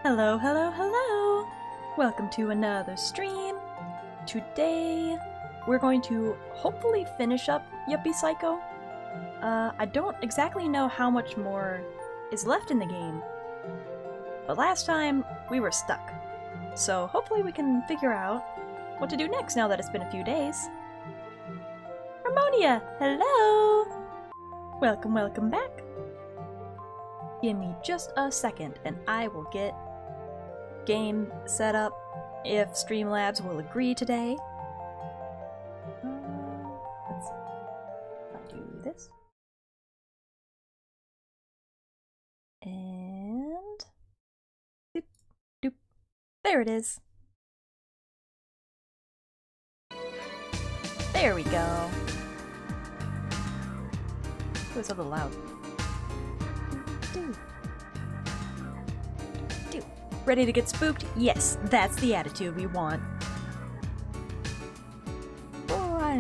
Hello, hello, hello! Welcome to another stream. Today, we're going to hopefully finish up Yuppie Psycho. I don't exactly know how much more is left in the game, but last time we were stuck. So hopefully we can figure out what to do next now that it's been a few days. Harmonia, hello! Welcome, welcome back. Give me just a second and I will get game set up if Streamlabs will agree today. Let's see. I'll do this. And doop, doop. There it is. There we go. It was a little loud. Ready to get spooked? Yes, that's the attitude we want. Oh, I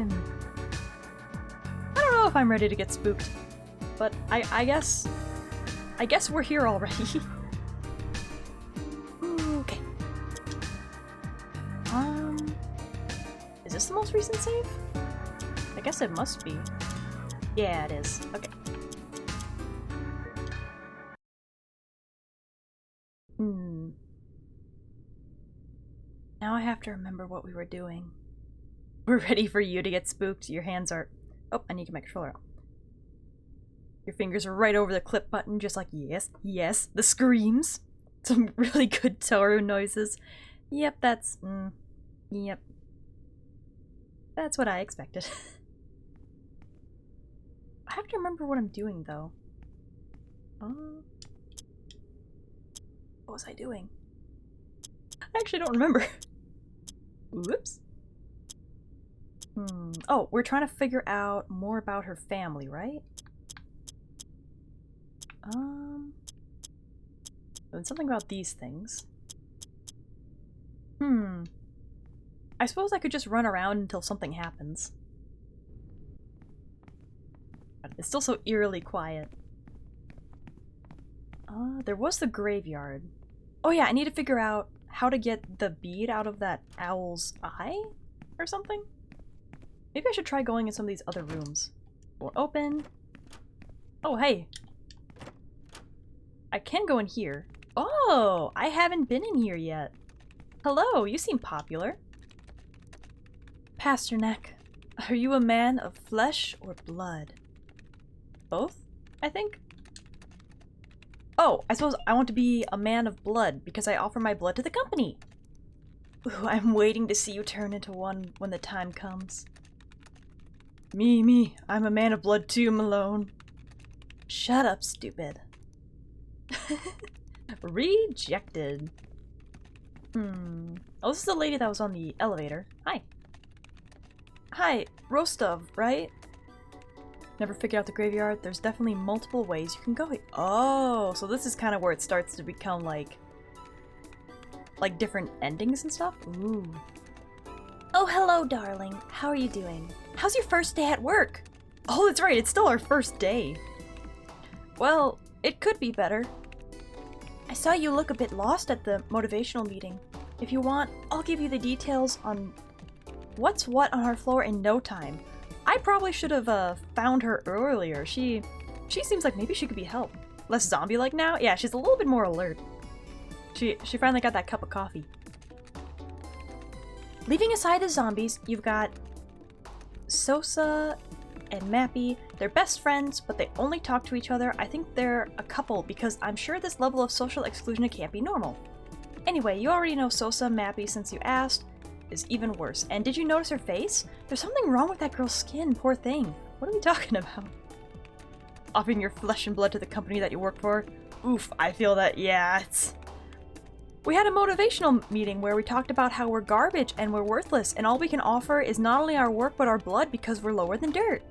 don't know if I'm ready to get spooked, but I guess we're here already. Okay. Is this the most recent save? I guess it must be. Yeah, it is. Okay. Now I have to remember what we were doing. We're ready for you to get spooked. Your hands are... Oh, I need to get my controller out. Your fingers are right over the clip button, just like, yes, yes, the screams. Some really good Toru noises. Yep, that's... yep. That's what I expected. I have to remember what I'm doing, though. What was I doing? I actually don't remember. Whoops. Oh, we're trying to figure out more about her family, right? And something about these things. I suppose I could just run around until something happens. But it's still so eerily quiet. There was the graveyard. Oh yeah, I need to figure out how to get the bead out of that owl's eye? Or something? Maybe I should try going in some of these other rooms. Won't open. Oh, hey! I can go in here. Oh! I haven't been in here yet. Hello, you seem popular. Pasternak, are you a man of flesh or blood? Both, I think? Oh, I suppose I want to be a man of blood because I offer my blood to the company. Ooh, I'm waiting to see you turn into one when the time comes. Me, I'm a man of blood too, Malone. Shut up, stupid. Rejected. Oh, this is the lady that was on the elevator. Hi. Hi, Rostov, right? Never figured out the graveyard. There's definitely multiple ways you can go. Oh, so this is kind of where it starts to become like different endings and stuff? Ooh. Oh, hello, darling. How are you doing? How's your first day at work? Oh, that's right. It's still our first day. Well, it could be better. I saw you look a bit lost at the motivational meeting. If you want, I'll give you the details on what's what on our floor in no time. I probably should have found her earlier. She seems like maybe she could be helped. Less zombie-like now? Yeah, she's a little bit more alert. She finally got that cup of coffee. Leaving aside the zombies, you've got Sosa and Mappy. They're best friends, but they only talk to each other. I think they're a couple because I'm sure this level of social exclusion can't be normal. Anyway, you already know Sosa. Mappy, since you asked, is even worse. And did you notice her face? There's something wrong with that girl's skin, poor thing. What are we talking about? Offering your flesh and blood to the company that you work for? Oof, I feel that, yeah, it's... We had a motivational meeting where we talked about how we're garbage and we're worthless, and all we can offer is not only our work but our blood because we're lower than dirt.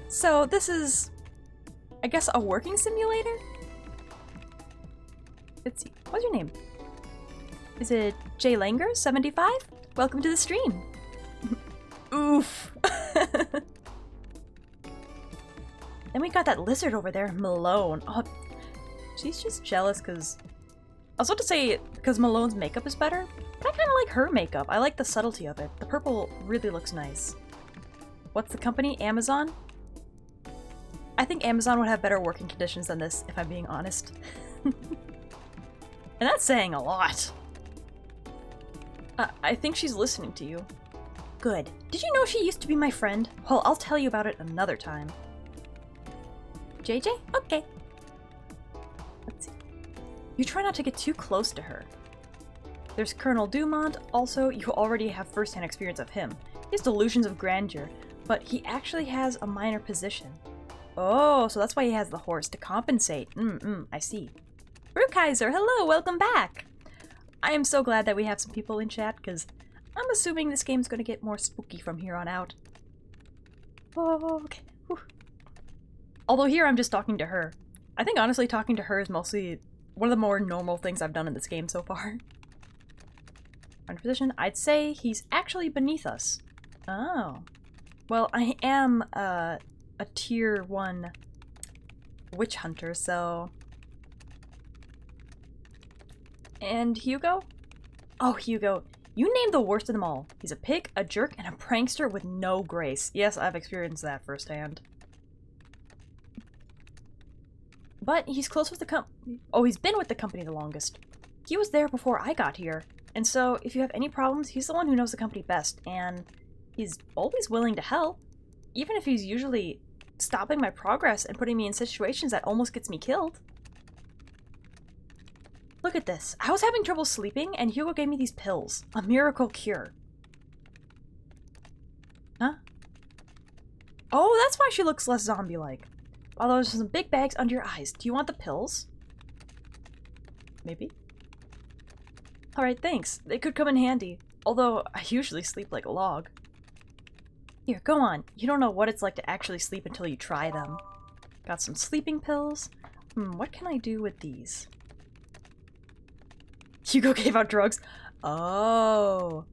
So this is, I guess, a working simulator? Let's see, what's your name? Is it Jay Langer, 75? Welcome to the stream. Oof. Then we got that lizard over there, Malone. Oh, She's just jealous because... I was about to say because Malone's makeup is better, but I kind of like her makeup. I like the subtlety of it. The purple really looks nice. What's the company? Amazon? I think Amazon would have better working conditions than this, if I'm being honest. And that's saying a lot. I think she's listening to you. Good. Did you know she used to be my friend? Well, I'll tell you about it another time. JJ? Okay. Let's see. You try not to get too close to her. There's Colonel Dumont. Also, you already have first-hand experience of him. He has delusions of grandeur, but he actually has a minor position. Oh, so that's why he has the horse, to compensate. I see. Brookhiser, hello, welcome back! I am so glad that we have some people in chat, because I'm assuming this game's going to get more spooky from here on out. Oh, okay. Whew. Although here I'm just talking to her. I think honestly talking to her is mostly one of the more normal things I've done in this game so far. Under position, I'd say he's actually beneath us. Oh. Well, I am a tier 1 witch hunter, so... And Hugo? Oh, Hugo. You named the worst of them all. He's a pig, a jerk, and a prankster with no grace. Yes, I've experienced that firsthand. But he's close with the company. Oh, he's been with the company the longest. He was there before I got here. And so, if you have any problems, he's the one who knows the company best, and he's always willing to help. Even if he's usually stopping my progress and putting me in situations that almost gets me killed. Look at this. I was having trouble sleeping, and Hugo gave me these pills. A miracle cure. Huh? Oh, that's why she looks less zombie-like. Although there's some big bags under your eyes. Do you want the pills? Maybe? Alright, thanks. They could come in handy. Although, I usually sleep like a log. Here, go on. You don't know what it's like to actually sleep until you try them. Got some sleeping pills. What can I do with these? Hugo gave out drugs. Oh.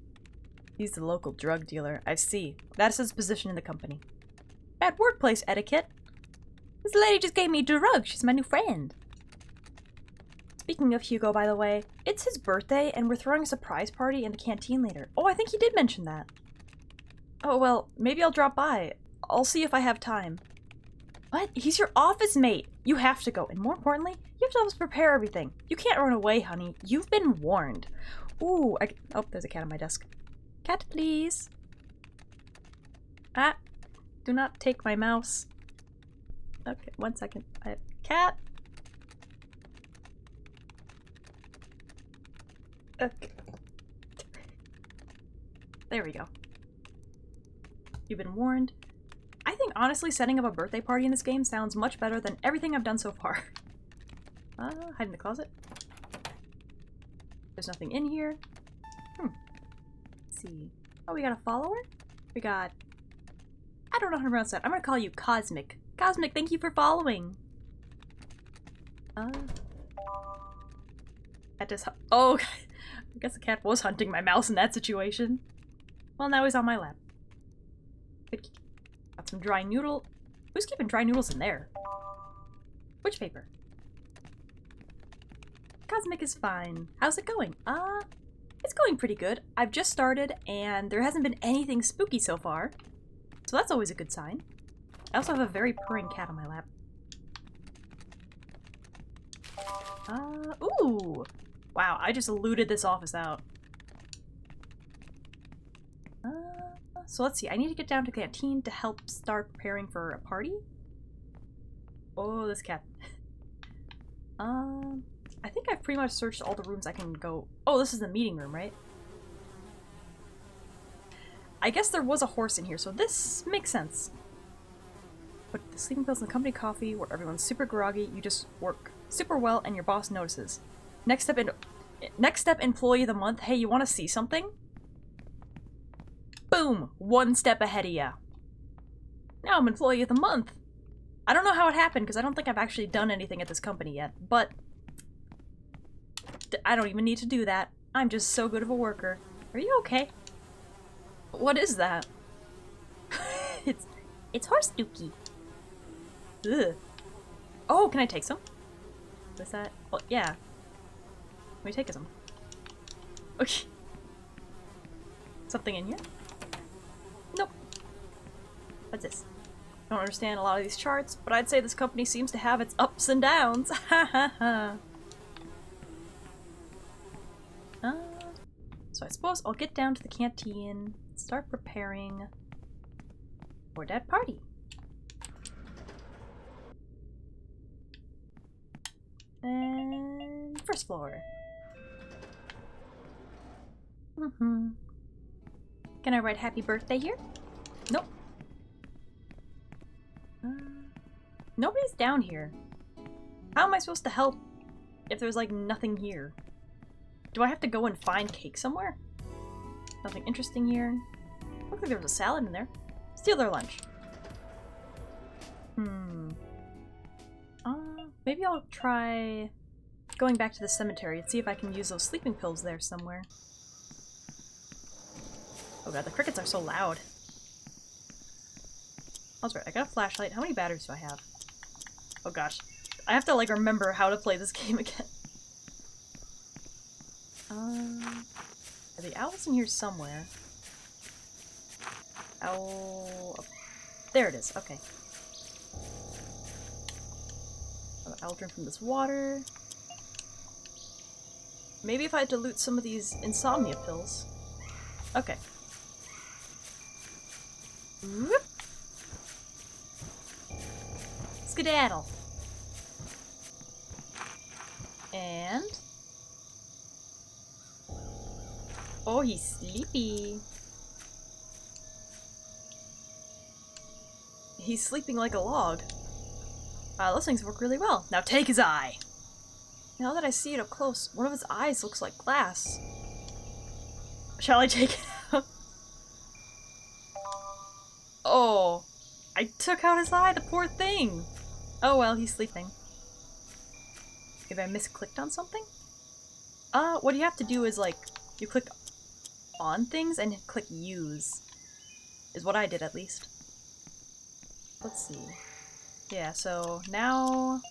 He's the local drug dealer. I see. That's his position in the company. Bad workplace etiquette. This lady just gave me drugs. She's my new friend. Speaking of Hugo, by the way, it's his birthday, and we're throwing a surprise party in the canteen later. Oh, I think he did mention that. Oh, well, maybe I'll drop by. I'll see if I have time. What? He's your office mate! You have to go, and more importantly, you have to help us prepare everything. You can't run away, honey. You've been warned. Ooh, oh, there's a cat on my desk. Cat, please. Ah, do not take my mouse. Okay, 1 second. Cat! Okay. There we go. You've been warned. I think honestly setting up a birthday party in this game sounds much better than everything I've done so far. Hide in the closet. There's nothing in here. Let's see. Oh, we got a follower? We got... I don't know how to pronounce that. I'm gonna call you Cosmic. Cosmic, thank you for following! Cat just... Oh, I guess the cat was hunting my mouse in that situation. Well, now he's on my lap. Good. Got some dry noodle. Who's keeping dry noodles in there? Which paper? Cosmic is fine. How's it going? It's going pretty good. I've just started, and there hasn't been anything spooky so far. So that's always a good sign. I also have a very purring cat on my lap. Ooh! Wow, I just looted this office out. So let's see, I need to get down to the canteen to help start preparing for a party? Oh, this cat. I think I've pretty much searched all the rooms I can go. Oh, this is the meeting room, right? I guess there was a horse in here, so this makes sense. Put the sleeping pills in the company coffee where everyone's super groggy, you just work super well and your boss notices. Next step, employee of the month. Hey, you want to see something? Boom! 1 step ahead of ya. Now I'm employee of the month. I don't know how it happened because I don't think I've actually done anything at this company yet, but I don't even need to do that. I'm just so good of a worker. Are you okay? What is that? it's horse dookie. Ugh. Oh, can I take some? Is that? Well, yeah. Let me take some. Okay. Something in here? Nope. What's this? Don't understand a lot of these charts, but I'd say this company seems to have its ups and downs. Ha ha ha. So I suppose I'll get down to the canteen, start preparing for that party. And first floor. Can I write happy birthday here? Nope. Nobody's down here. How am I supposed to help if there's like nothing here? Do I have to go and find cake somewhere? Nothing interesting here. Looks like there was a salad in there. Steal their lunch. Maybe I'll try going back to the cemetery and see if I can use those sleeping pills there somewhere. Oh god, the crickets are so loud. That's right, I got a flashlight. How many batteries do I have? Oh gosh. I have to like remember how to play this game again. Are the owls in here somewhere? Owl... There it is, okay. I'll drink from this water. Maybe if I dilute some of these insomnia pills. Okay. Whoop. Skedaddle. And... oh, he's sleepy. He's sleeping like a log. Those things work really well. Now take his eye! Now that I see it up close, one of his eyes looks like glass. Shall I take it out? Oh, I took out his eye, the poor thing! Oh well, he's sleeping. Maybe I misclicked on something? What you have to do is like, you click on things and click use. Is what I did at least. Let's see. Yeah, so now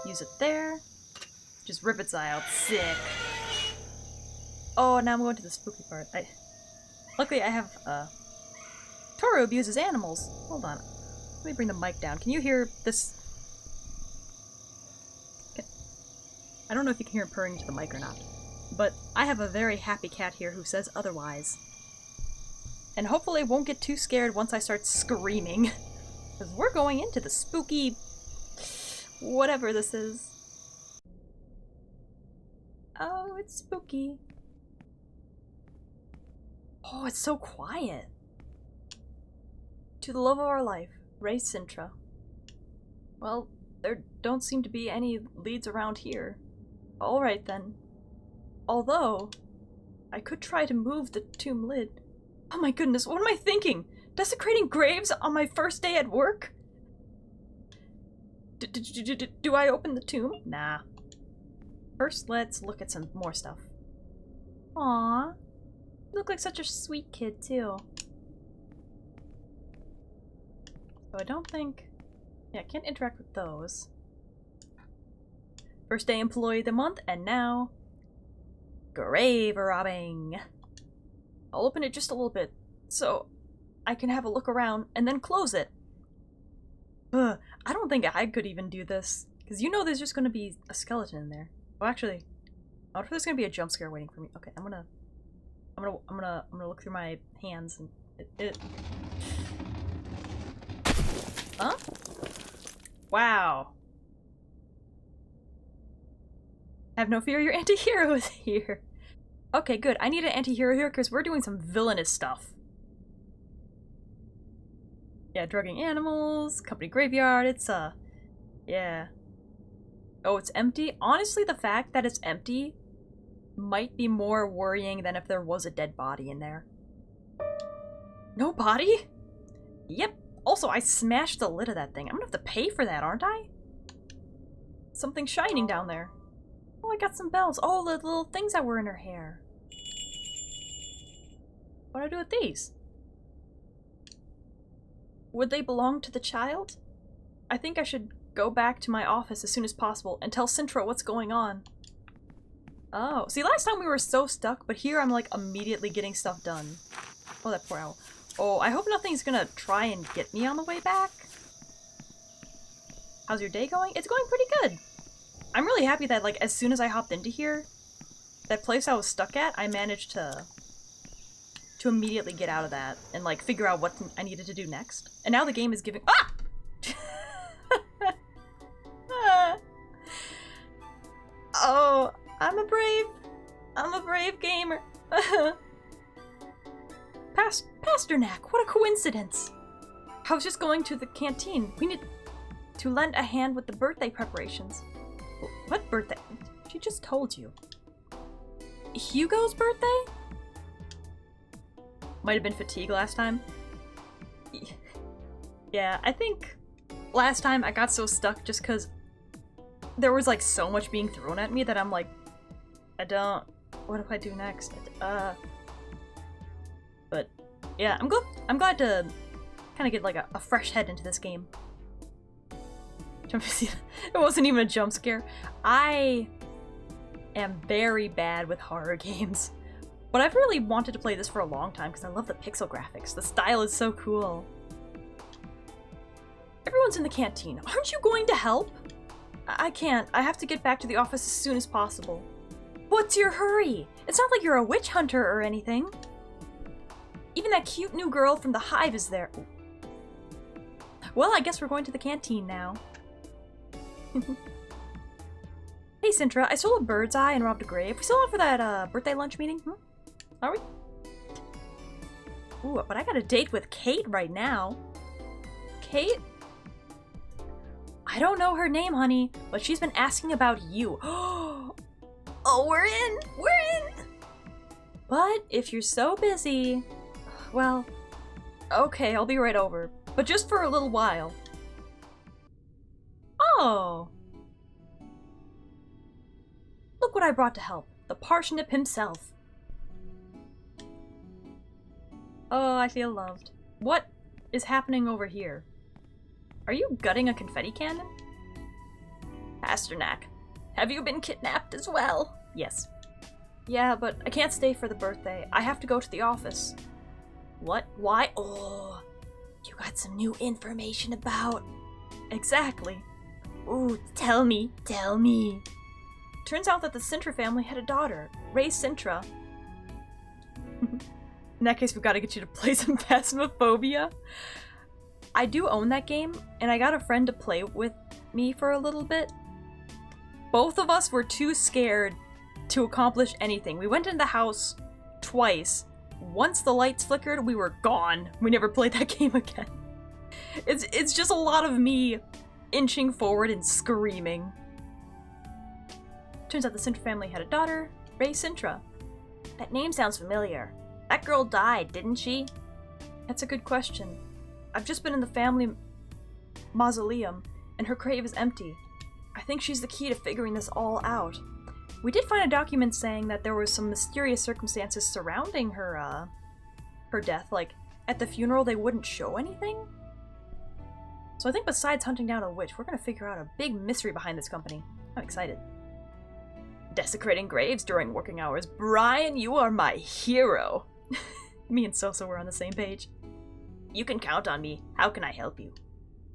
use it there. Just rip its eye out. Sick. Oh, now I'm going to the spooky part. Luckily I have Toru abuses animals. Hold on. Let me bring the mic down. Can you hear this? I don't know if you can hear it purring to the mic or not. But I have a very happy cat here who says otherwise. And hopefully won't get too scared once I start screaming. Because we're going into the spooky... whatever this is. Oh, it's spooky. Oh, it's so quiet. To the love of our life, Ray Sintra. Well, there don't seem to be any leads around here. Alright then. Although, I could try to move the tomb lid. Oh my goodness, what am I thinking? Desecrating graves on my first day at work? Do I open the tomb? Nah. First, let's look at some more stuff. Aww. You look like such a sweet kid, too. So I don't think... yeah, I can't interact with those. First day employee of the month, and now... grave robbing. I'll open it just a little bit, so I can have a look around and then close it. Ugh, I don't think I could even do this, because you know there's just going to be a skeleton in there. Oh, actually, I wonder if there's going to be a jump scare waiting for me. Okay, I'm gonna look through my hands and huh? Wow. Have no fear, your anti-hero is here. Okay, good. I need an anti-hero here because we're doing some villainous stuff. Yeah, drugging animals, company graveyard, it's yeah. Oh, it's empty? Honestly, the fact that it's empty might be more worrying than if there was a dead body in there. No body? Yep. Also, I smashed the lid of that thing. I'm gonna have to pay for that, aren't I? Something shining down there. Oh, I got some bells. Oh, the little things that were in her hair. What do I do with these? Would they belong to the child? I think I should go back to my office as soon as possible and tell Sintra what's going on. Oh, see, last time we were so stuck, but here I'm like immediately getting stuff done. Oh, that poor owl. Oh, I hope nothing's gonna try and get me on the way back. How's your day going? It's going pretty good. I'm really happy that, like, as soon as I hopped into here, that place I was stuck at, I managed to immediately get out of that and, like, figure out what I needed to do next. And now the game is giving— ah! Oh, I'm a brave gamer. Pasternak, what a coincidence. I was just going to the canteen. We need to lend a hand with the birthday preparations. What birthday? She just told you. Hugo's birthday? Might have been fatigue last time. Yeah, I think last time I got so stuck just because there was like so much being thrown at me that I'm like, what do I do next? But yeah, I'm glad to kind of get like a fresh head into this game. It wasn't even a jump scare. I am very bad with horror games, but I've really wanted to play this for a long time because I love the pixel graphics. The style is so cool. Everyone's in the canteen. Aren't you going to help? I can't. I have to get back to the office as soon as possible. What's your hurry? It's not like you're a witch hunter or anything. Even that cute new girl from the hive is there. Well, I guess we're going to the canteen now. Hey, Sintra, I stole a bird's eye and robbed a grave. We still on for that birthday lunch meeting? Are we? Ooh, but I got a date with Kate right now. Kate? I don't know her name, honey, but she's been asking about you. Oh, we're in! We're in! But if you're so busy, well, okay, I'll be right over. But just for a little while. Oh! Look what I brought to help. The parsnip himself. Oh, I feel loved. What is happening over here? Are you gutting a confetti cannon? Pasternak, have you been kidnapped as well? Yes. Yeah, but I can't stay for the birthday. I have to go to the office. What? Why? Oh, you got some new information about... Exactly. Ooh, tell me. Turns out that the Sintra family had a daughter, Ray Sintra. In that case, we've got to get you to play some Phasmophobia. I do own that game, and I got a friend to play with me for a little bit. Both of us were too scared to accomplish anything. We went into the house twice. Once the lights flickered, we were gone. We never played that game again. It's just a lot of me inching forward and screaming. Turns out the Sintra family had a daughter, Ray Sintra. That name sounds familiar. That girl died, didn't she? That's a good question. I've just been in the family mausoleum, and her grave is empty. I think she's the key to figuring this all out. We did find a document saying that there was some mysterious circumstances surrounding her death, like, at the funeral they wouldn't show anything? So I think besides hunting down a witch, we're gonna figure out a big mystery behind this company. I'm excited. Desecrating graves during working hours. Brian, you are my hero! Me and Sosa were on the same page. You can count on me. How can I help you?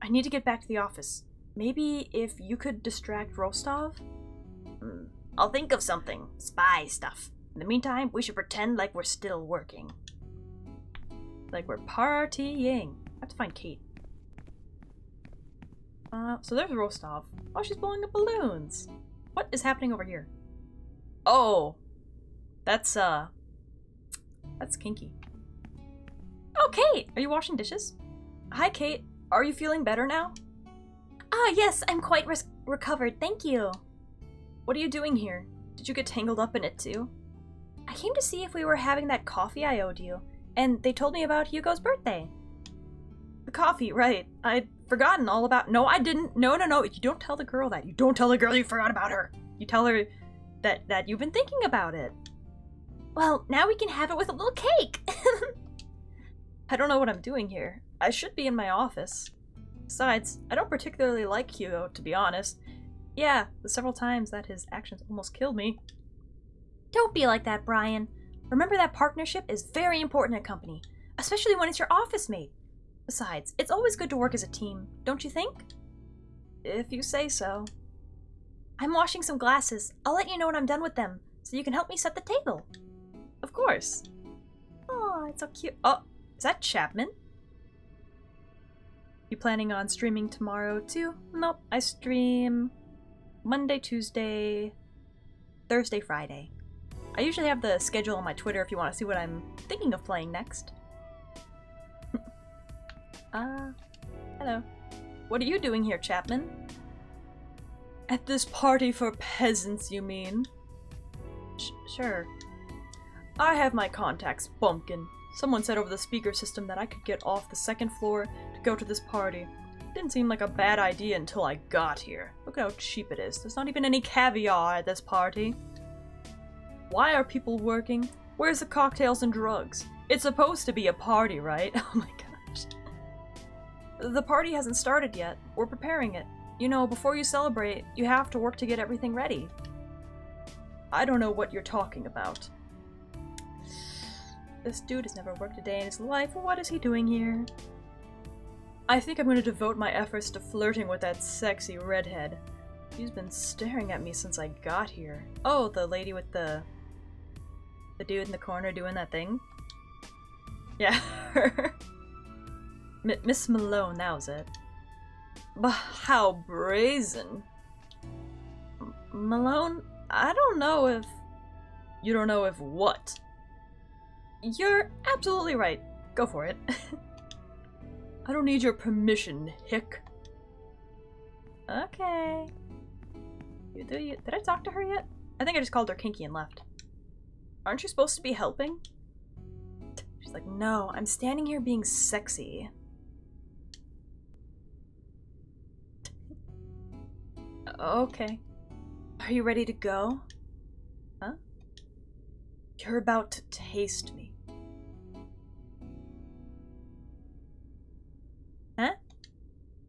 I need to get back to the office. Maybe if you could distract Rostov? I'll think of something. Spy stuff. In the meantime, we should pretend like we're still working. Like we're partying. I have to find Kate. So there's Rostov. Oh, she's blowing up balloons. What is happening over here? Oh. That's kinky. Oh, Kate! Are you washing dishes? Hi, Kate. Are you feeling better now? Ah, yes, I'm quite recovered, thank you. What are you doing here? Did you get tangled up in it too? I came to see if we were having that coffee I owed you, and they told me about Hugo's birthday. The coffee, right. I'd forgotten all about— No, I didn't. No. You don't tell the girl that. You don't tell the girl you forgot about her. You tell her that you've been thinking about it. Well, now we can have it with a little cake. I don't know what I'm doing here. I should be in my office. Besides, I don't particularly like Hugo, to be honest. Yeah, the several times that his actions almost killed me. Don't be like that, Brian. Remember that partnership is very important in a company, especially when it's your office mate. Besides, it's always good to work as a team, don't you think? If you say so. I'm washing some glasses. I'll let you know when I'm done with them, so you can help me set the table. Of course. Oh, it's so cute. Oh, is that Chapman? You planning on streaming tomorrow too? Nope, I stream Monday, Tuesday, Thursday, Friday. I usually have the schedule on my Twitter if you want to see what I'm thinking of playing next. Hello. What are you doing here, Chapman? At this party for peasants, you mean? Sure. I have my contacts, Bumpkin. Someone said over the speaker system that I could get off the second floor to go to this party. Didn't seem like a bad idea until I got here. Look how cheap it is. There's not even any caviar at this party. Why are people working? Where's the cocktails and drugs? It's supposed to be a party, right? Oh my gosh. The party hasn't started yet. We're preparing it. You know, before you celebrate, you have to work to get everything ready. I don't know what you're talking about. This dude has never worked a day in his life. What is he doing here? I think I'm going to devote my efforts to flirting with that sexy redhead. She's been staring at me since I got here. Oh, the lady with the dude in the corner doing that thing? Yeah, her. Miss Malone, that was it. But how brazen. Malone, I don't know if... You don't know if what? You're absolutely right. Go for it. I don't need your permission, hick. Okay. Did I talk to her yet? I think I just called her kinky and left. Aren't you supposed to be helping? She's like, no, I'm standing here being sexy. Okay. Are you ready to go? Huh? You're about to taste me.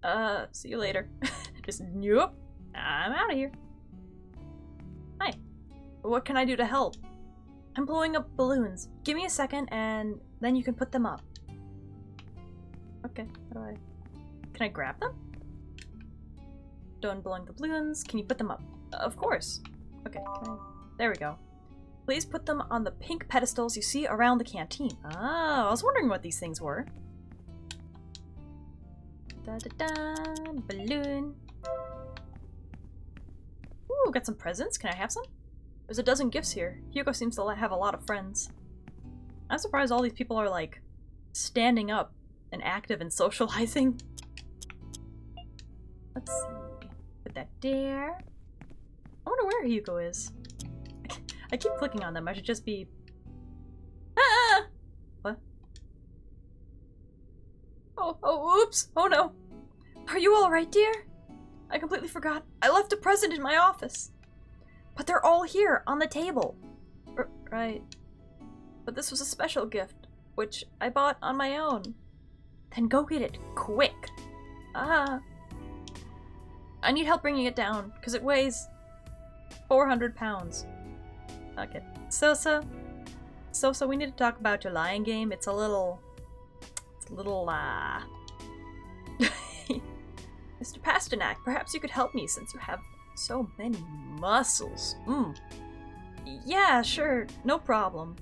Huh? See you later. Just, nope. I'm out of here. Hi. What can I do to help? I'm blowing up balloons. Give me a second and then you can put them up. Okay, how do I... Can I grab them? Done blowing the balloons. Can you put them up? Of course. Okay, there we go. Please put them on the pink pedestals you see around the canteen. Ah, I was wondering what these things were. Da-da-da, balloon. Ooh, got some presents. Can I have some? There's a dozen gifts here. Hugo seems to have a lot of friends. I'm surprised all these people are, like, standing up and active and socializing. Let's see. Put that there. I wonder where Hugo is. I keep clicking on them. I should just be... Ah! What? Oh, oops! Oh no! Are you alright, dear? I completely forgot. I left a present in my office. But they're all here, on the table. Right. But this was a special gift, which I bought on my own. Then go get it, quick. Ah. I need help bringing it down, because it weighs 400 pounds. Okay. Sosa, we need to talk about your lying game. It's a little, Mr. Pasternak, perhaps you could help me since you have so many muscles. Yeah, sure, no problem.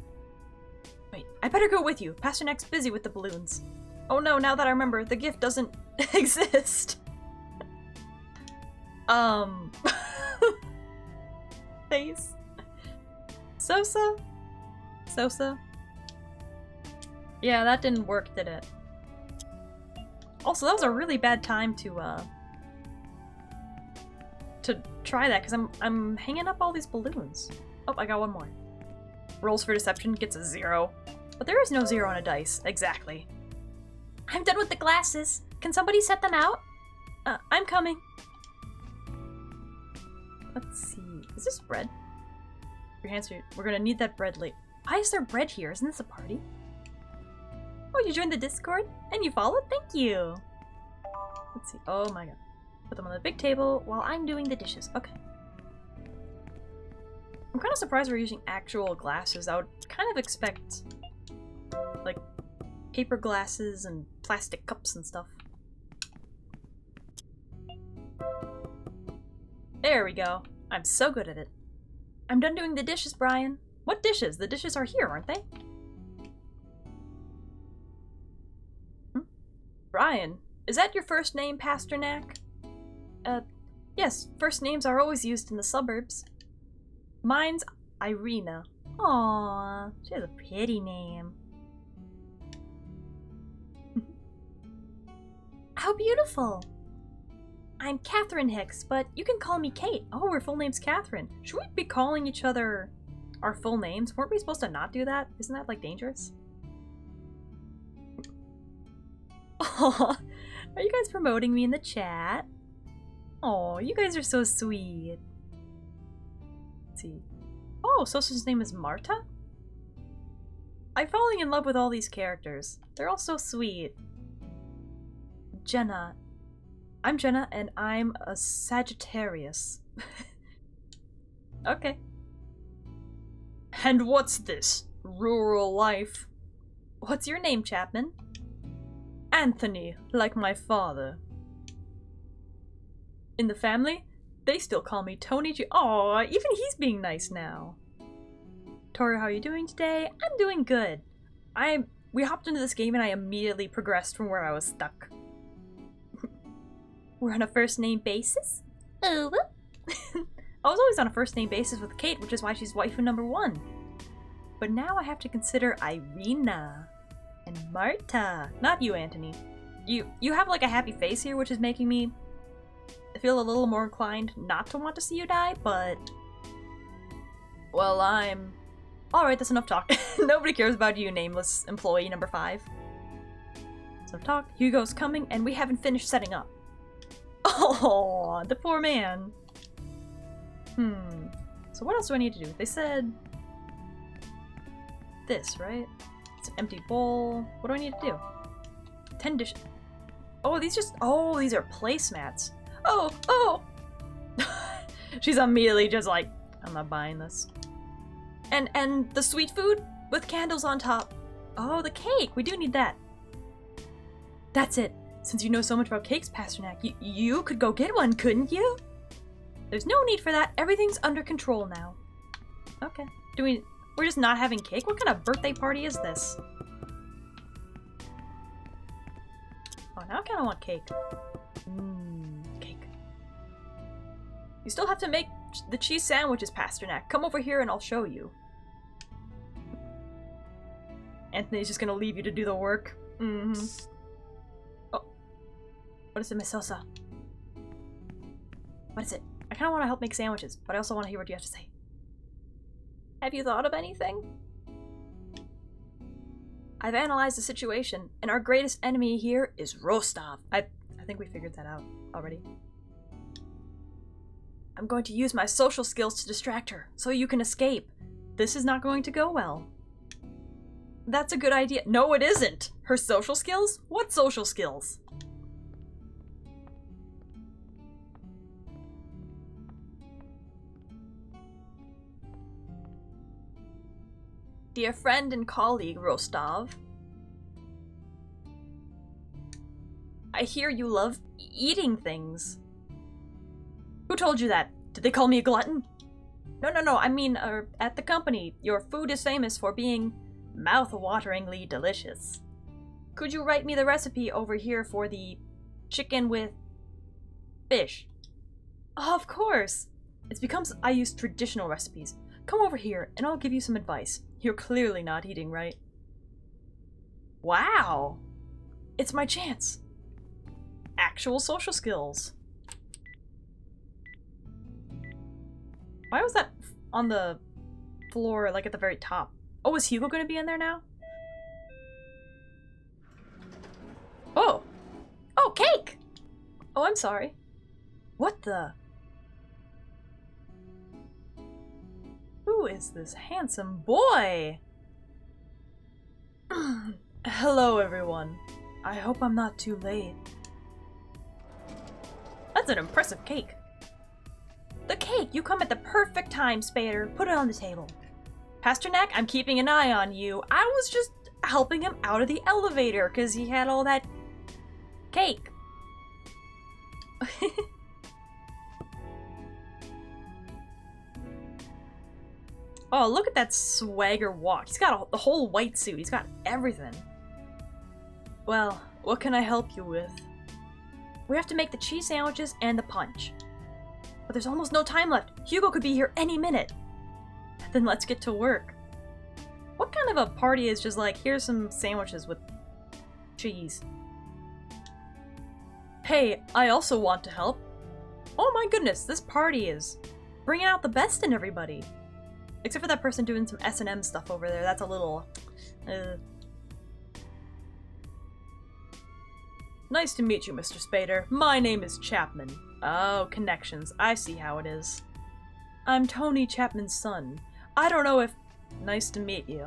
Wait, I better go with you. Pasternak's busy with the balloons. Oh no, now that I remember, the gift doesn't exist. Face. Sosa? Yeah, that didn't work, did it? Also, that was a really bad time to try that, because I'm hanging up all these balloons. Oh, I got one more. Rolls for deception gets a 0. But there is no 0 on a dice. Exactly. I'm done with the glasses. Can somebody set them out? I'm coming. Let's see. Is this bread? Your hands are... We're gonna need that bread late. Why is there bread here? Isn't this a party? Oh, you joined the Discord? And you followed? Thank you! Let's see. Oh my god. Put them on the big table while I'm doing the dishes. Okay. I'm kind of surprised we're using actual glasses. I would kind of expect, like, paper glasses and plastic cups and stuff. There we go. I'm so good at it. I'm done doing the dishes, Brian. What dishes? The dishes are here, aren't they? Brian, is that your first name, Pasternak? Yes, first names are always used in the suburbs. Mine's Irina. Aww, she has a pretty name. How beautiful! I'm Catherine Hicks, but you can call me Kate. Oh, her full name's Catherine. Should we be calling each other our full names? Weren't we supposed to not do that? Isn't that, like, dangerous? Aw, are you guys promoting me in the chat? Oh, you guys are so sweet. Let's see. Oh, Sosa's name is Marta? I'm falling in love with all these characters. They're all so sweet. Jenna. I'm Jenna, and I'm a Sagittarius. Okay. And what's this? Rural life. What's your name, Chapman? Anthony, like my father. In the family, they still call me Tony G. Aw, even he's being nice now. Tori, how are you doing today? I'm doing good. We hopped into this game and I immediately progressed from where I was stuck. We're on a first name basis? Oh. I was always on a first name basis with Kate, which is why she's waifu number 1. But now I have to consider Irina and Marta. Not you, Anthony. You have like a happy face here, which is making me feel a little more inclined not to want to see you die, but... Well, Alright, that's enough talk. Nobody cares about you, nameless employee number 5. So talk. Hugo's coming, and we haven't finished setting up. Oh, the poor man. So what else do I need to do? They said... this, right? It's an empty bowl. What do I need to do? 10 dishes. Oh, these are placemats. Oh! She's immediately just like, I'm not buying this. And the sweet food with candles on top. Oh, the cake. We do need that. That's it. Since you know so much about cakes, Pasternak, you could go get one, couldn't you? There's no need for that. Everything's under control now. Okay. We're just not having cake? What kind of birthday party is this? Oh, now I kind of want cake. Cake. You still have to make the cheese sandwiches, Pasternak. Come over here and I'll show you. Anthony's just gonna leave you to do the work. Oh. What is it, Miss Sosa? What is it? I kind of want to help make sandwiches, but I also want to hear what you have to say. Have you thought of anything? I've analyzed the situation, and our greatest enemy here is Rostov. I think we figured that out already. I'm going to use my social skills to distract her, so you can escape. This is not going to go well. That's a good idea. No, it isn't! Her social skills? What social skills? Dear friend and colleague, Rostov. I hear you love eating things. Who told you that? Did they call me a glutton? No, I mean, at the company, your food is famous for being mouth-wateringly delicious. Could you write me the recipe over here for the chicken with fish? Oh, of course! It's because I use traditional recipes. Come over here, and I'll give you some advice. You're clearly not eating right. Wow! It's my chance. Actual social skills. Why was that on the floor, like at the very top? Oh, is Hugo gonna be in there now? Oh! Oh, cake! Oh, I'm sorry. What the? Who is this handsome boy? Hello, everyone. I hope I'm not too late. That's an impressive cake. The cake! You come at the perfect time, Spader. Put it on the table. Pasternak, I'm keeping an eye on you. I was just helping him out of the elevator because he had all that cake. Oh, look at that swagger walk. He's got the whole white suit. He's got everything. Well, what can I help you with? We have to make the cheese sandwiches and the punch. But there's almost no time left. Hugo could be here any minute. Then let's get to work. What kind of a party is just like, here's some sandwiches with cheese? Hey, I also want to help. Oh my goodness, this party is bringing out the best in everybody. Except for that person doing some S&M stuff over there. That's a little... Nice to meet you, Mr. Spader. My name is Chapman. Oh, connections. I see how it is. I'm Tony Chapman's son. I don't know if... Nice to meet you.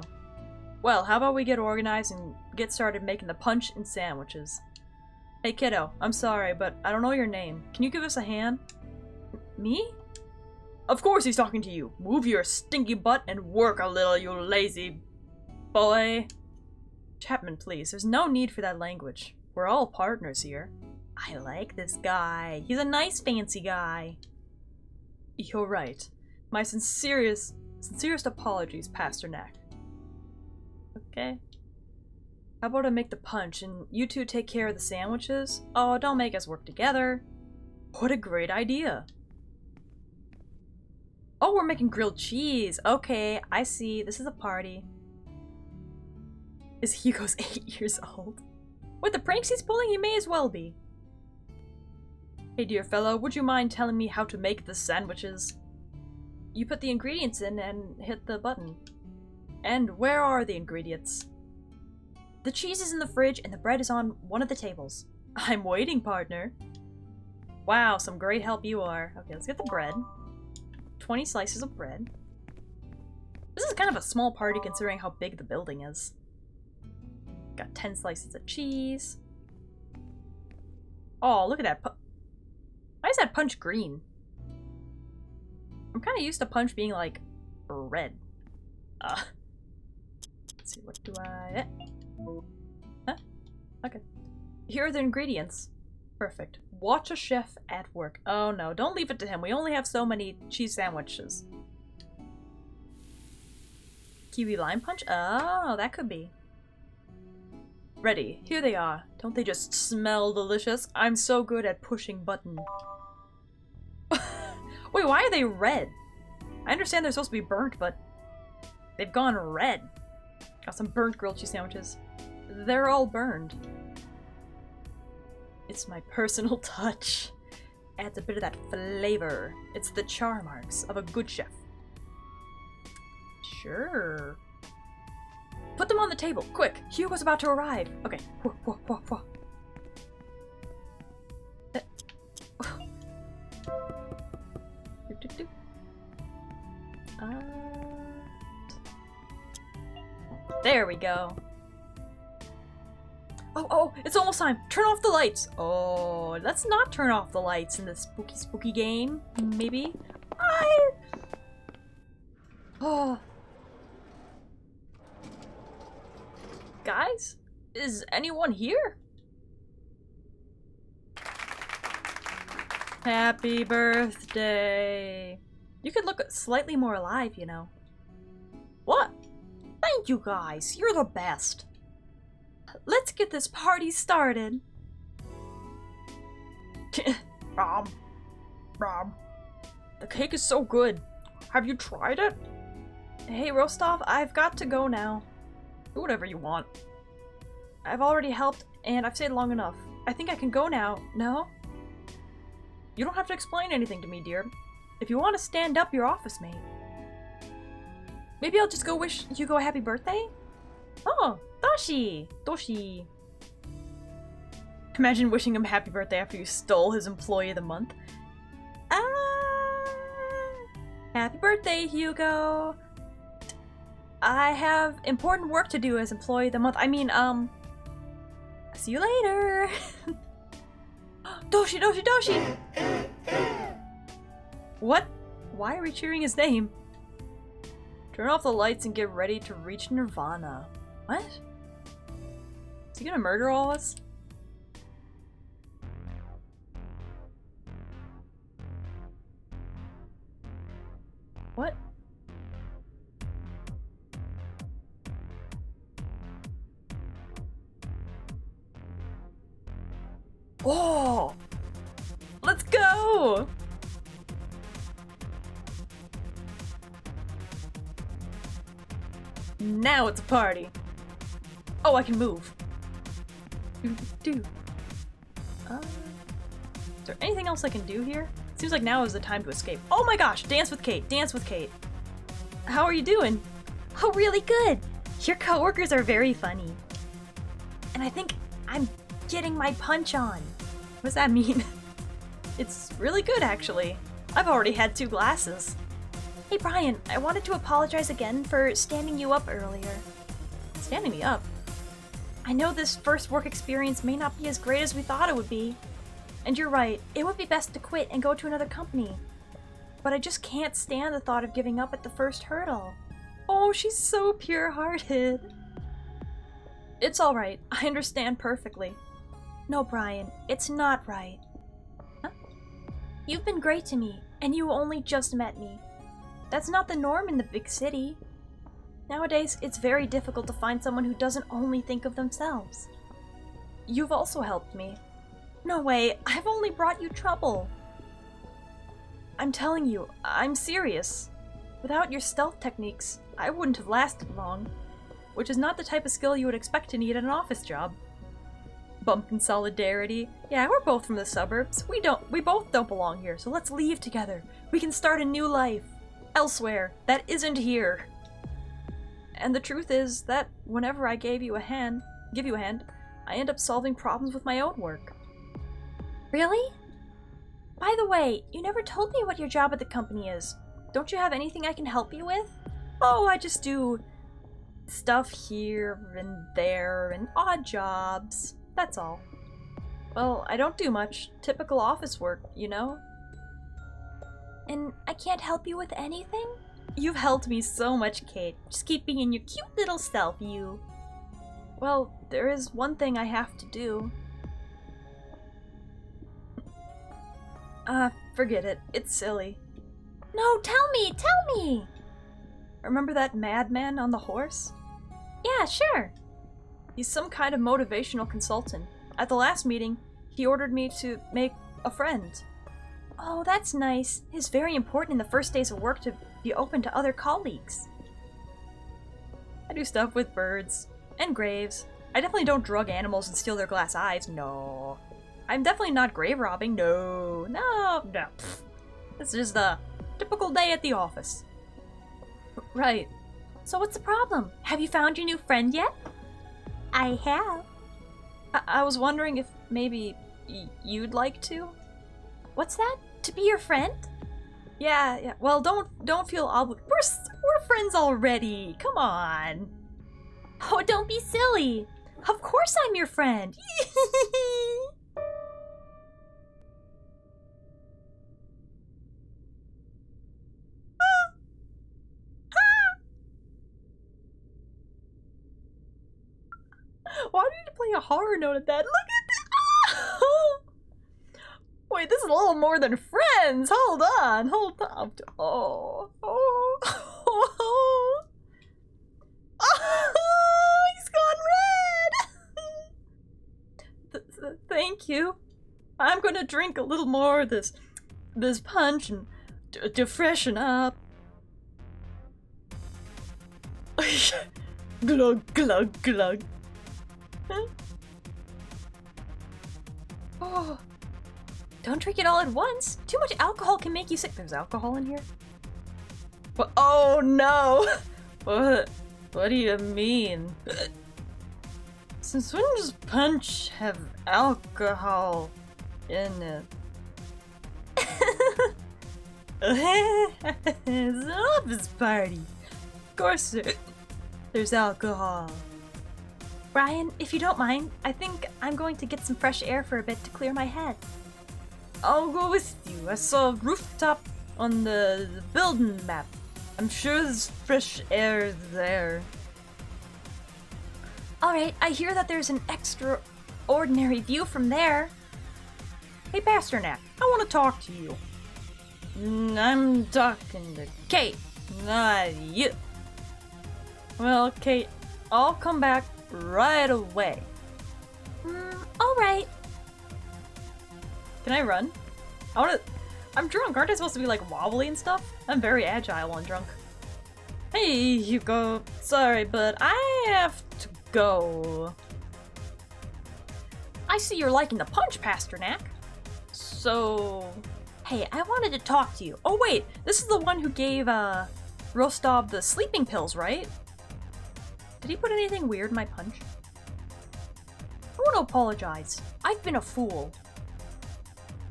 Well, how about we get organized and get started making the punch and sandwiches? Hey kiddo, I'm sorry, but I don't know your name. Can you give us a hand? Me? Of course he's talking to you. Move your stinky butt and work a little, you lazy boy. Chapman, please. There's no need for that language. We're all partners here. I like this guy. He's a nice, fancy guy. You're right. My sincerest apologies, Pasternak. Okay. How about I make the punch and you two take care of the sandwiches? Oh, don't make us work together. What a great idea. Oh, we're making grilled cheese. Okay, I see. This is a party. Is Hugo's 8 years old? With the pranks he's pulling, he may as well be. Hey dear fellow, would you mind telling me how to make the sandwiches? You put the ingredients in and hit the button. And where are the ingredients? The cheese is in the fridge and the bread is on one of the tables. I'm waiting, partner. Wow, some great help you are. Okay, let's get the bread. 20 slices of bread. This is kind of a small party considering how big the building is. Got 10 slices of cheese. Oh, look at that. Why is that punch green? I'm kind of used to punch being like red. Let's see, what do I... Huh? Okay. Here are the ingredients. Perfect. Watch a chef at work. Oh no, don't leave it to him. We only have so many cheese sandwiches. Kiwi lime punch? Oh, that could be. Ready. Here they are. Don't they just smell delicious? I'm so good at pushing button. Wait, why are they red? I understand they're supposed to be burnt, but they've gone red. Got some burnt grilled cheese sandwiches. They're all burned. It's my personal touch. Adds a bit of that flavor. It's the char marks of a good chef. Sure. Put them on the table, quick! Hugo's about to arrive. Okay. There we go. Oh, it's almost time. Turn off the lights. Oh, let's not turn off the lights in this spooky game. Maybe. Oh. Guys, is anyone here? Happy birthday. You could look slightly more alive, you know. What? Thank you guys. You're the best. Let's get this party started. Rom. The cake is so good. Have you tried it? Hey, Rostov, I've got to go now. Do whatever you want. I've already helped, and I've stayed long enough. I think I can go now. No? You don't have to explain anything to me, dear. If you want to stand up your office mate. Maybe I'll just go wish Hugo a happy birthday? Oh, Doshi! Imagine wishing him happy birthday after you stole his employee of the month. Happy birthday, Hugo! I have important work to do as employee of the month. I mean, see you later! Doshi, Doshi, Doshi! What? Why are we cheering his name? Turn off the lights and get ready to reach Nirvana. What? Is he gonna murder all of us? What? Oh! Let's go! Now it's a party. Oh, I can move. Is there anything else I can do here? Seems like now is the time to escape. Oh my gosh! Dance with Kate! Dance with Kate! How are you doing? Oh, really good! Your coworkers are very funny. And I think I'm getting my punch on. What does that mean? It's really good, actually. I've already had 2 glasses. Hey Brian, I wanted to apologize again for standing you up earlier. Standing me up? I know this first work experience may not be as great as we thought it would be. And you're right, it would be best to quit and go to another company. But I just can't stand the thought of giving up at the first hurdle. Oh, she's so pure-hearted. It's alright, I understand perfectly. No, Brian, it's not right. Huh? You've been great to me, and you only just met me. That's not the norm in the big city. Nowadays, it's very difficult to find someone who doesn't only think of themselves. You've also helped me. No way, I've only brought you trouble. I'm telling you, I'm serious. Without your stealth techniques, I wouldn't have lasted long. Which is not the type of skill you would expect to need at an office job. Bumped in solidarity. Yeah, we're both from the suburbs. We both don't belong here, so let's leave together. We can start a new life. Elsewhere, that isn't here. And the truth is that whenever I give you a hand, I end up solving problems with my own work. Really? By the way, you never told me what your job at the company is. Don't you have anything I can help you with? Oh, I just do stuff here and there and odd jobs. That's all. Well, I don't do much. Typical office work, you know? And I can't help you with anything? You've helped me so much, Kate. Just keep being your cute little self, you. Well, there is one thing I have to do. Forget it. It's silly. No, tell me! Remember that madman on the horse? Yeah, sure. He's some kind of motivational consultant. At the last meeting, he ordered me to make a friend. Oh, that's nice. It's very important in the first days of work to be open to other colleagues. I do stuff with birds and graves. I definitely don't drug animals and steal their glass eyes. No. I'm definitely not grave robbing. No. Pfft. It's just a typical day at the office. Right. So what's the problem? Have you found your new friend yet? I have. I was wondering if maybe you'd like to? What's that? To be your friend? Yeah. Well, don't feel obligated. We're friends already. Come on. Oh, don't be silly. Of course I'm your friend. Why did you play a horror note at that? Look at that! Wait, this is a little more than friends. Hold on. Oh, he's gone red. Thank you. I'm gonna drink a little more of this punch and to freshen up. Glug glug glug. Oh, don't drink it all at once. Too much alcohol can make you sick. There's alcohol in here? But, oh no! What do you mean? Since when does punch have alcohol in it? It's an office party. Of course there's alcohol. Brian, if you don't mind, I think I'm going to get some fresh air for a bit to clear my head. I'll go with you. I saw a rooftop on the building map. I'm sure there's fresh air there. Alright, I hear that there's an extraordinary view from there. Hey, Pasternak, I want to talk to you. I'm talking to Kate, not you. Well, Kate, I'll come back right away. Alright. Can I run? I'm drunk. Aren't I supposed to be like wobbly and stuff? I'm very agile while I'm drunk. Hey, Hugo. Sorry, but I have to go. I see you're liking the punch, Pasternak. So... Hey, I wanted to talk to you. Oh wait, this is the one who gave, Rostov the sleeping pills, right? Did he put anything weird in my punch? I want to apologize. I've been a fool.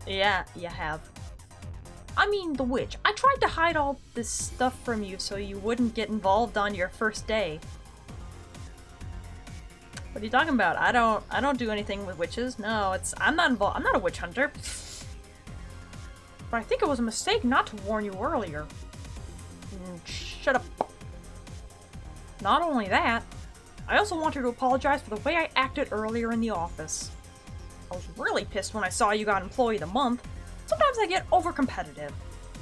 Yeah, you have. I mean, the witch. I tried to hide all this stuff from you so you wouldn't get involved on your first day. What are you talking about? I don't do anything with witches. No, I'm not involved. I'm not a witch hunter. But I think it was a mistake not to warn you earlier. Shut up. Not only that, I also wanted to apologize for the way I acted earlier in the office. I was really pissed when I saw you got Employee of the Month. Sometimes I get over-competitive.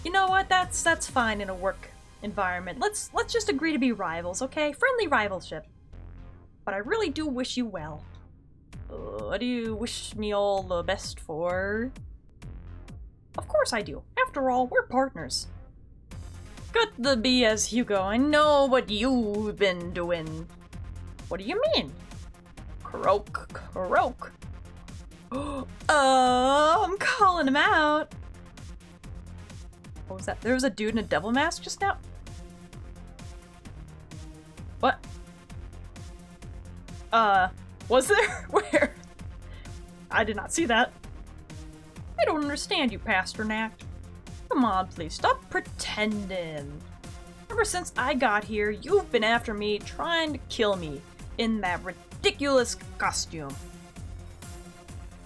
You know what? That's fine in a work environment. Let's just agree to be rivals, okay? Friendly rivalship. But I really do wish you well. What do you wish me all the best for? Of course I do. After all, we're partners. Cut the BS, Hugo. I know what you've been doing. What do you mean? Croak. I'm calling him out. What was that? There was a dude in a devil mask just now? What? Was there? Where? I did not see that. I don't understand you, Pasternak. Come on, please, stop pretending. Ever since I got here, you've been after me, trying to kill me in that ridiculous costume.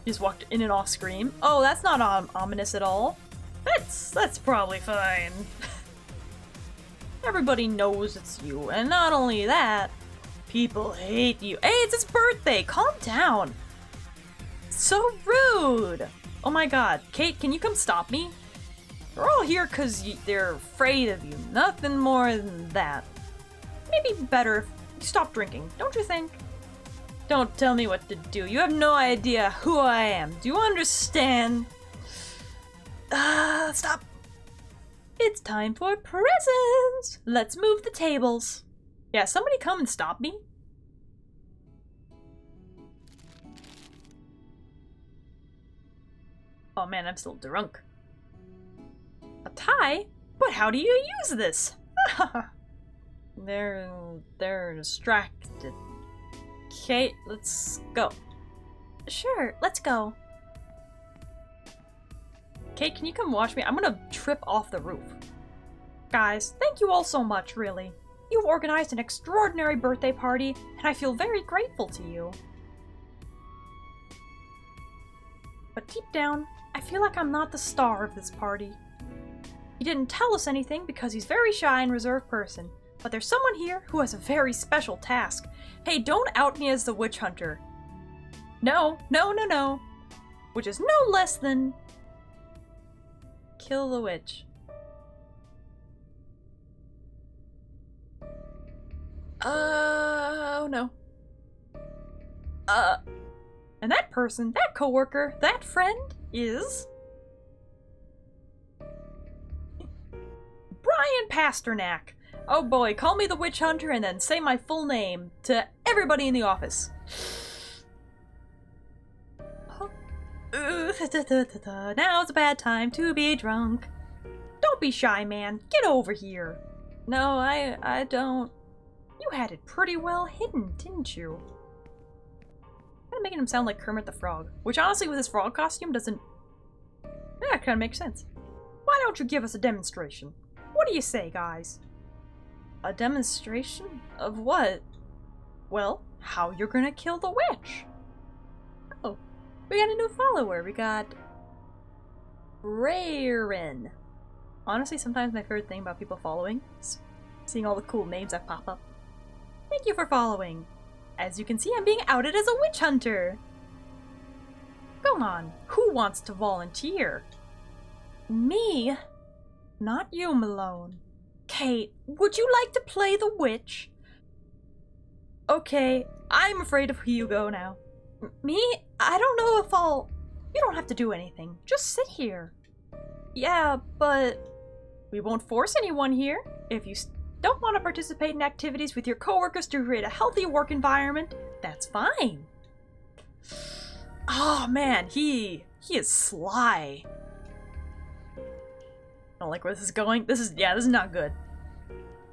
You just walked in and off screen. Oh, that's not ominous at all. That's probably fine. Everybody knows it's you, and not only that, people hate you. Hey, it's his birthday! Calm down! So rude! Oh my god. Kate, can you come stop me? They're all here because they're afraid of you. Nothing more than that. Maybe better if you stop drinking, don't you think? Don't tell me what to do. You have no idea who I am. Do you understand? Stop. It's time for presents. Let's move the tables. Yeah, somebody come and stop me. Oh man, I'm still drunk. A tie? But how do you use this? They're distracted. Kate, let's go. Sure, let's go. Kate, can you come watch me? I'm gonna trip off the roof. Guys, thank you all so much, really. You've organized an extraordinary birthday party, and I feel very grateful to you. But deep down, I feel like I'm not the star of this party. He didn't tell us anything because he's a very shy and reserved person, but there's someone here who has a very special task. Hey, don't out me as the witch hunter. No. Which is no less than... kill the witch. Oh no. And that person, that coworker, that friend is... Brian Pasternak. Oh boy, call me the witch hunter and then say my full name to everybody in the office. Now's a bad time to be drunk. Don't be shy, man. Get over here. No, I don't. You had it pretty well hidden, didn't you? Kind of making him sound like Kermit the Frog, which honestly with his frog costume doesn't... Yeah, kind of makes sense. Why don't you give us a demonstration? What do you say, guys? A demonstration? Of what? Well, how you're gonna kill the witch. Oh, we got a new follower. We got Raren. Honestly, sometimes my favorite thing about people following is seeing all the cool names that pop up. Thank you for following. As you can see, I'm being outed as a witch hunter. Go on, who wants to volunteer? Me? Not you, Malone. Kate, would you like to play the witch? Okay, I'm afraid of Hugo now. Me? I don't know if I'll... You don't have to do anything. Just sit here. Yeah, but... We won't force anyone here. If you don't want to participate in activities with your coworkers to create a healthy work environment, that's fine. Oh man, he is sly. I don't like where this is going. This is not good.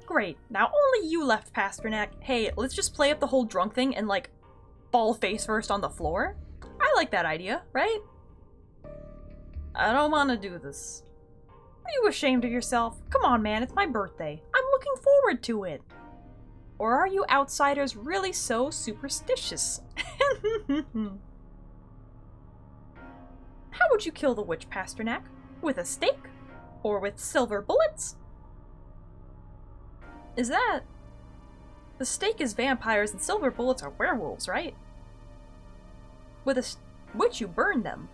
Great, now only you left, Pasternak. Hey, let's just play up the whole drunk thing and like fall face first on the floor. I like that idea, right? I don't want to do this. Are you ashamed of yourself? Come on, man, it's my birthday. I'm looking forward to it. Or are you outsiders really so superstitious? How would you kill the witch, Pasternak? With a stake? Or with silver bullets? Is that... The stake is vampires and silver bullets are werewolves, right? With a witch, you burn them.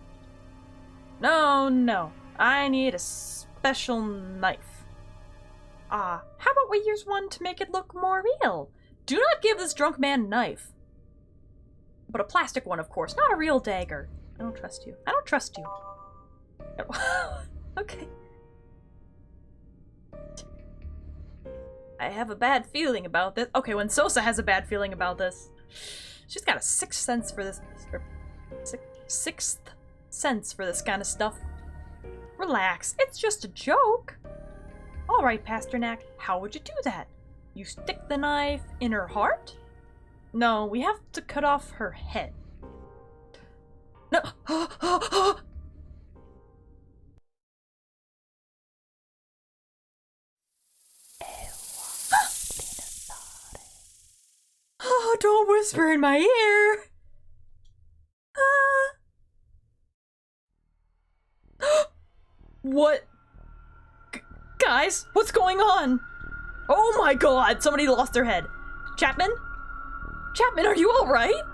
No. I need a special knife. How about we use one to make it look more real? Do not give this drunk man a knife. But a plastic one, of course, not a real dagger. I don't trust you. I don't trust you. Okay. I have a bad feeling about this. Okay, when Sosa has a bad feeling about this, she's got a sixth sense for this. Sixth sense for this kind of stuff. Relax, it's just a joke. Alright, Pasternak, how would you do that? You stick the knife in her heart? No, we have to cut off her head. No. Oh, don't whisper in my ear. What? Guys, what's going on? Oh my god, somebody lost their head. Chapman? Chapman, are you alright?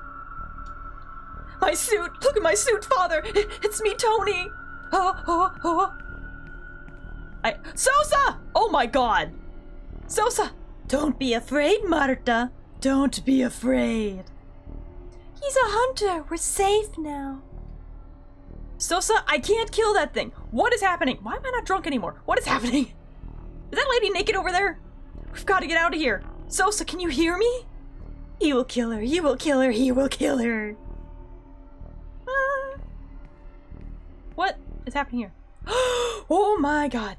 My suit! Look at my suit, father! It's me, Tony! Sosa! Oh my god! Sosa! Don't be afraid, Marta. Don't be afraid. He's a hunter. We're safe now. Sosa, I can't kill that thing. What is happening? Why am I not drunk anymore? What is happening? Is that lady naked over there? We've got to get out of here. Sosa, can you hear me? He will kill her. He will kill her. He will kill her. What is happening here? Oh my god.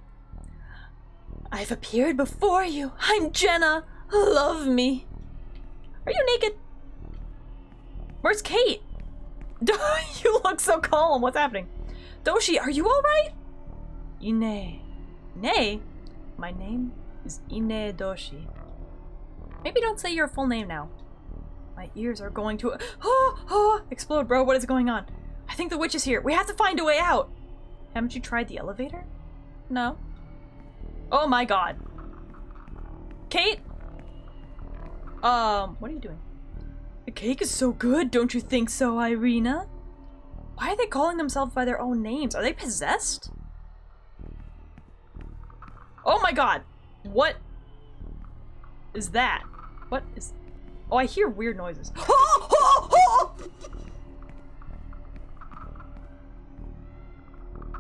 I've appeared before you. I'm Jenna. Love me. Are you naked? Where's Kate? You look so calm. What's happening? Doshi, are you alright? Ine. Ine? My name is Ine Doshi. Maybe don't say your full name now. My ears are going to explode, bro. What is going on? I think the witch is here. We have to find a way out. Haven't you tried the elevator? No. Oh my god. Kate? What are you doing? The cake is so good, don't you think so, Irina? Why are they calling themselves by their own names? Are they possessed? Oh my god! What is that? What is... Oh, I hear weird noises.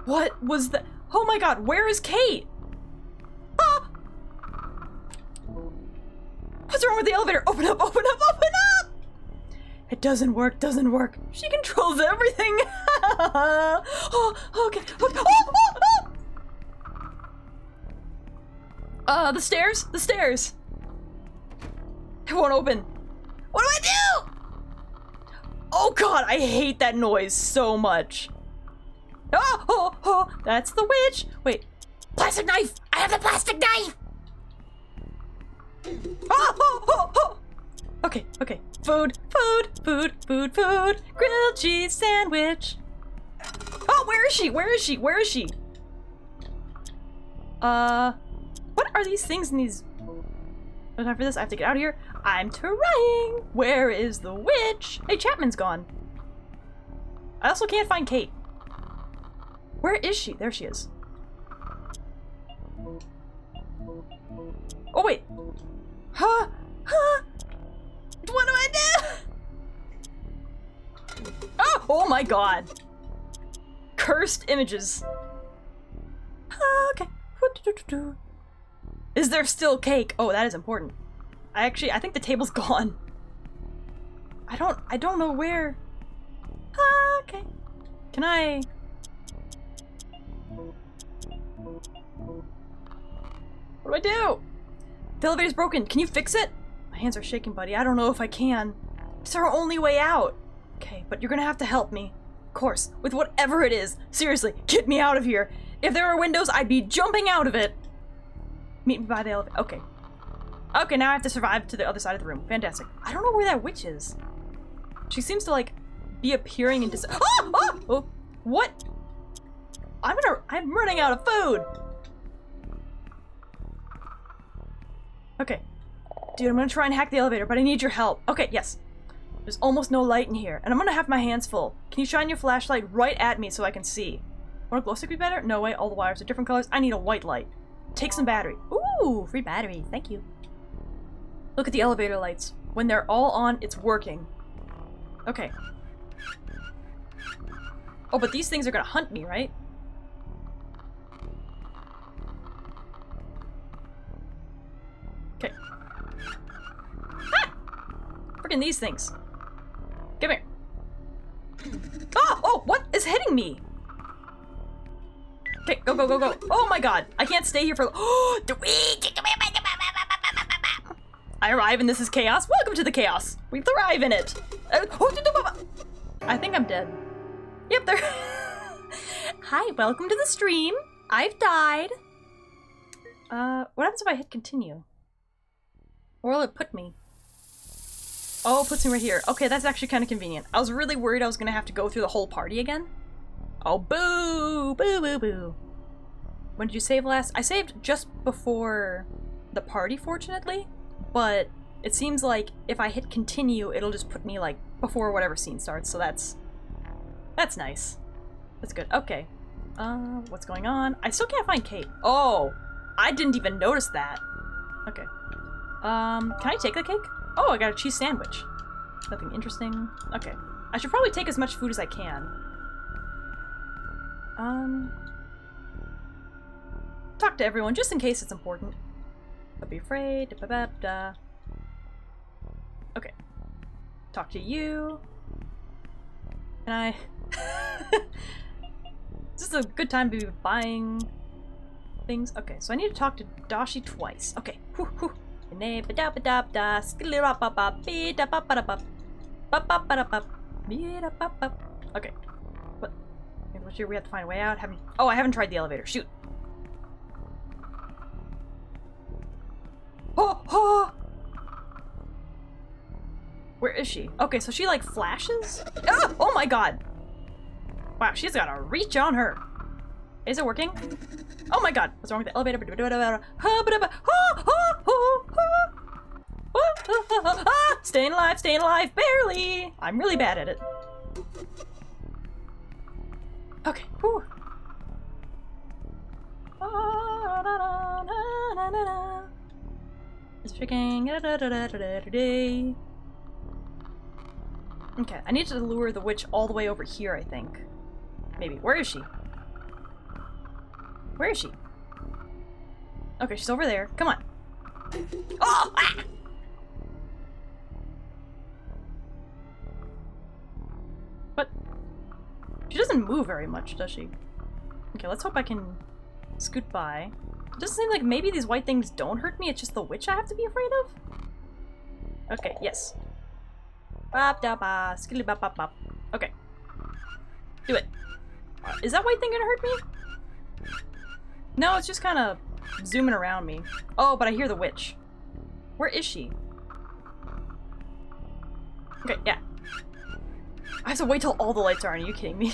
What was that? Oh my god, where is Kate? Ah! What's wrong with the elevator? Open up, open up, open up! It doesn't work, doesn't work. She controls everything. Oh, okay. The stairs? The stairs. It won't open. What do I do? Oh god, I hate that noise so much. Oh, that's the witch. Wait, plastic knife. I have the plastic knife. Oh. Okay. Food. Grilled cheese sandwich. Oh, where is she? Where is she? Where is she? What are these things in these... No time for this. I have to get out of here. I'm trying. Where is the witch? Hey, Chapman's gone. I also can't find Kate. Where is she? There she is. Oh, wait. Huh? Huh? What do I do? Oh my god. Cursed images. Okay. Is there still cake? Oh, that is important. I think the table's gone. I don't know where. Okay. Can I? What do I do? The elevator's broken. Can you fix it? My hands are shaking, buddy. I don't know if I can. It's our only way out. Okay, but you're gonna have to help me. Of course, with whatever it is. Seriously, get me out of here. If there were windows, I'd be jumping out of it. Meet me by the elevator. Okay. Okay, now I have to survive to the other side of the room. Fantastic. I don't know where that witch is. She seems to, like, be appearing and oh! What? I'm running out of food! Okay. Dude, I'm gonna try and hack the elevator, but I need your help. Okay, yes. There's almost no light in here, and I'm gonna have my hands full. Can you shine your flashlight right at me so I can see? Would a glow stick be better? No way, all the wires are different colors. I need a white light. Take some battery. Ooh, free battery. Thank you. Look at the elevator lights. When they're all on, it's working. Okay. Oh, but these things are gonna hunt me, right? Okay. Ah! Freaking these things. Come here. Oh! Oh! What is hitting me? Okay, go, go, go, go. Oh my god. I can't stay here for... Oh! I arrive and this is chaos. Welcome to the chaos. We thrive in it. I think I'm dead. Yep, there. Hi, welcome to the stream. I've died. What happens if I hit continue? Where will it put me? Oh, it puts me right here. Okay, that's actually kind of convenient. I was really worried I was gonna have to go through the whole party again. Oh, boo! Boo, boo, boo. When did you save last? I saved just before the party, fortunately. But it seems like if I hit continue, it'll just put me, like, before whatever scene starts. So that's nice. That's good. Okay. What's going on? I still can't find Kate. Oh! I didn't even notice that. Okay. Can I take the cake? Oh, I got a cheese sandwich. Nothing interesting. Okay. I should probably take as much food as I can. Talk to everyone, just in case it's important. Don't be afraid. Da-ba-ba-da. Okay. Talk to you. Can I... This is a good time to be buying things. Okay, so I need to talk to Dashi twice. Okay. Whew, whew. Okay. What? What's your... We have to find a way out? Oh, I haven't tried the elevator. Shoot. Oh! Oh! Where is she? Okay, so she, like, flashes? Ah! Oh my god! Wow, she's got a reach on her. Is it working? Oh my god! What's wrong with the elevator? Staying alive, barely! I'm really bad at it. Okay, whew. It's freaking. Okay, I need to lure the witch all the way over here, I think. Maybe. Where is she? Where is she? Okay, she's over there. Come on. Oh! Ah! What? She doesn't move very much, does she? Okay, let's hope I can scoot by. It doesn't seem like maybe these white things don't hurt me, it's just the witch I have to be afraid of? Okay, yes. Okay. Do it. Is that white thing gonna hurt me? No, it's just kind of zooming around me. Oh, but I hear the witch. Where is she? Okay, yeah. I have to wait till all the lights are on. Are you kidding me?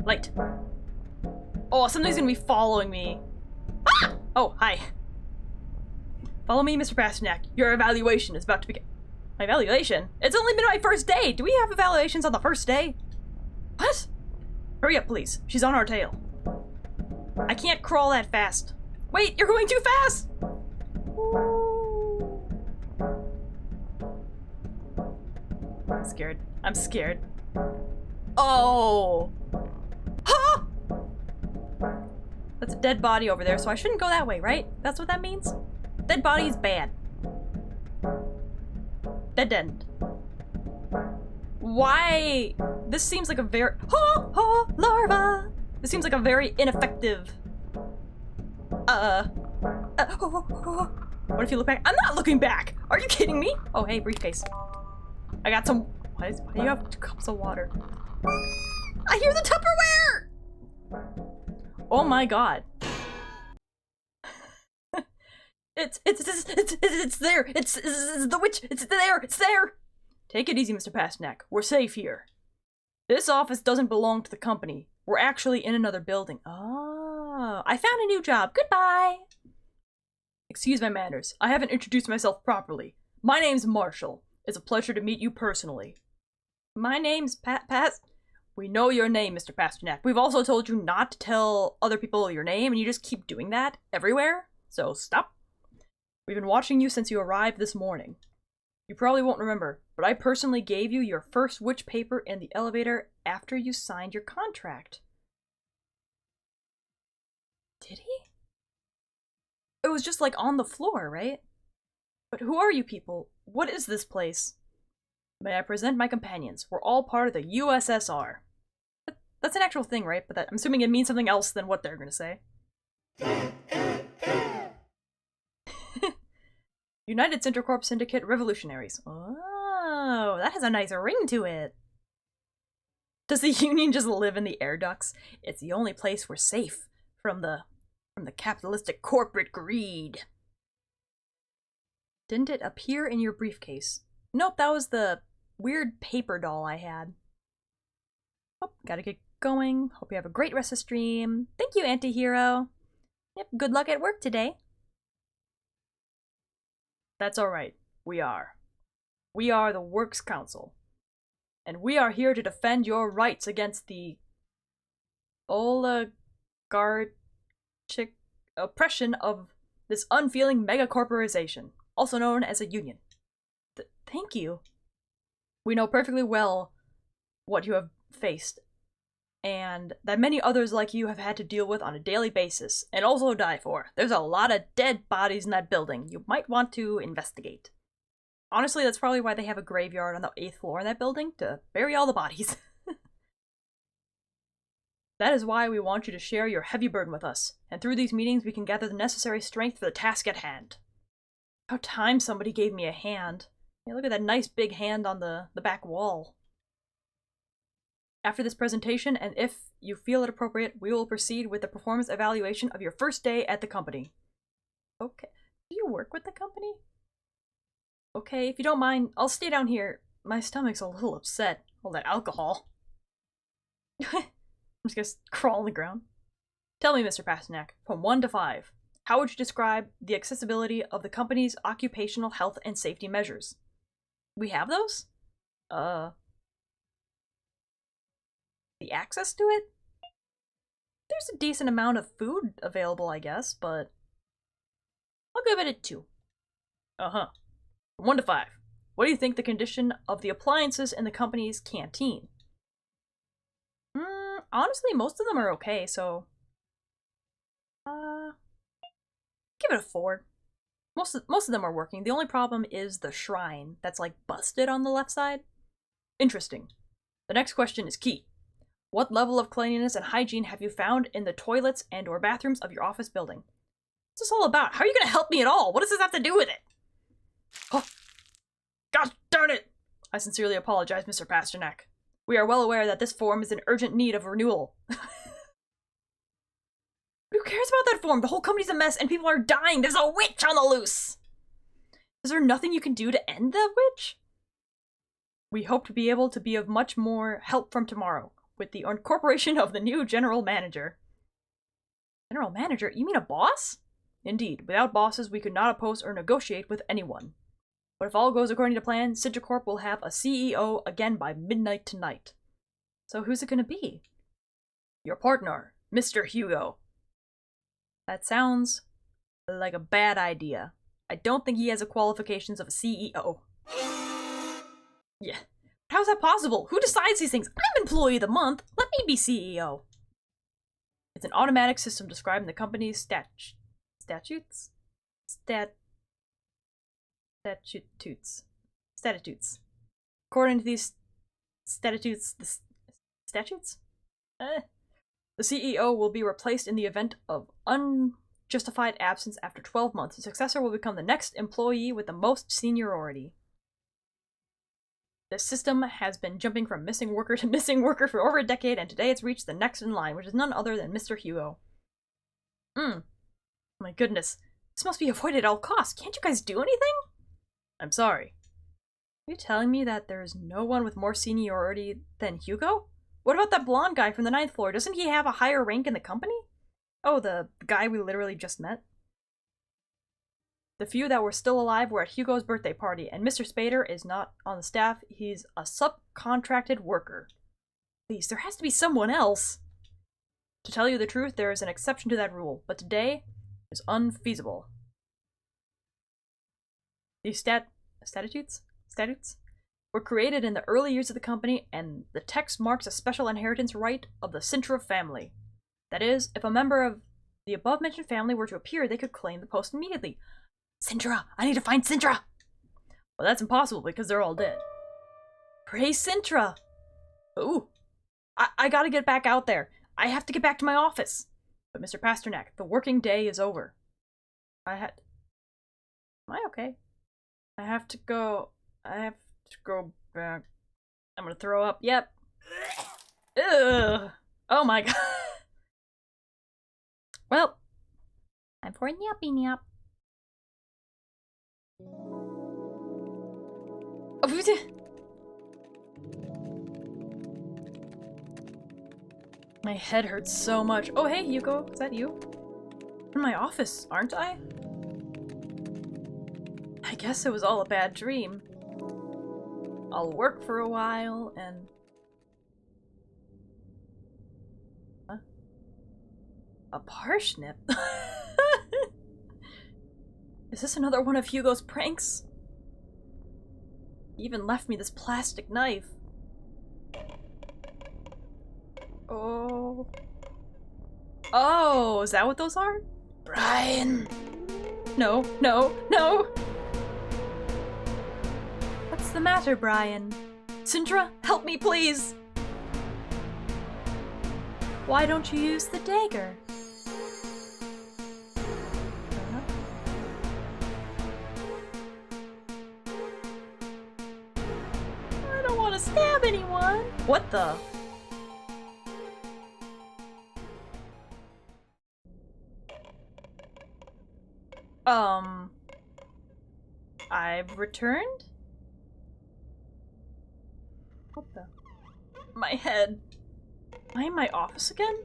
Light. Oh, something's gonna be following me. Ah! Oh, hi. Follow me, Mr. Pasternak. Your evaluation is about to begin. My evaluation? It's only been my first day! Do we have evaluations on the first day? What? Hurry up, please. She's on our tail. I can't crawl that fast. Wait, you're going too fast! I'm scared. I'm scared. Oh! Huh! That's a dead body over there, so I shouldn't go that way, right? That's what that means? Dead body is bad. Dead end. Why? This seems like a very— larva! This seems like a very ineffective— What if you look back? I'm not looking back! Are you kidding me? Oh, hey, briefcase. I got some— Why do you have 2 cups of water? I hear the Tupperware! Oh my god. It's there! It's the witch! It's there! It's there! Take it easy, Mr. Pasternak. We're safe here. This office doesn't belong to the company. We're actually in another building. Oh, I found a new job. Goodbye! Excuse my manners. I haven't introduced myself properly. My name's Marshall. It's a pleasure to meet you personally. My name's We know your name, Mr. Pasternak. We've also told you not to tell other people your name, and you just keep doing that everywhere. So stop. We've been watching you since you arrived this morning. You probably won't remember, but I personally gave you your first witch paper in the elevator after you signed your contract. Did he? It was just like on the floor, right? But who are you people? What is this place? May I present my companions? We're all part of the USSR. That's an actual thing, right? But I'm assuming it means something else than what they're gonna say. United Centercorp Syndicate Revolutionaries. Oh, that has a nice ring to it. Does the Union just live in the air ducts? It's the only place we're safe from the capitalistic corporate greed. Didn't it appear in your briefcase? Nope, that was the weird paper doll I had. Oh, gotta get going. Hope you have a great rest of the stream. Thank you, Antihero. Yep, good luck at work today. That's alright. We are. We are the Works Council. And we are here to defend your rights against the oligarchic oppression of this unfeeling megacorporation, also known as a union. Thank you. We know perfectly well what you have faced, and that many others like you have had to deal with on a daily basis, and also die for. There's a lot of dead bodies in that building. You might want to investigate. Honestly, that's probably why they have a graveyard on the 8th floor in that building, to bury all the bodies. That is why we want you to share your heavy burden with us, and through these meetings we can gather the necessary strength for the task at hand. About time somebody gave me a hand. Yeah, look at that nice big hand on the back wall. After this presentation, and if you feel it appropriate, we will proceed with the performance evaluation of your first day at the company. Okay. Do you work with the company? Okay, if you don't mind, I'll stay down here. My stomach's a little upset. All that alcohol. I'm just gonna crawl on the ground. Tell me, Mr. Pasternak, from 1 to 5, how would you describe the accessibility of the company's occupational health and safety measures? We have those? The access to it? There's a decent amount of food available, I guess, but I'll give it a 2. Uh-huh. From 1 to 5, what do you think the condition of the appliances in the company's canteen? Honestly, most of them are okay, so give it a 4. Most of them are working. The only problem is the shrine that's like busted on the left side. Interesting. The next question is key. What level of cleanliness and hygiene have you found in the toilets and or bathrooms of your office building? What's this all about? How are you going to help me at all? What does this have to do with it? Oh, gosh darn it! I sincerely apologize, Mr. Pasternak. We are well aware that this form is in urgent need of renewal. Who cares about that form? The whole company's a mess and people are dying. There's a witch on the loose! Is there nothing you can do to end that witch? We hope to be able to be of much more help from tomorrow. with the incorporation of the new general manager. General manager? You mean a boss? Indeed, without bosses we could not oppose or negotiate with anyone. But if all goes according to plan, Sintracorp will have a CEO again by midnight tonight. So who's it gonna be? Your partner, Mr. Hugo. That sounds like a bad idea. I don't think he has the qualifications of a CEO. Yeah. How's that possible? Who decides these things? I'm Employee of the Month. Let me be CEO. It's an automatic system describing the company's statutes. According to these statutes, the CEO will be replaced in the event of unjustified absence after 12 months. The successor will become the next employee with the most seniority. The system has been jumping from missing worker to missing worker for over a decade, and today it's reached the next in line, which is none other than Mr. Hugo. My goodness. This must be avoided at all costs. Can't you guys do anything? I'm sorry. Are you telling me that there's no one with more seniority than Hugo? What about that blonde guy from the 9th floor? Doesn't he have a higher rank in the company? Oh, the guy we literally just met? The few that were still alive were at Hugo's birthday party, and Mr. Spader is not on the staff. He's a subcontracted worker. Please, there has to be someone else. To tell you the truth, there is an exception to that rule, but today is unfeasible. These statutes were created in the early years of the company, and the text marks a special inheritance right of the Sintra family. That is, if a member of the above-mentioned family were to appear, they could claim the post immediately. Sintra! I need to find Sintra! Well, that's impossible because they're all dead. Praise Sintra! Ooh. I gotta get back out there. I have to get back to my office. But Mr. Pasternak, the working day is over. Am I okay? I have to go back. I'm gonna throw up. Yep. Ugh. Oh my god. Well, time for a nappy nap. My head hurts so much. Oh, hey, Hugo. Is that you? I'm in my office, aren't I? I guess it was all a bad dream. I'll work for a while and... Huh? A parsnip? Is this another one of Hugo's pranks? He even left me this plastic knife. Oh. Oh, is that what those are? Brian! No, no, no! What's the matter, Brian? Sintra, help me, please! Why don't you use the dagger? I don't want to stab anyone! What the? I've returned? What the? My head. Am I in my office again?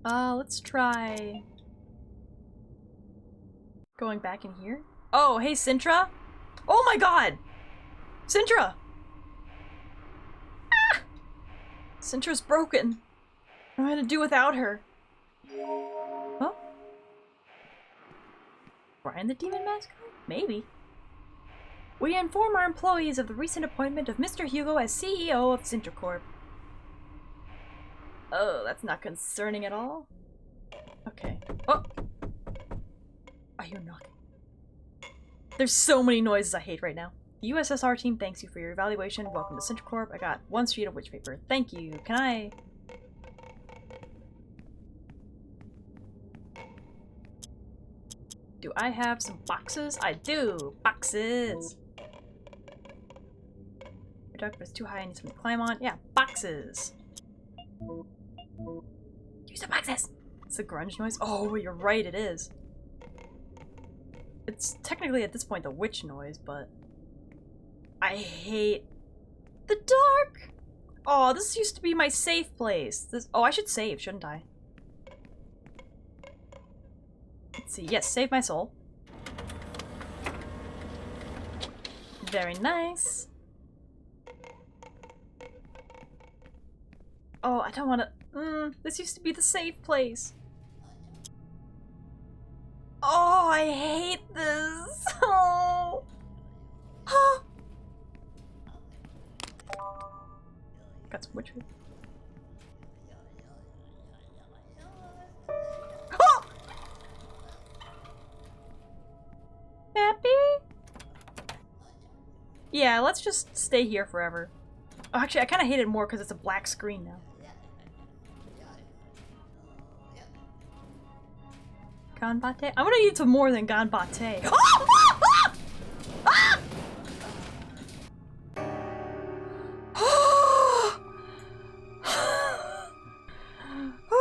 Let's try... going back in here? Oh, hey, Sintra? Oh my god! Sintra! Ah! Sintra's broken. What am I gonna do without her? Huh? Brian the Demon Master? Maybe. We inform our employees of the recent appointment of Mr. Hugo as CEO of Sintracorp. Oh, that's not concerning at all. Okay. Oh! Are you knocking? There's so many noises I hate right now. The USSR team thanks you for your evaluation. Welcome to Sintracorp. I got 1 sheet of witch paper. Thank you. Can I... Do I have some boxes? I do! Boxes! But it's too high, I need something to climb on. Yeah, boxes! Use the boxes! It's a grunge noise? Oh, you're right, it is. It's technically at this point the witch noise, but... I hate the dark! Oh, this used to be my safe place. Oh, I should save, shouldn't I? Let's see. Yes, save my soul. Very nice. Oh, I don't want to... this used to be the safe place. Oh, I hate this. Oh. Got some witchery. Oh! Happy? Yeah, let's just stay here forever. Oh, actually, I kind of hate it more because it's a black screen now. Ganbate? I'm gonna eat some more than ganbate.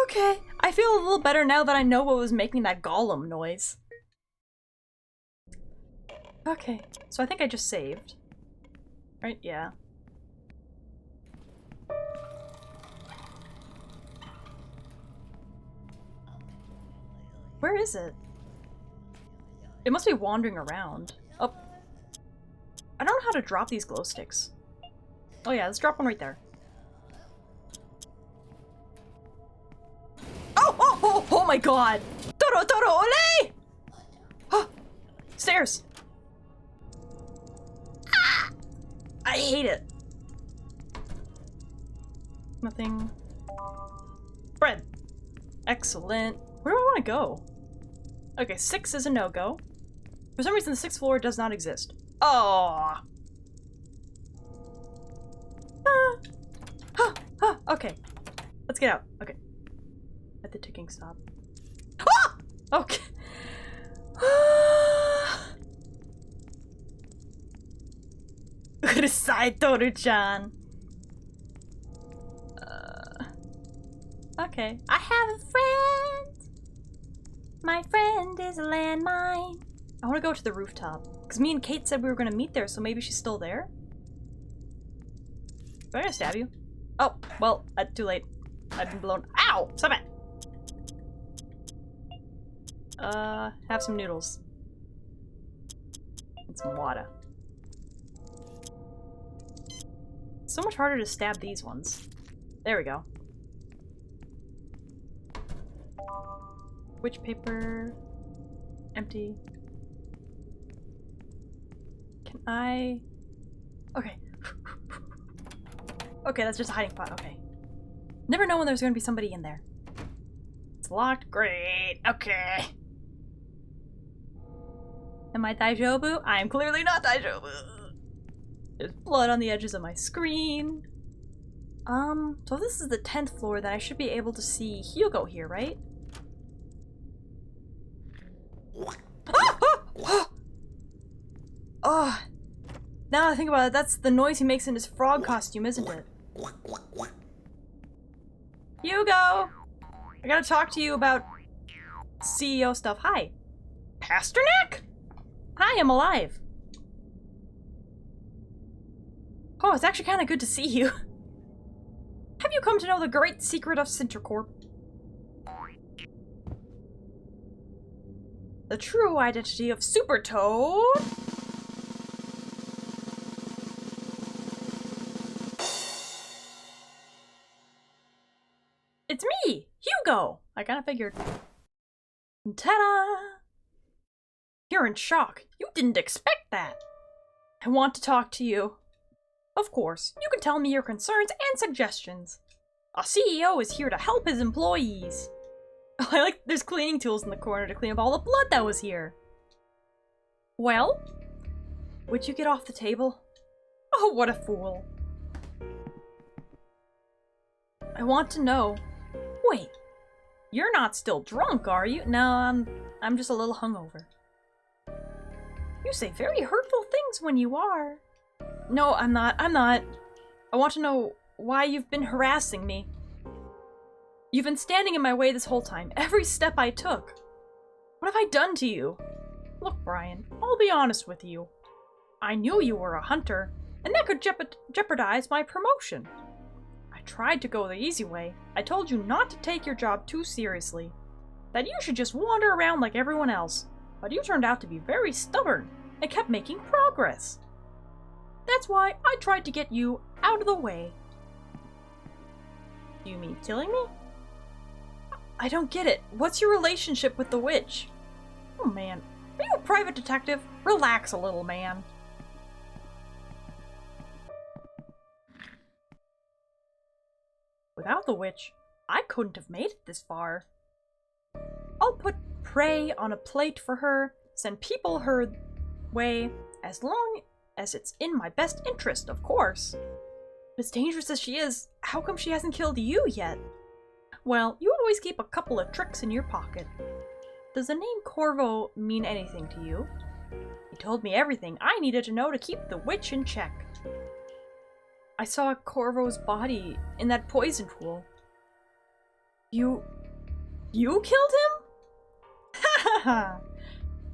Okay, I feel a little better now that I know what was making that golem noise. Okay, so I think I just saved. Right? Yeah. Where is it? It must be wandering around. Oh. I don't know how to drop these glow sticks. Oh yeah, let's drop one right there. Oh my god! Toro Toro Ole! Oh, stairs! Ah! I hate it. Nothing. Bread. Excellent. Where do I want to go? Okay, 6 is a no-go. For some reason, the 6th floor does not exist. Oh. Okay. Let's get out. Okay. Let the ticking stop. Ah! Okay. Urusai Toru-chan. Okay. I have a friend. My friend is a landmine. I want to go to the rooftop. Because me and Kate said we were going to meet there, so maybe she's still there? Am I going to stab you? Oh, well, too late. I've been blown. Ow! Stop it! Have some noodles. And some water. It's so much harder to stab these ones. There we go. Witch paper. Empty. Can I... Okay. Okay, that's just a hiding spot. Okay. Never know when there's gonna be somebody in there. It's locked. Great. Okay. Am I Daijobu? I am clearly not Daijobu. There's blood on the edges of my screen. So if this is the 10th floor, then I should be able to see Hugo here, right? Oh, now that I think about it, that's the noise he makes in his frog costume, isn't it? Hugo! I gotta talk to you about CEO stuff. Hi. Pasternak? Hi, I'm alive. Oh, it's actually kind of good to see you. Have you come to know the great secret of Sintercorp? The true identity of Super Toad? It's me, Hugo! I kinda figured. Ta-da! You're in shock. You didn't expect that. I want to talk to you. Of course, you can tell me your concerns and suggestions. A CEO is here to help his employees. Oh, I like there's cleaning tools in the corner to clean up all the blood that was here. Well? Would you get off the table? Oh, what a fool. I want to know. Wait, you're not still drunk, are you? No, I'm just a little hungover. You say very hurtful things when you are. No, I'm not. I want to know why you've been harassing me. You've been standing in my way this whole time, every step I took. What have I done to you? Look, Brian, I'll be honest with you. I knew you were a hunter, and that could jeopardize my promotion. tried to go the easy way. I told you not to take your job too seriously. That you should just wander around like everyone else. But you turned out to be very stubborn and kept making progress. That's why I tried to get you out of the way. Do you mean killing me? I don't get it. What's your relationship with the witch? Oh man, are you a private detective? Relax a little, man. Without the witch, I couldn't have made it this far. I'll put prey on a plate for her, send people her way, as long as it's in my best interest, of course. But as dangerous as she is, how come she hasn't killed you yet? Well, you always keep a couple of tricks in your pocket. Does the name Corvo mean anything to you? He told me everything I needed to know to keep the witch in check. I saw Corvo's body in that poison pool. You killed him? Ha ha ha!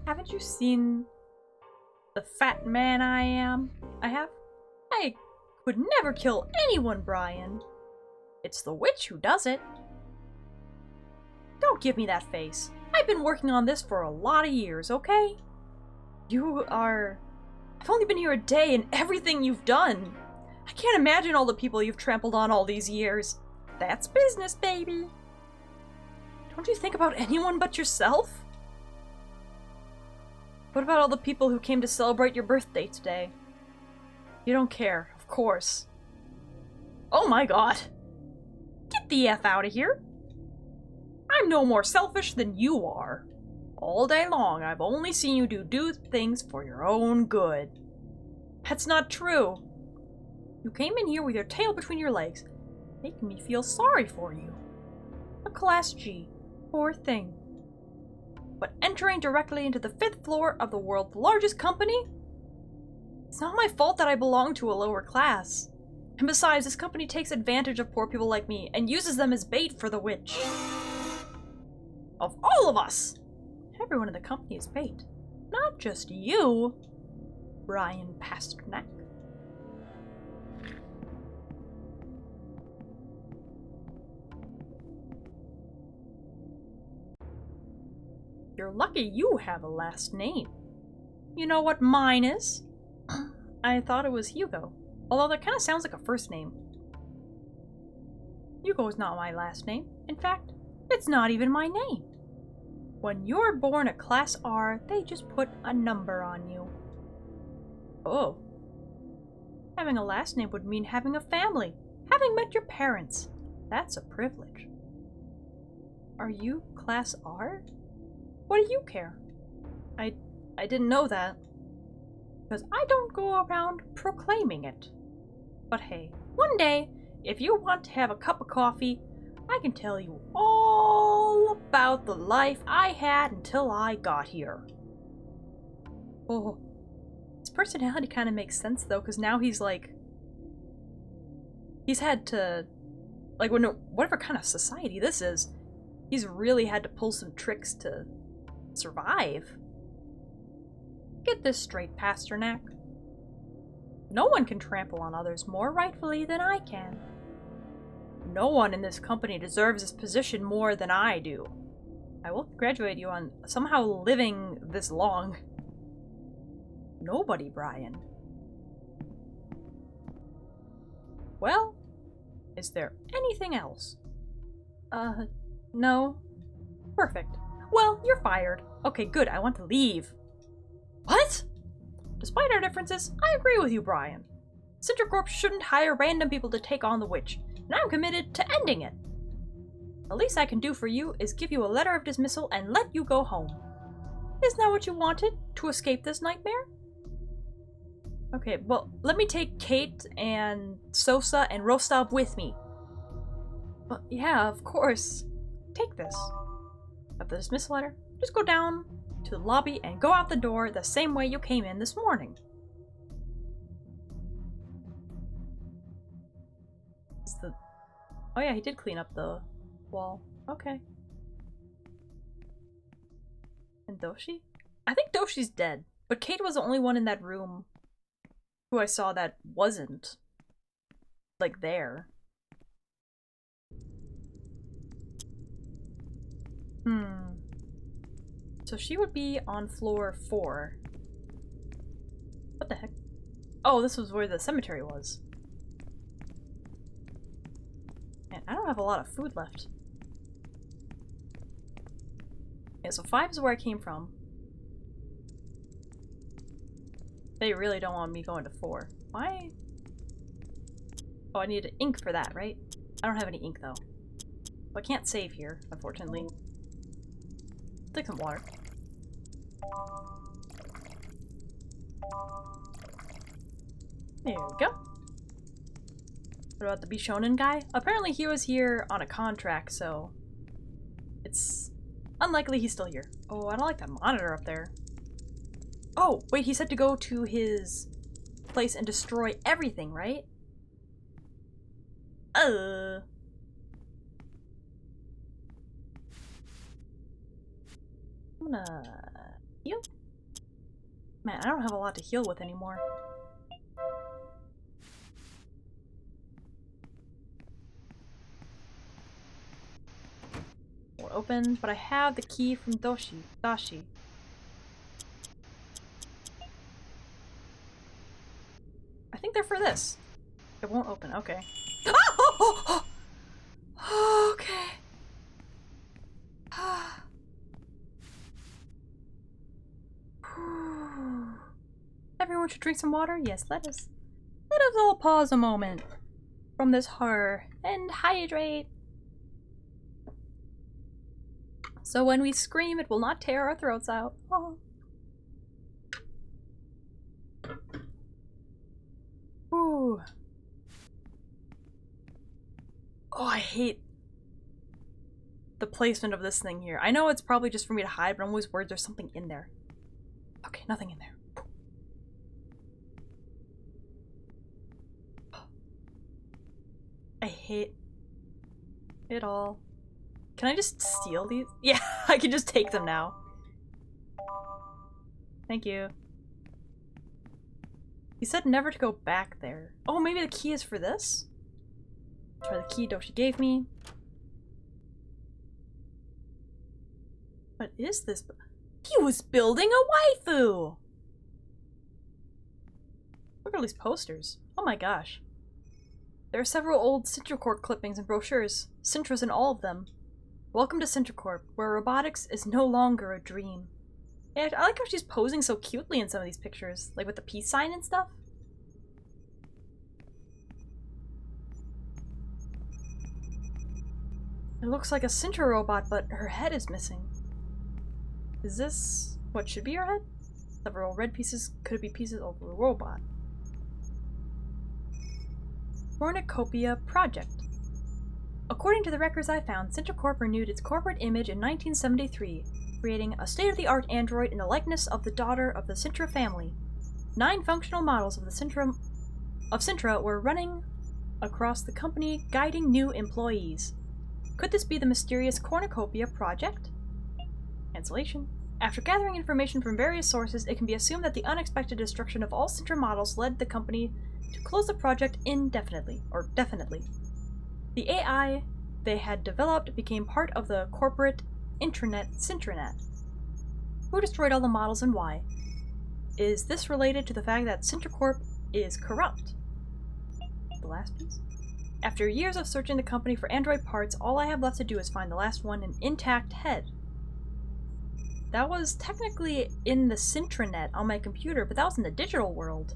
Haven't you seen the fat man I am? I have? I could never kill anyone, Brian. It's the witch who does it. Don't give me that face. I've been working on this for a lot of years, okay? I've only been here a day and everything you've done. I can't imagine all the people you've trampled on all these years. That's business, baby. Don't you think about anyone but yourself? What about all the people who came to celebrate your birthday today? You don't care, of course. Oh my god! Get the F out of here! I'm no more selfish than you are. All day long, I've only seen you do things for your own good. That's not true. You came in here with your tail between your legs, making me feel sorry for you. A Class G. Poor thing. But entering directly into the 5th floor of the world's largest company? It's not my fault that I belong to a lower class. And besides, this company takes advantage of poor people like me and uses them as bait for the witch. Of all of us! Everyone in the company is bait. Not just you, Brian Pasternak. You're lucky you have a last name. You know what mine is? I thought it was Hugo, although that kind of sounds like a first name. Hugo is not my last name. In fact, it's not even my name. When you're born a Class R, they just put a number on you. Oh. Having a last name would mean having a family, having met your parents. That's a privilege. Are you Class R? What do you care? I didn't know that. Because I don't go around proclaiming it. But hey, one day, if you want to have a cup of coffee, I can tell you all about the life I had until I got here. Oh, his personality kind of makes sense though, because now he's had to, whatever kind of society this is, he's really had to pull some tricks to survive. Get this straight, Pasternak. No one can trample on others more rightfully than I can. No one in this company deserves this position more than I do. I will congratulate you on somehow living this long. Nobody, Brian. Well, is there anything else? No. Perfect. Well, you're fired. Okay, good, I want to leave. What? Despite our differences, I agree with you, Brian. Citricorp shouldn't hire random people to take on the witch, and I'm committed to ending it. The least I can do for you is give you a letter of dismissal and let you go home. Isn't that what you wanted, to escape this nightmare? Okay, well, let me take Kate and Sosa and Rostov with me. Well, yeah, of course. Take this. Got the dismissal letter. Just go down to the lobby and go out the door the same way you came in this morning. Oh yeah, he did clean up the wall. Okay. And Doshi? I think Doshi's dead, but Kate was the only one in that room who I saw that wasn't, there. So she would be on floor 4. What the heck? Oh, this was where the cemetery was. Man, I don't have a lot of food left. Yeah, so 5 is where I came from. They really don't want me going to 4. Why? Oh, I need ink for that, right? I don't have any ink, though. So I can't save here, unfortunately. Take some water. There we go. What about the Bishonen guy? Apparently he was here on a contract, so it's unlikely he's still here. Oh, I don't like that monitor up there. Oh, wait, he said to go to his place and destroy everything, right? I'm gonna heal? Man, I don't have a lot to heal with anymore. Won't open, but I have the key from Dashi. I think they're for this. It won't open, okay. Okay. Everyone should drink some water? Yes, let us all pause a moment from this horror and hydrate. So when we scream, it will not tear our throats out. Oh. Ooh. Oh, I hate the placement of this thing here. I know it's probably just for me to hide, but I'm always worried there's something in there. Okay, nothing in there. I hate it all. Can I just steal these? Yeah, I can just take them now. Thank you. He said never to go back there. Oh, maybe the key is for this? Try the key Doshi gave me. What is this? He was building a waifu! Look at all these posters. Oh my gosh. There are several old Sintracorp clippings and brochures. Sintra's in all of them. Welcome to Sintracorp, where robotics is no longer a dream. Yeah, I like how she's posing so cutely in some of these pictures, like with the peace sign and stuff. It looks like a Sintra robot, but her head is missing. Is this what should be her head? Several red pieces. Could it be pieces of a robot? Cornucopia Project. According to the records I found, Sintracorp renewed its corporate image in 1973, creating a state-of-the-art android in the likeness of the daughter of the Sintra family. 9 functional models of Sintra were running across the company, guiding new employees. Could this be the mysterious Cornucopia Project? Cancellation. After gathering information from various sources, it can be assumed that the unexpected destruction of all Sintra models led the company to close the project indefinitely, or definitely. The AI they had developed became part of the corporate intranet Sintranet. Who destroyed all the models and why? Is this related to the fact that Sintracorp is corrupt? The last piece? After years of searching the company for android parts, all I have left to do is find the last one, an intact head. That was technically in the Sintranet on my computer, but that was in the digital world.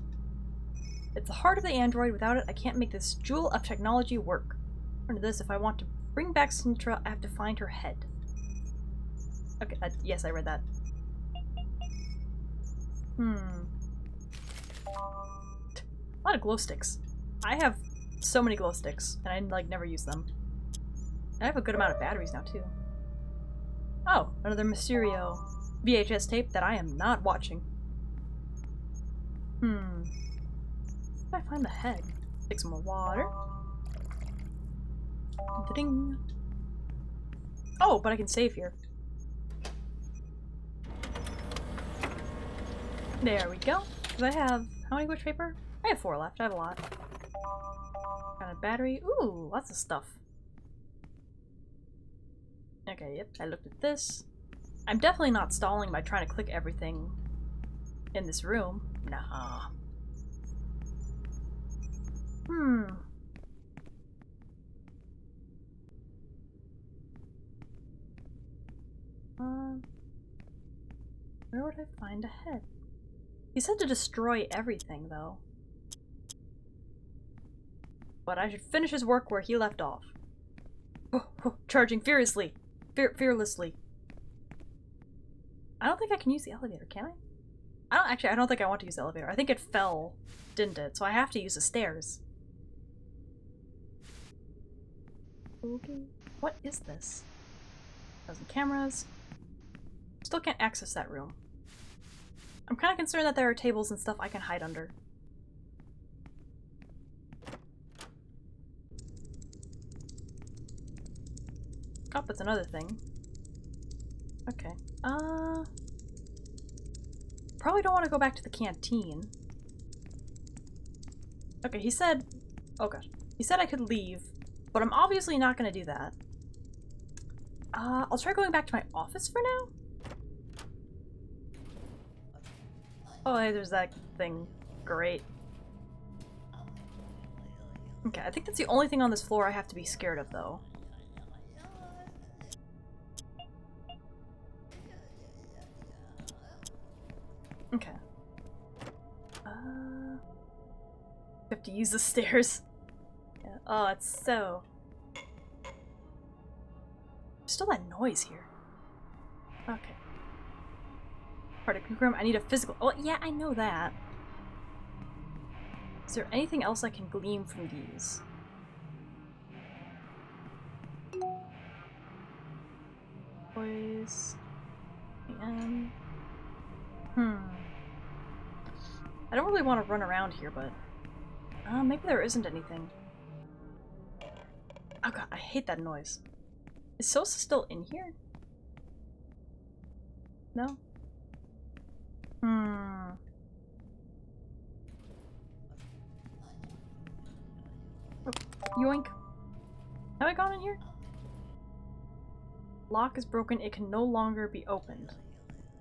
It's the heart of the android. Without it, I can't make this jewel of technology work. According to this, if I want to bring back Sintra, I have to find her head. Okay, yes, I read that. A lot of glow sticks. I have so many glow sticks, and I, like, never use them. I have a good amount of batteries now, too. Oh, another Mysterio VHS tape that I am not watching. Where did I find the head? Take some more water. Ding. Oh, but I can save here. There we go. Because I have... how many glitch paper? I have 4 left. I have a lot. Got a battery. Ooh, lots of stuff. Okay, yep, I looked at this. I'm definitely not stalling by trying to click everything in this room. Nah. Where would I find a head? He said to destroy everything, though. But I should finish his work where he left off. Charging furiously. Fearlessly. I don't think I can use the elevator, can I? I don't think I want to use the elevator. I think it fell, didn't it? So I have to use the stairs. Okay. What is this? 1,000 cameras. Still can't access that room. I'm kind of concerned that there are tables and stuff I can hide under. Oh, it's another thing. Okay. Probably don't want to go back to the canteen. Okay, he said... Oh gosh. He said I could leave, but I'm obviously not going to do that. I'll try going back to my office for now. Oh, hey, there's that thing. Great. Okay, I think that's the only thing on this floor I have to be scared of, though. Okay. Have to use the stairs. Yeah. Oh, it's so... There's still that noise here. Okay. Hard to confirm, I need a physical... Oh, yeah, I know that. Is there anything else I can glean from these? Boys... And... I don't really want to run around here, but... maybe there isn't anything. Oh god, I hate that noise. Is Sosa still in here? No? Oh, yoink. Have I gone in here? Lock is broken, it can no longer be opened.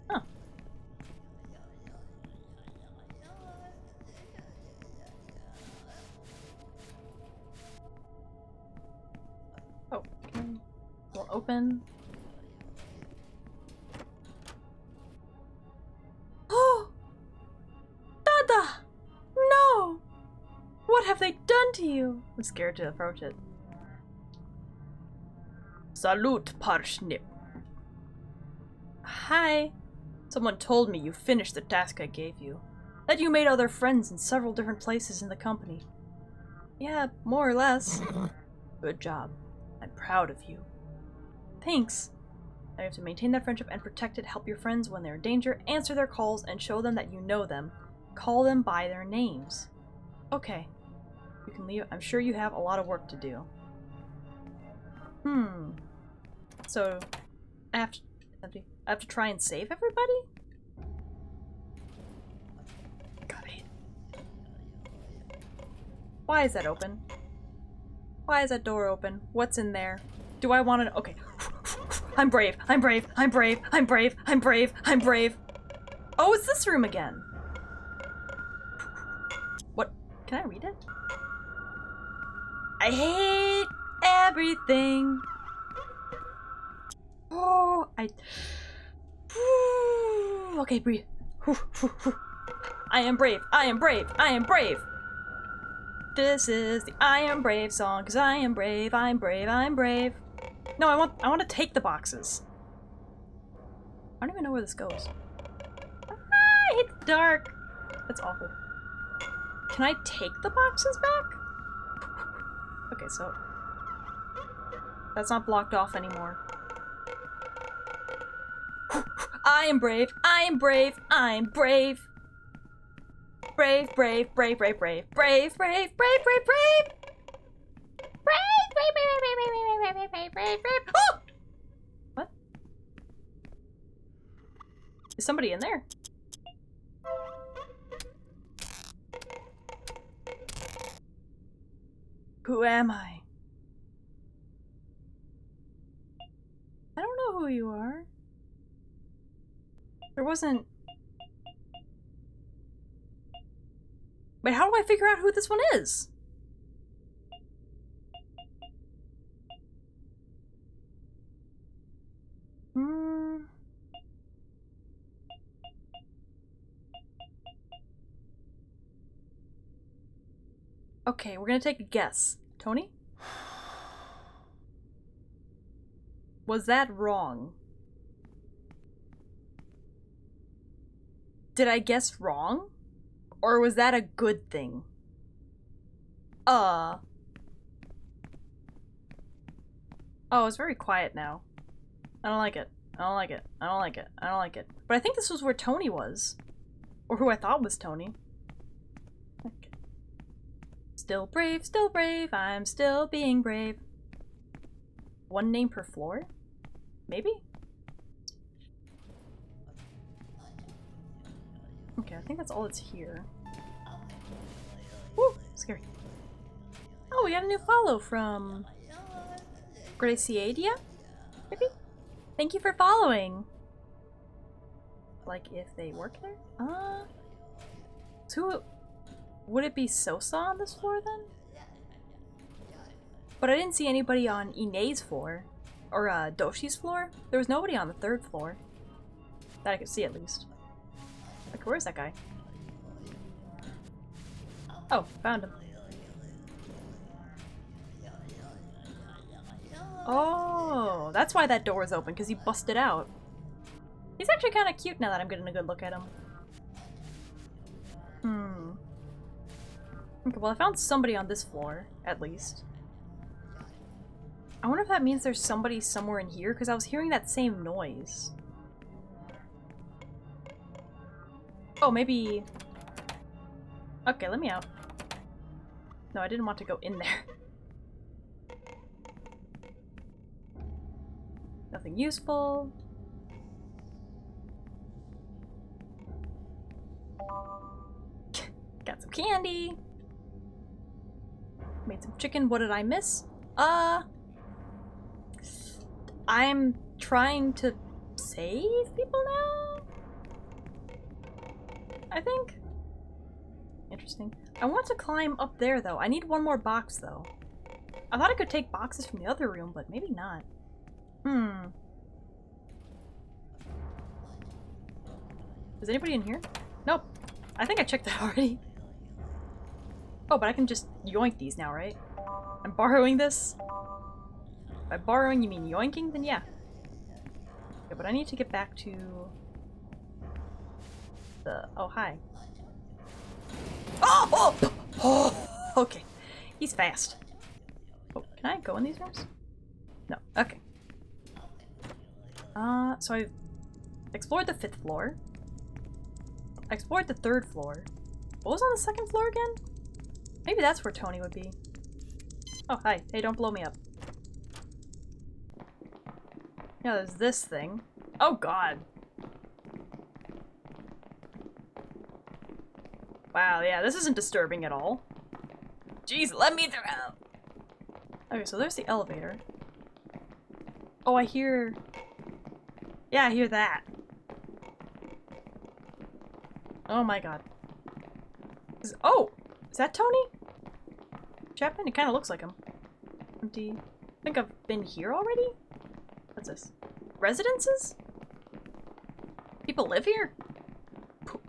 Huh. Oh, okay. We'll open. Oh! Dada! No! What have they done to you? I'm scared to approach it. Salute, Parsnip. Hi. Someone told me you finished the task I gave you. That you made other friends in several different places in the company. Yeah, more or less. Good job. I'm proud of you. Thanks. Now you have to maintain that friendship and protect it, help your friends when they're in danger, answer their calls, and show them that you know them. Call them by their names. Okay. You can leave. I'm sure you have a lot of work to do. So, I have to try and save everybody? God, I hate it. Why is that open? Why is that door open? What's in there? Do I want to? Okay. I'm brave. I'm brave. I'm brave. I'm brave. I'm brave. I'm brave. Oh, it's this room again. What? Can I read it? I hate everything. Oh, okay, breathe. I am brave. I am brave. I am brave. This is the I am brave song, because I am brave. I'm brave. I'm brave. No, I want to take the boxes. I don't even know where this goes. I hate the dark. That's awful. Can I take the boxes back? Okay, so that's not blocked off anymore. I am brave. I am brave. I'm brave. Brave, brave, brave, brave, brave, brave, brave, brave, brave, brave. Brave, brave, brave, brave, brave, brave, brave, brave, brave. Oh! What? Is somebody in there? Who am I? I you are. There wasn't... Wait, how do I figure out who this one is? Okay, we're gonna take a guess. Tony? Was that wrong? Did I guess wrong? Or was that a good thing? Oh, it's very quiet now. I don't like it. I don't like it. I don't like it. I don't like it. But I think this was where Tony was. Or who I thought was Tony. Okay. Still brave, I'm still being brave. One name per floor? Maybe? Okay, I think that's all that's here. Woo! Scary. Oh, we got a new follow from... Graciedia? Maybe? Thank you for following! Like, if they work there? So would it be Sosa on this floor then? But I didn't see anybody on Ine's floor. Or Doshi's floor. There was nobody on the 3rd floor. That I could see at least. Like, where's that guy? Oh, found him. Oh, that's why that door is open, because he busted out. He's actually kind of cute now that I'm getting a good look at him. Okay, well I found somebody on this floor, at least. I wonder if that means there's somebody somewhere in here, because I was hearing that same noise. Oh, maybe... Okay, let me out. No, I didn't want to go in there. Nothing useful. Got some candy. Made some chicken. What did I miss? I'm trying to save people now? I think. Interesting. I want to climb up there though. I need one more box though. I thought I could take boxes from the other room, but maybe not. Is anybody in here? Nope. I think I checked that already. Oh, but I can just yoink these now, right? I'm borrowing this? By borrowing you mean yoinking? Then yeah. Okay, but I need to get back to... the... Oh, hi. Oh! Oh! Oh! Okay. He's fast. Oh, can I go in these rooms? No. Okay. So I've explored the 5th floor. I explored the 3rd floor. What was on the 2nd floor again? Maybe that's where Tony would be. Oh, hi. Hey, don't blow me up. Yeah, there's this thing. Oh, God. Wow, yeah, this isn't disturbing at all. Jeez, let me through! Okay, so there's the elevator. Oh, I hear... Yeah, I hear that. Oh my god. Oh! Is that Tony? Chapman? It kind of looks like him. Empty. I think I've been here already? What's this? Residences? People live here?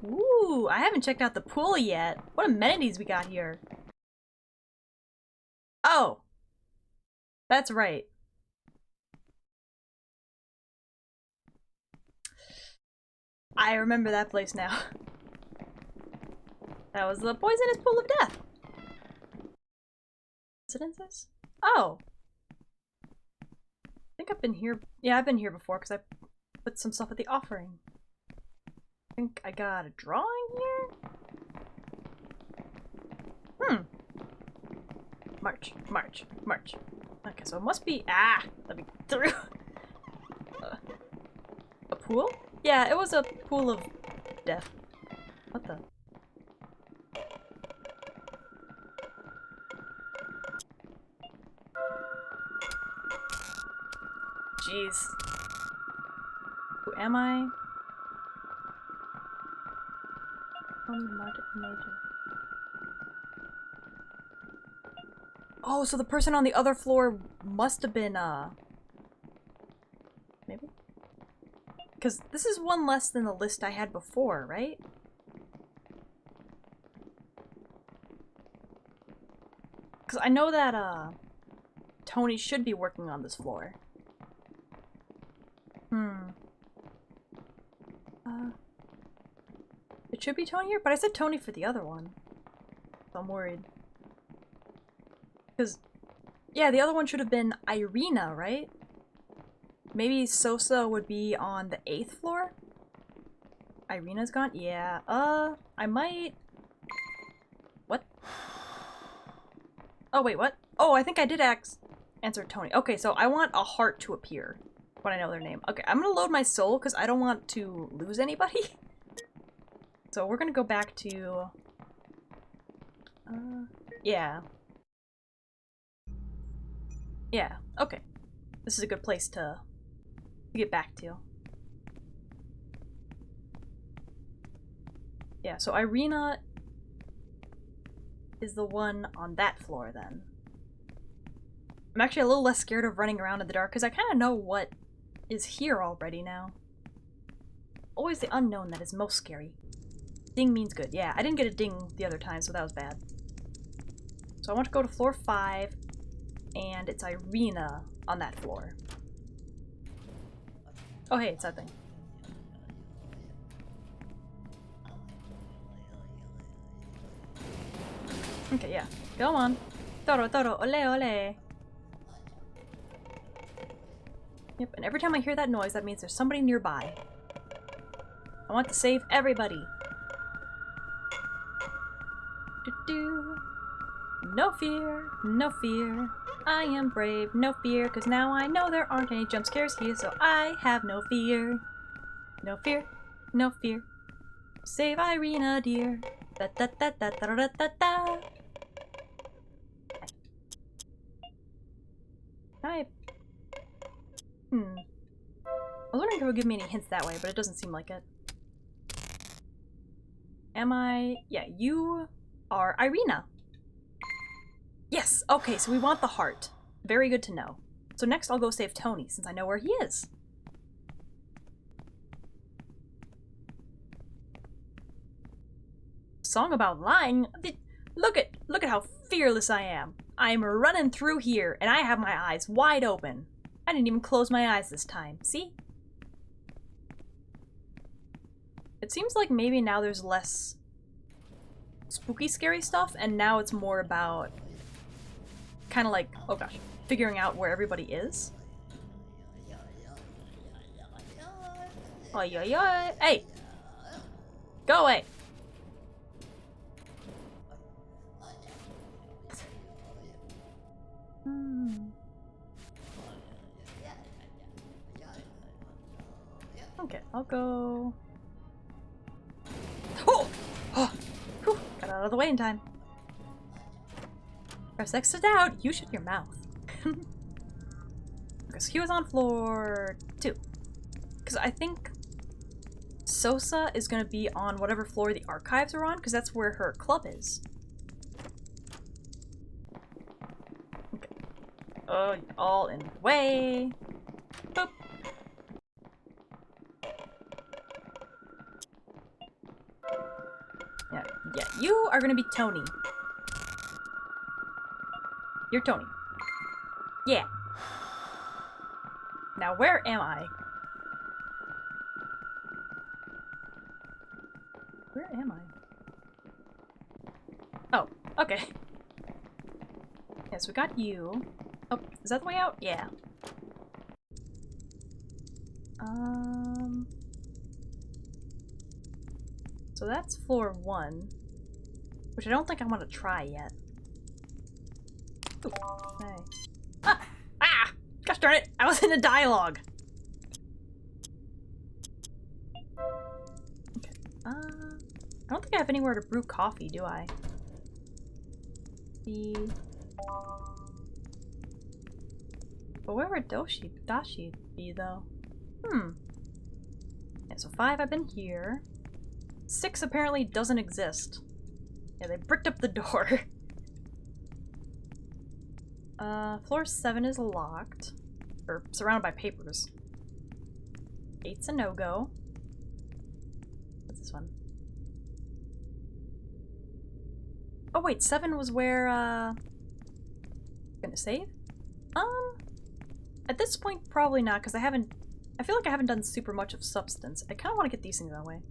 Ooh, I haven't checked out the pool yet. What amenities we got here? Oh! That's right. I remember that place now. That was the poisonous pool of death. Residences? Oh! I think I've been here. Yeah, I've been here before because I put some stuff at the offering. I think I got a drawing here? March, march, march. Okay, so it must be- ah! Let me through! A pool? Yeah, it was a pool of death. What the? Jeez. am I? Tony Martin Major. Oh, so the person on the other floor must have been, maybe? Because this is one less than the list I had before, right? Because I know that, Tony should be working on this floor. It should be Tony here, but I said Tony for the other one. So I'm worried. Because, yeah, the other one should have been Irina, right? Maybe Sosa would be on the 8th floor? Irina's gone? Yeah, I might... What? Oh, wait, what? Oh, I think I did answer Tony. Okay, so I want a heart to appear when I know their name. Okay, I'm gonna load my soul because I don't want to lose anybody. So we're gonna go back to... yeah. Yeah, okay. This is a good place to get back to. Yeah, so Irina is the one on that floor then. I'm actually a little less scared of running around in the dark because I kind of know what is here already now. Always the unknown that is most scary. Ding means good. Yeah, I didn't get a ding the other time, so that was bad. So I want to go to floor 5, and it's Irina on that floor. Oh hey, it's that thing. Okay, yeah. Go on. Toro, toro, ole, ole. Yep, and every time I hear that noise, that means there's somebody nearby. I want to save everybody. Do-do. No fear, no fear. I am brave, no fear, because now I know there aren't any jump scares here, so I have no fear. No fear, no fear. Save Irina, dear. Da da da da da da da da. I was wondering if it would give me any hints that way, but it doesn't seem like it. Am I? Yeah, you are Irina. Yes! Okay, so we want the heart. Very good to know. So next I'll go save Tony, since I know where he is. Song about lying? Look at how fearless I am. I'm running through here, and I have my eyes wide open. I didn't even close my eyes this time. See? It seems like maybe now there's less spooky, scary stuff, and now it's more about kind of like, oh gosh, figuring out where everybody is. Oi, oi, oi. Hey! Go away! Okay, I'll go... Oh! Oh! Whew, got out of the way in time. Press X to doubt. You shut your mouth. Because he was on floor 2. Because I think Sosa is going to be on whatever floor the archives are on, because that's where her club is. Okay. Oh, all in the way. Boop. Yeah, you are going to be Tony. You're Tony. Yeah. Now where am I? Where am I? Oh, okay. Yes, we got you. Oh, is that the way out? Yeah. So that's floor 1, which I don't think I want to try yet. Ooh, hey. Ah! Ah! Gosh darn it! I was in a dialogue! Okay. I don't think I have anywhere to brew coffee, do I? But where would Dashi be, though? Yeah, so 5, I've been here. 6 apparently doesn't exist. Yeah, they bricked up the door. Floor 7 is locked. Or surrounded by papers. 8's a no-go. What's this one? Oh wait, 7 was where, gonna save? At this point, probably not, because I feel like I haven't done super much of substance. I kind of want to get these things out of the way.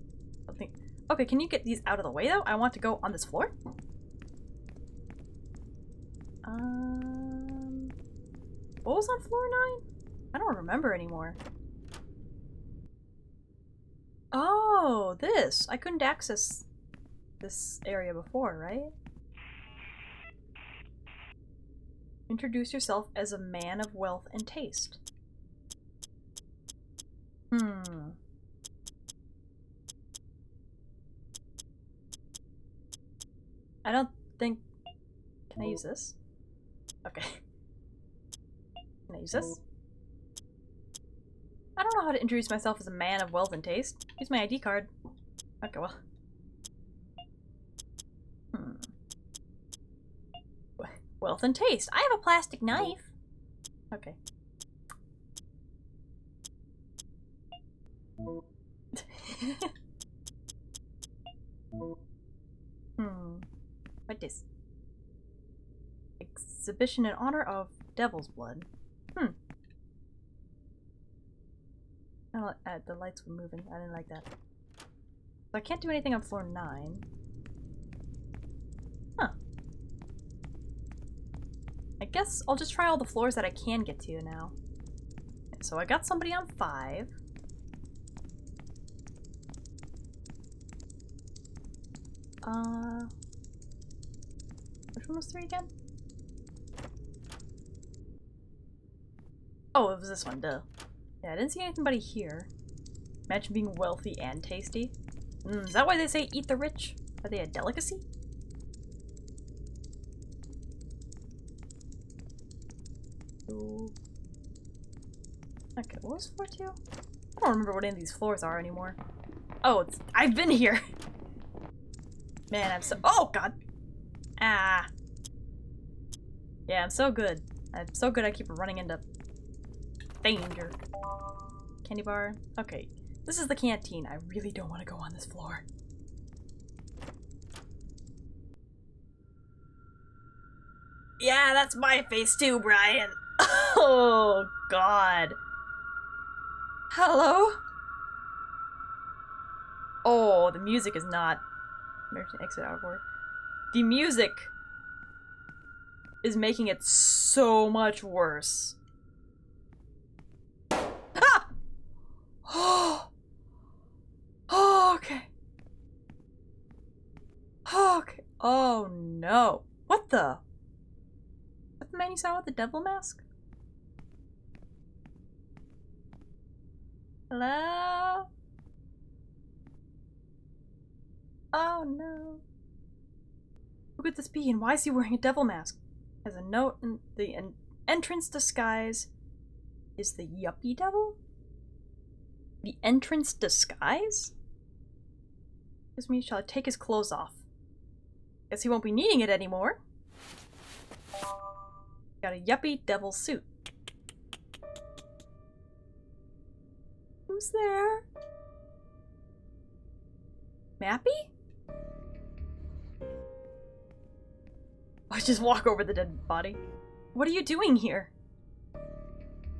Okay, can you get these out of the way, though? I want to go on this floor. What was on floor 9? I don't remember anymore. Oh, this! I couldn't access this area before, right? Introduce yourself as a man of wealth and taste. I don't think... Can I use this? Okay. Can I use this? I don't know how to introduce myself as a man of wealth and taste. Use my ID card. Okay, well. Wealth and taste. I have a plastic knife. Okay. What is? Exhibition in honor of Devil's Blood. The lights were moving. I didn't like that. So I can't do anything on floor 9. Huh. I guess I'll just try all the floors that I can get to now. So I got somebody on 5. Which one was 3 again? Oh, it was this one, duh. Yeah, I didn't see anybody here. Imagine being wealthy and tasty. Is that why they say eat the rich? Are they a delicacy? Ooh. Okay, what was floor 2? I don't remember what any of these floors are anymore. Oh, I've been here! Man, I'm so- Oh, God! Ah! Yeah, I'm so good. I'm so good I keep running into danger. Candy bar. Okay, this is the canteen. I really don't want to go on this floor. Yeah, that's my face too, Brian. Oh, God. Hello? Oh, the music is not... Emergency exit out of order. The music is making it so much worse. Ah! Oh, okay. Okay. Oh, no. What the? Is that the man you saw with the devil mask? Hello? Oh, no. Who could this be, and why is he wearing a devil mask? Has a note in the entrance disguise is the Yuppie Devil? The entrance disguise? Excuse me, shall I take his clothes off? Guess he won't be needing it anymore. Got a Yuppie Devil suit. Who's there? Mappy? I just walk over the dead body. What are you doing here?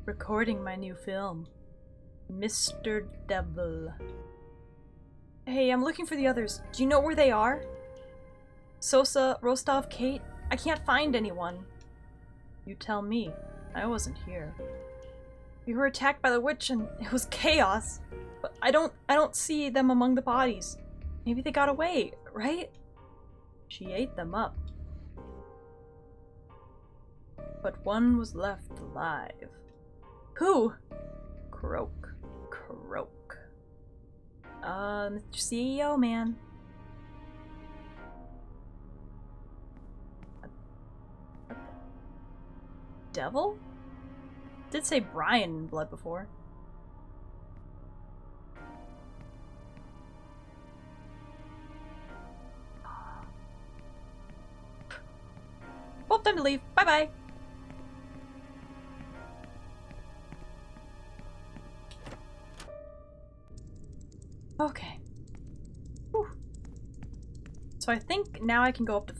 Recording my new film. Mr. Devil. Hey, I'm looking for the others. Do you know where they are? Sosa, Rostov, Kate? I can't find anyone. You tell me. I wasn't here. We were attacked by the witch and it was chaos. But I don't see them among the bodies. Maybe they got away, right? She ate them up. But one was left alive. Who? Croak. Croak. Mr. CEO, man. A devil? Did say Brian in blood before. Oh, time to leave. Bye-bye. Okay. Whew. So I think now I can go up to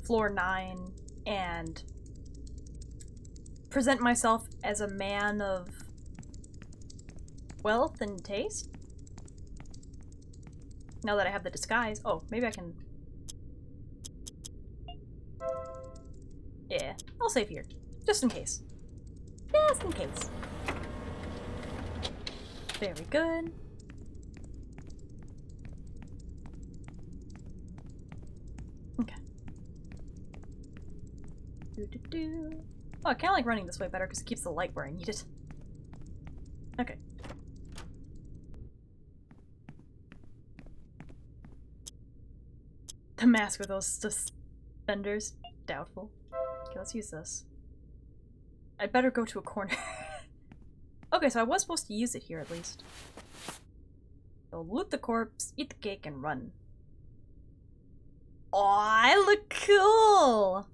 floor 9 and present myself as a man of wealth and taste. Now that I have the disguise. Oh, maybe I can... Yeah, I'll save here. Just in case. Just in case. Very good. Okay. Oh, I kinda like running this way better because it keeps the light where I need it. Okay. The mask with those suspenders. Doubtful. Okay, let's use this. I'd better go to a corner. Okay, so I was supposed to use it here at least. So loot the corpse, eat the cake, and run. Oh, I look cool!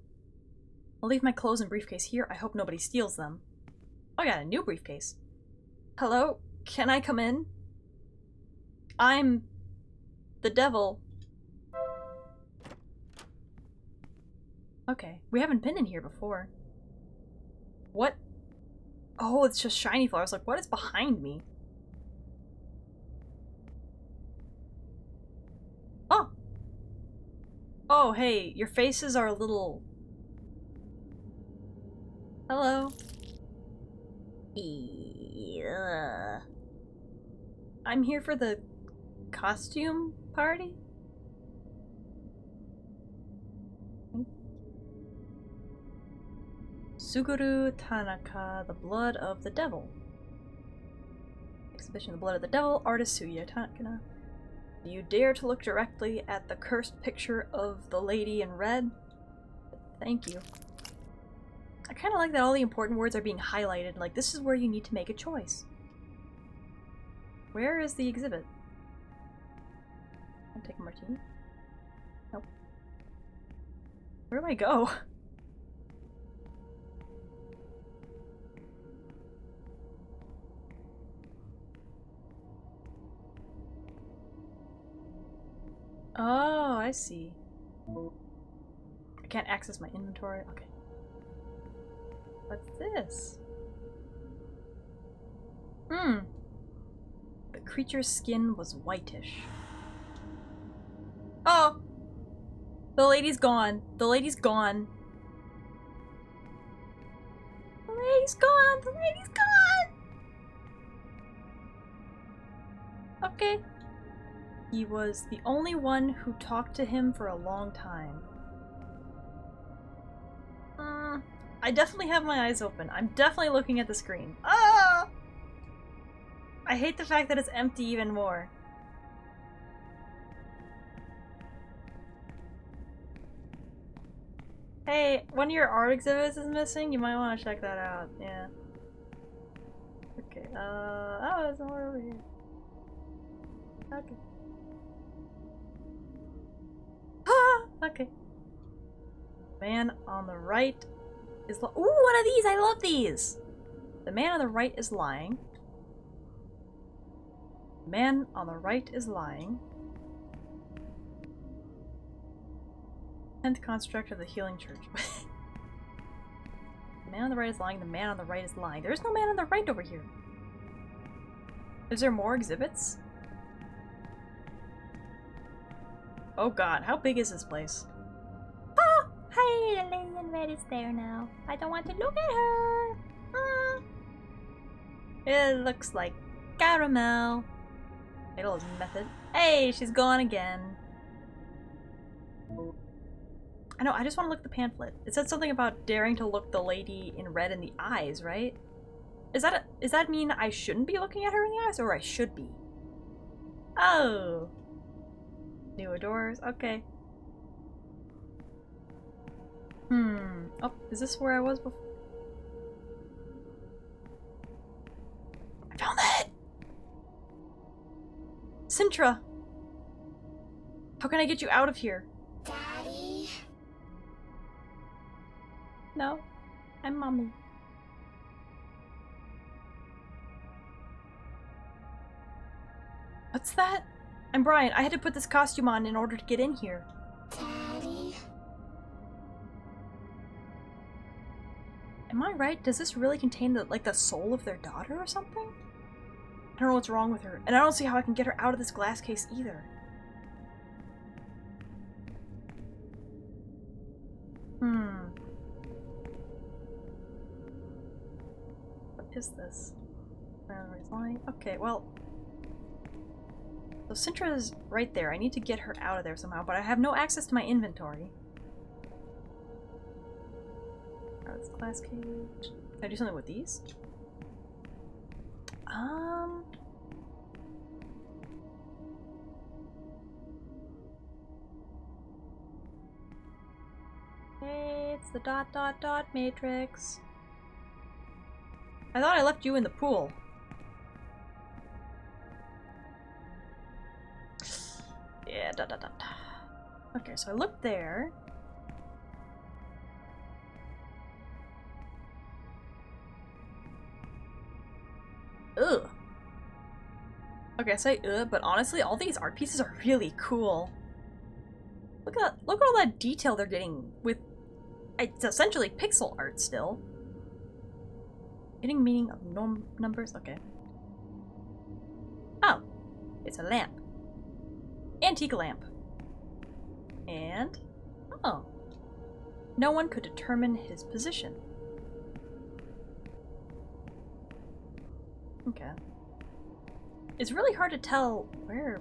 I'll leave my clothes and briefcase here. I hope nobody steals them. Oh, I got a new briefcase. Hello? Can I come in? I'm the devil. Okay, we haven't been in here before. What? Oh, it's just shiny flowers. Like, what is behind me? Oh! Oh, hey, your faces are a little... Hello. Yeah. I'm here for the costume party? Suguru Tanaka, the Blood of the Devil. Exhibition of the Blood of the Devil, artist Suya Tanaka. Do you dare to look directly at the cursed picture of the lady in red? Thank you. I kind of like that all the important words are being highlighted, like this is where you need to make a choice. Where is the exhibit? I'll take a martini. Nope. Where do I go? Oh, I see. I can't access my inventory. Okay. What's this? Hmm. The creature's skin was whitish. Oh! The lady's gone. The lady's gone. The lady's gone. The lady's gone! Okay. He was the only one who talked to him for a long time. I definitely have my eyes open. I'm definitely looking at the screen. Ah! I hate the fact that it's empty even more. Hey, one of your art exhibits is missing? You might want to check that out. Yeah. Okay, oh, there's more over here. Okay. Okay. Man on the right is ooh, one of these! I love these! The man on the right is lying. The man on the right is lying. 10th construct of the Healing Church. The man on the right is lying, the man on the right is lying. There's no man on the right over here. Is there more exhibits? Oh god, how big is this place? Oh! Hey, the lady in red is there now. I don't want to look at her. It looks like caramel. Fatal is method. Hey, she's gone again. I know, I just want to look at the pamphlet. It said something about daring to look the lady in red in the eyes, right? Does that mean I shouldn't be looking at her in the eyes, or I should be? Oh. Newer doors, okay. Oh, is this where I was before? I found it! Sintra! How can I get you out of here? Daddy? No, I'm mommy. What's that? I'm Brian. I had to put this costume on in order to get in here. Daddy? Am I right? Does this really contain the soul of their daughter or something? I don't know what's wrong with her, and I don't see how I can get her out of this glass case either. What is this? Okay, well... So Cintra's right there. I need to get her out of there somehow, but I have no access to my inventory. Oh, it's glass cage. Can I do something with these? Hey, it's the ... matrix. I thought I left you in the pool. Yeah, ... Okay, so I looked there. Ugh. Okay, I say ugh, but honestly, all these art pieces are really cool. Look at all that detail they're getting with... It's essentially pixel art still. Getting meaning of numbers? Okay. Oh. It's a lamp. Antique lamp. And... oh. No one could determine his position. Okay. It's really hard to tell where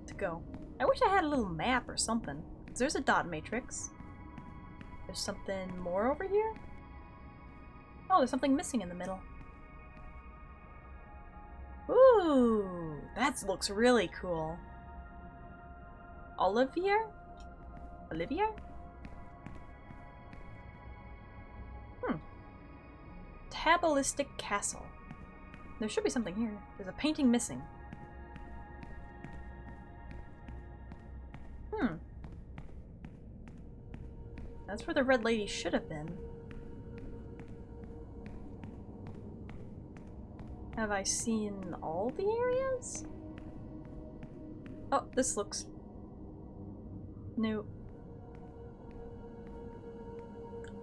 to go. I wish I had a little map or something. There's a dot matrix. There's something more over here? Oh, there's something missing in the middle. Ooh, that looks really cool. Olivia? Tabalistic castle. There should be something here. There's a painting missing. That's where the red lady should have been. Have I seen all the areas? Oh, this looks new.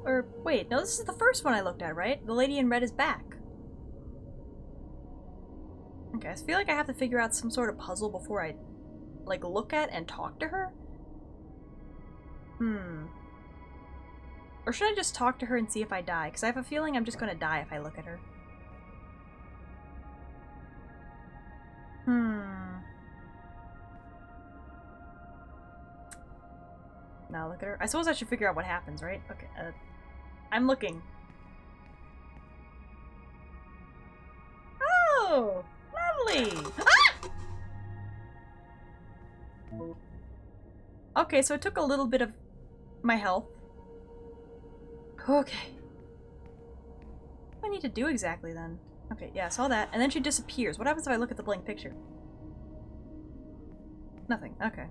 Or, wait, no, this is the first one I looked at, right? The lady in red is back. Okay, I feel like I have to figure out some sort of puzzle before I, like, look at and talk to her. Or should I just talk to her and see if I die? Because I have a feeling I'm just gonna die if I look at her. Now look at her. I suppose I should figure out what happens, right? Okay, I'm looking. Oh! Lovely! Ah! Okay, so it took a little bit of my health. Okay. What do I need to do exactly then? Okay, yeah, I saw that. And then she disappears. What happens if I look at the blank picture? Nothing. Okay.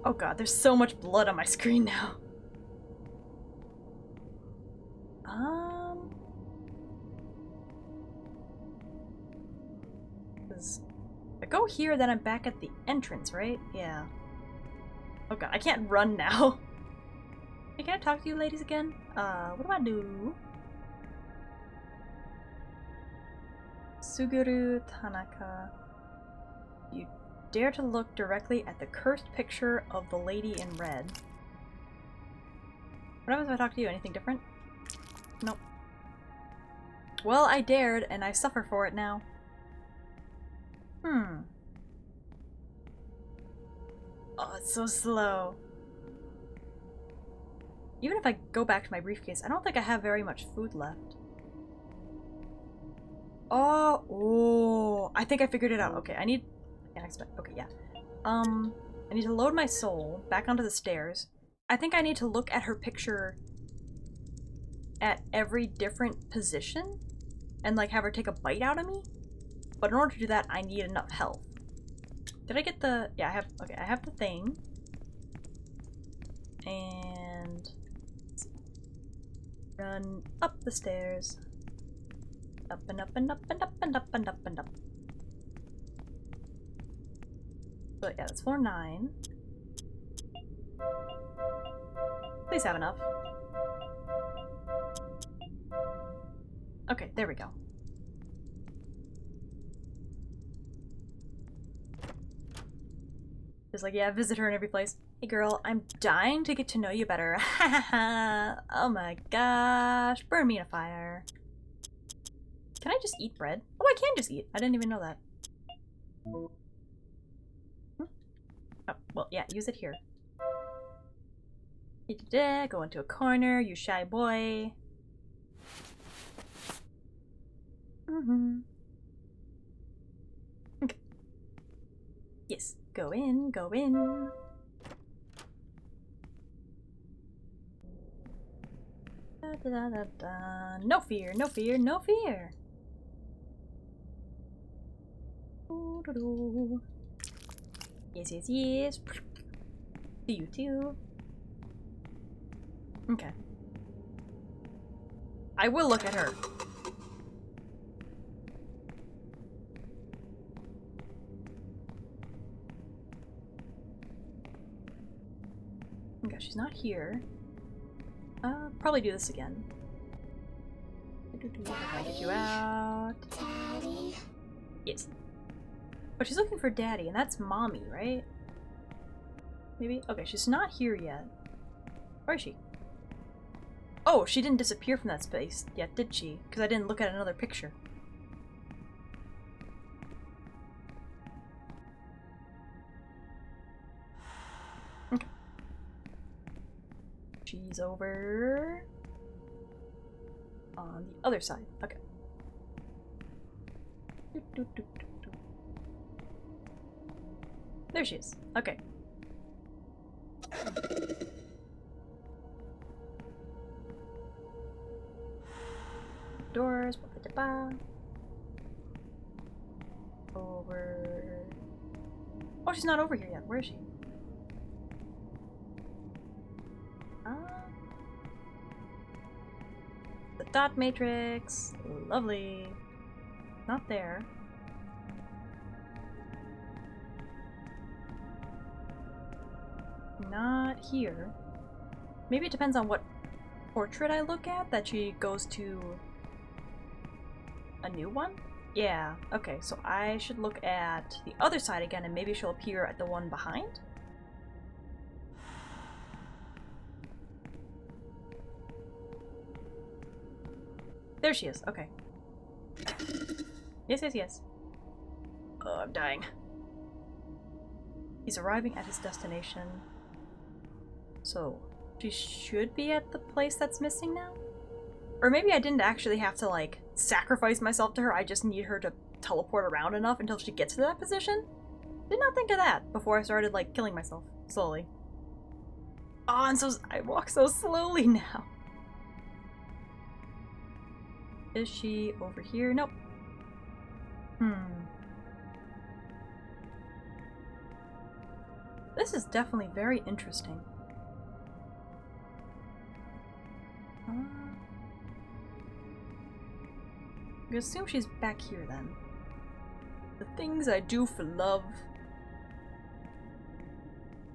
Oh god, there's so much blood on my screen now. I go here, then I'm back at the entrance, right? Yeah. Oh god, I can't run now. Hey, can I talk to you ladies again? What do I do? Suguru Tanaka. You dare to look directly at the cursed picture of the lady in red. What happens if I talk to you? Anything different? Nope. Well, I dared, and I suffer for it now. Oh, it's so slow. Even if I go back to my briefcase, I don't think I have very much food left. Oh, I think I figured it out. Okay, I need... Okay, yeah. I need to load my soul back onto the stairs. I think I need to look at her picture at every different position and, like, have her take a bite out of me. But in order to do that, I need enough health. Did I get the... Yeah, I have... Okay, I have the thing. And let's see. Run up the stairs. Up and up and up and up and up and up and up. So yeah, that's floor 9. Please have enough. Okay, there we go. Just like, yeah, visit her in every place. Hey girl, I'm dying to get to know you better. Oh my gosh, burn me in a fire. Can I just eat bread? Oh, I can just eat. I didn't even know that. Oh, well, yeah, use it here. Go into a corner, you shy boy. Okay. Yes, go in, go in. Da, da, da, da. No fear, no fear, no fear. Yes, yes, yes. Do you too? Okay. I will look at her. Okay, she's not here. Probably do this again. Can I get you out? Daddy? Yes. But she's looking for Daddy, and that's Mommy, right? Maybe? Okay, she's not here yet. Where is she? Oh, she didn't disappear from that space yet, did she? Because I didn't look at another picture. Okay. She's over on the other side. Okay. There she is. Okay. Doors. Over. Oh, she's not over here yet. Where is she? The dot matrix. Lovely. Not there. Not here. Maybe it depends on what portrait I look at that she goes to a new one? Yeah, okay, so I should look at the other side again and maybe she'll appear at the one behind? There she is, okay. Yes, yes, yes. Oh, I'm dying. He's arriving at his destination. So, she should be at the place that's missing now? Or maybe I didn't actually have to, like, sacrifice myself to her, I just need her to teleport around enough until she gets to that position? Did not think of that before I started, like, killing myself slowly. Oh, and so I walk so slowly now. Is she over here? Nope. This is definitely very interesting. I assume she's back here then. The things I do for love.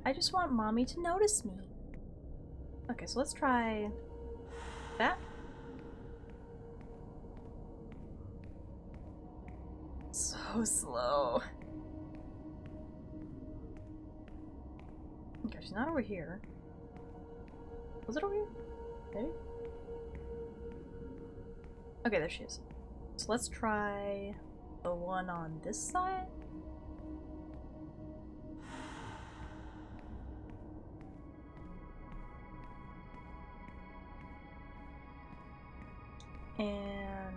I just want Mommy to notice me. Okay, so let's try that. So slow. Okay, she's not over here. Was it over here? Maybe? Okay, there she is. So let's try the one on this side. And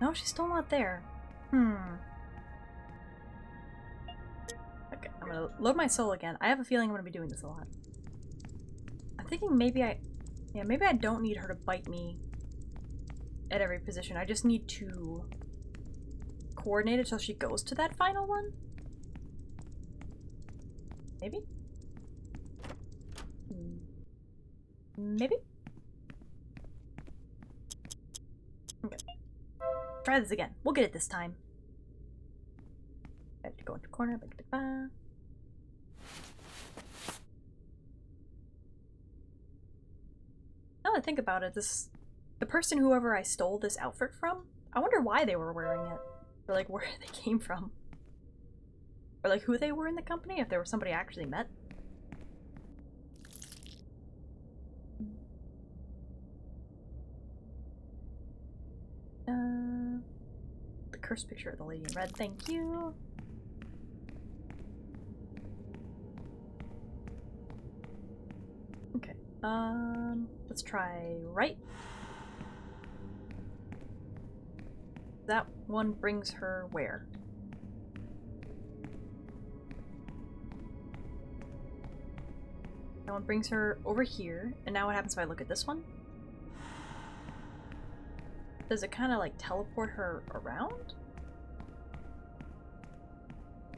no, she's still not there. Okay, I'm gonna load my soul again. I have a feeling I'm gonna be doing this a lot. I'm thinking maybe maybe I don't need her to bite me at every position. I just need to coordinate it so she goes to that final one? Maybe? Maybe? Okay. Try this again. We'll get it this time. I have to go into a corner. Now that I think about it, the person whoever I stole this outfit from, I wonder why they were wearing it. Or like where they came from. Or like who they were in the company, if there was somebody I actually met. The cursed picture of the lady in red, thank you. Okay, let's try right. That one brings her where? That one brings her over here, and now what happens if I look at this one? Does it kind of like teleport her around?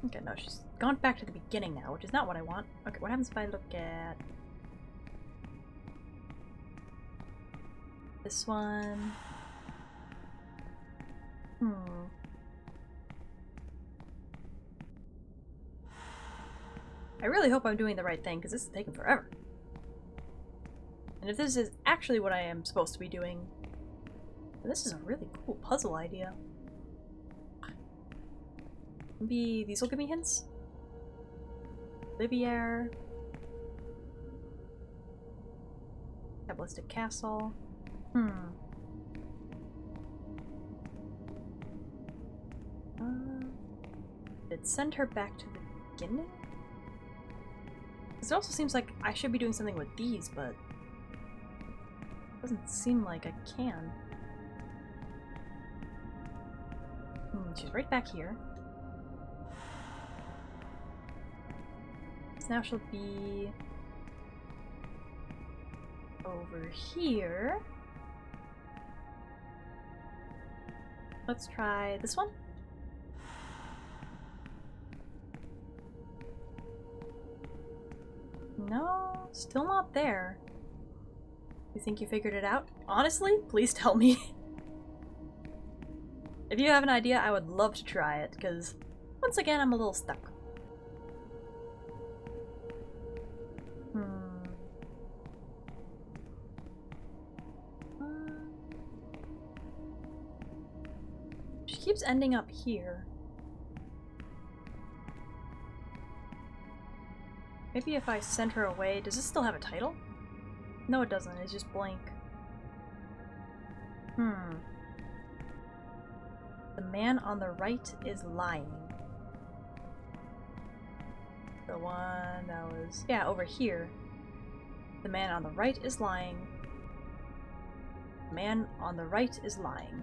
Okay, no, she's gone back to the beginning now, which is not what I want. Okay, what happens if I look at this one? I really hope I'm doing the right thing, because this is taking forever. And if this is actually what I am supposed to be doing, then this is a really cool puzzle idea. Maybe these will give me hints? Olivier. Cabalistic Castle. Did it send her back to the beginning? Because it also seems like I should be doing something with these, but it doesn't seem like I can. She's right back here. So now she'll be over here. Let's try this one. No, still not there. You think you figured it out? Honestly, please tell me. If you have an idea, I would love to try it, because once again, I'm a little stuck. She keeps ending up here. Maybe if I send her away, does this still have a title? No, it doesn't. It's just blank. The man on the right is lying. The one that was... yeah, over here. The man on the right is lying. The man on the right is lying.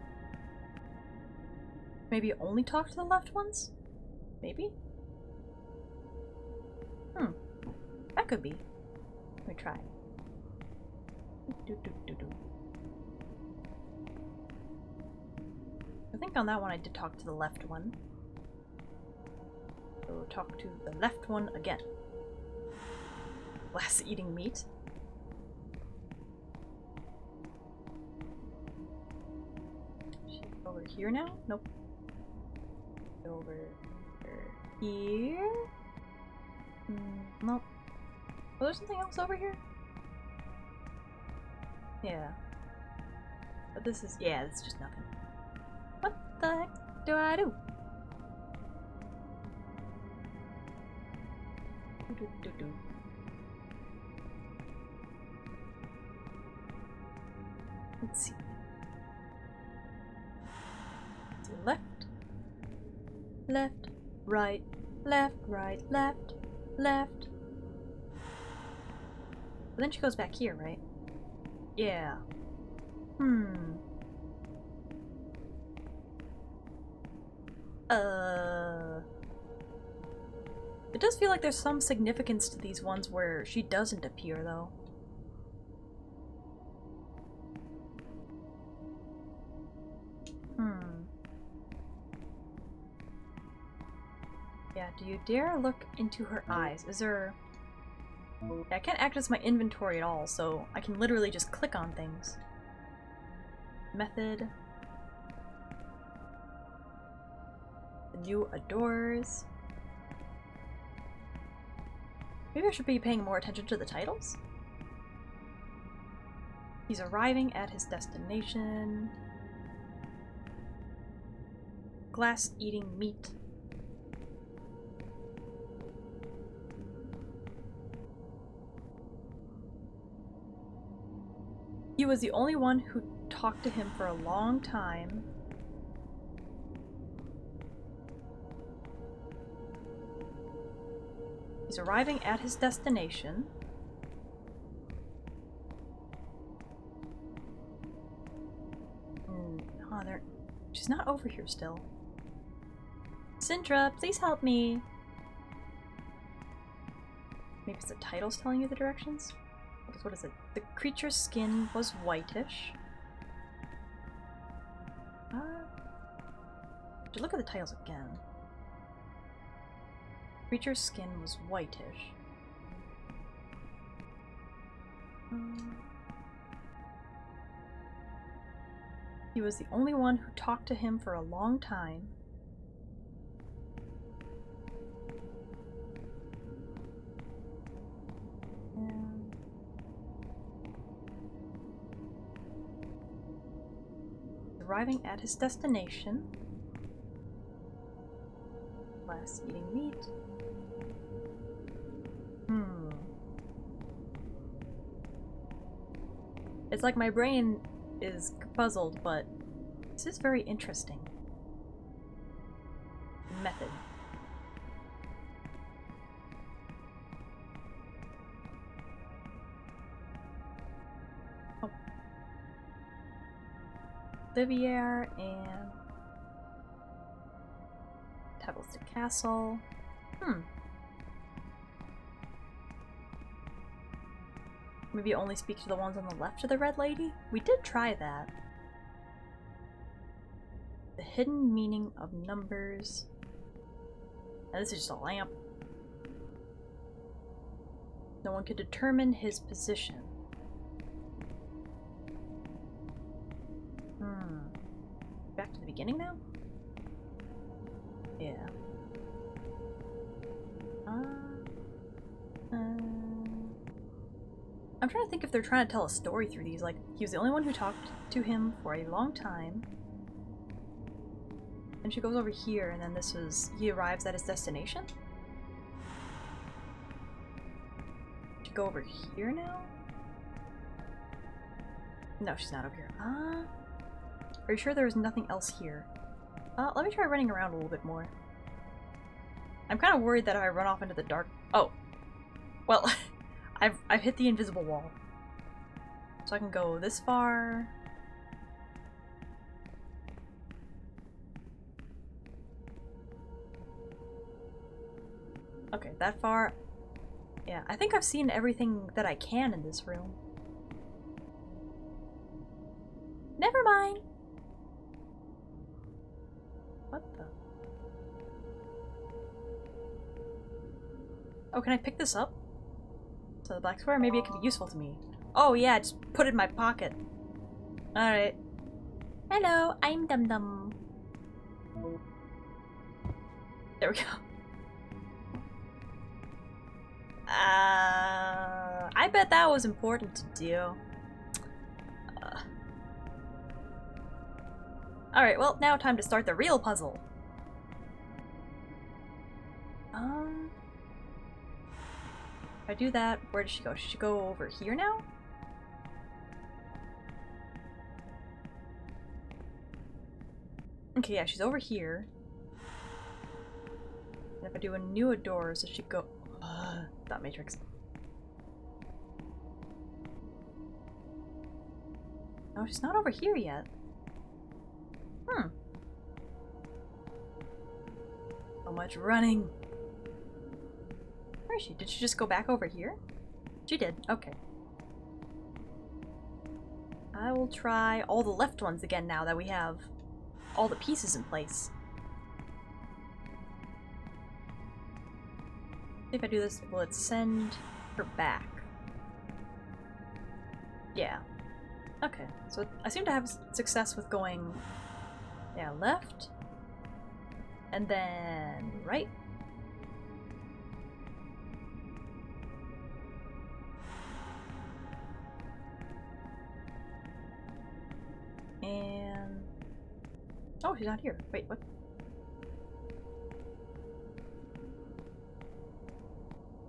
Maybe only talk to the left ones? Maybe? That could be. Let me try. I think on that one I did talk to the left one. So talk to the left one again. Glass eating meat. She's over here now? Nope. Over here? Nope. Oh, there's something else over here? Yeah. But this is... yeah, it's just nothing. What the heck do I do? Let's see. To the left. Left. Right. Left. Right. Left. Left. But then she goes back here, right? Yeah. It does feel like there's some significance to these ones where she doesn't appear, though. Yeah, do you dare look into her eyes? Is there... I can't access my inventory at all, so I can literally just click on things. Method. The new adores. Maybe I should be paying more attention to the titles? He's arriving at his destination. Glass eating meat. He was the only one who talked to him for a long time. He's arriving at his destination. She's not over here still. Sintra, please help me. Maybe it's the title's telling you the directions? What is it? The creature's skin was whitish. Should look at the titles again. Creature's skin was whitish. He was the only one who talked to him for a long time. Arriving at his destination. Last eating meat. It's like my brain is puzzled, but this is very interesting. Method. Oh. Livier and Tables to Castle. Maybe only speak to the ones on the left of the Red Lady? We did try that. The hidden meaning of numbers. Now this is just a lamp. No one could determine his position. Back to the beginning now? Yeah. I'm trying to think if they're trying to tell a story through these. Like, he was the only one who talked to him for a long time. And she goes over here, and then this was... he arrives at his destination? She go over here now? No, she's not over here. Are you sure there's nothing else here? Let me try running around a little bit more. I'm kind of worried that if I run off into the dark... Oh! Well, I've hit the invisible wall. So I can go this far. Okay, that far. Yeah, I think I've seen everything that I can in this room. Never mind! What the? Oh, can I pick this up? So the black square, maybe it could be useful to me. Oh yeah, just put it in my pocket. Alright. Hello, I'm Dum Dum. There we go. I bet that was important to do. Alright, well, now time to start the real puzzle. If I do that, where does she go? Should she go over here now? Okay, yeah, she's over here. And if I do a new Adora, so she go... Dot matrix. No, she's not over here yet. So much running. Where is she? Did she just go back over here? She did. Okay. I will try all the left ones again now that we have all the pieces in place. If I do this, will it send her back. Yeah. Okay, so I seem to have success with going, yeah, left, and then right. And... oh, she's not here. Wait, what?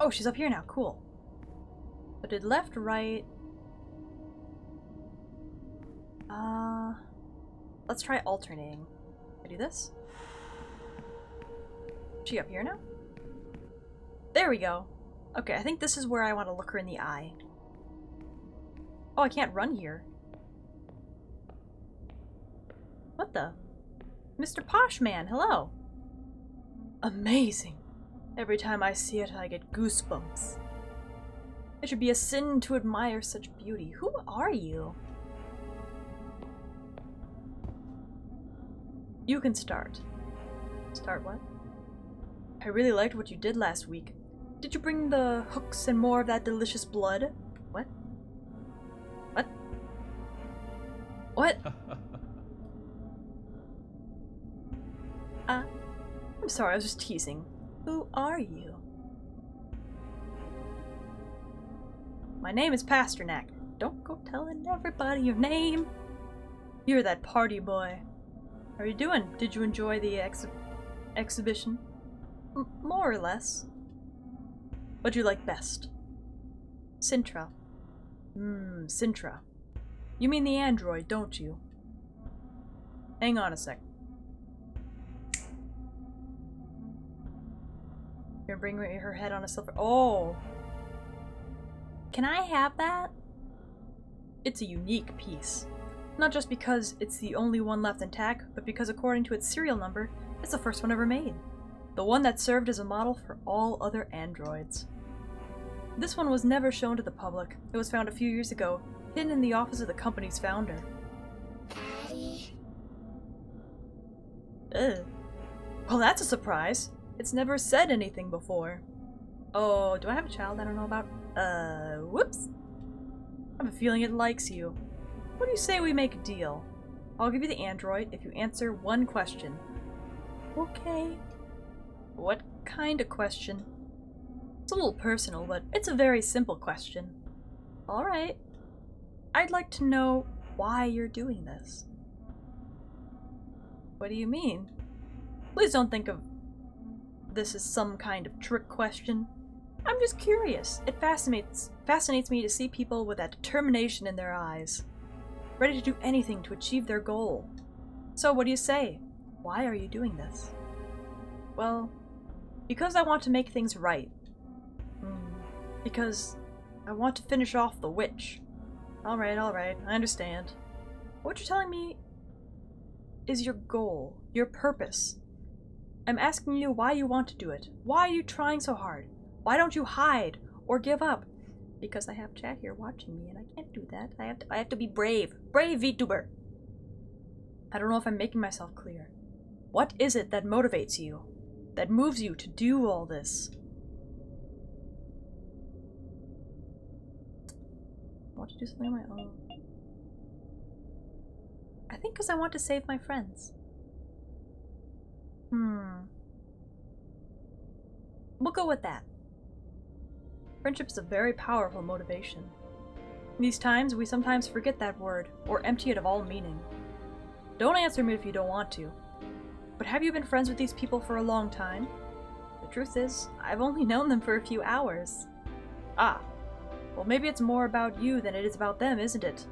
Oh, she's up here now. Cool. So did left, right... let's try alternating. Can I do this? Is she up here now? There we go. Okay, I think this is where I want to look her in the eye. Oh, I can't run here. What the? Mr. Poshman, hello. Amazing. Every time I see it, I get goosebumps. It should be a sin to admire such beauty. Who are you? You can start. Start what? I really liked what you did last week. Did you bring the hooks and more of that delicious blood? What? What? What? I'm sorry, I was just teasing. Who are you? My name is Pasternak. Don't go telling everybody your name. You're that party boy. How are you doing? Did you enjoy the exhibition? More or less. What'd you like best? Sintra. Sintra. You mean the android, don't you? Hang on a sec. You're gonna bring her head on a silver... oh! Can I have that? It's a unique piece. Not just because it's the only one left intact, but because according to its serial number, it's the first one ever made. The one that served as a model for all other androids. This one was never shown to the public. It was found a few years ago, hidden in the office of the company's founder. Ugh. Well, that's a surprise. It's never said anything before. Oh, do I have a child I don't know about? Whoops. I have a feeling it likes you. What do you say we make a deal? I'll give you the android if you answer one question. Okay. What kind of question? It's a little personal, but it's a very simple question. Alright. I'd like to know why you're doing this. What do you mean? Please don't think of this as some kind of trick question. I'm just curious. It fascinates me to see people with that determination in their eyes. Ready to do anything to achieve their goal. So what do you say? Why are you doing this? Well, because I want to make things right. Because I want to finish off the witch. Alright, I understand. What you're telling me is your goal, your purpose. I'm asking you why you want to do it. Why are you trying so hard? Why don't you hide or give up? Because I have chat here watching me and I can't do that. I have to be brave. Brave VTuber. I don't know if I'm making myself clear. What is it that motivates you? That moves you to do all this? I want to do something on my own. I think because I want to save my friends. We'll go with that. Friendship is a very powerful motivation. In these times, we sometimes forget that word, or empty it of all meaning. Don't answer me if you don't want to. But have you been friends with these people for a long time? The truth is, I've only known them for a few hours. Ah. Well, maybe it's more about you than it is about them, isn't it?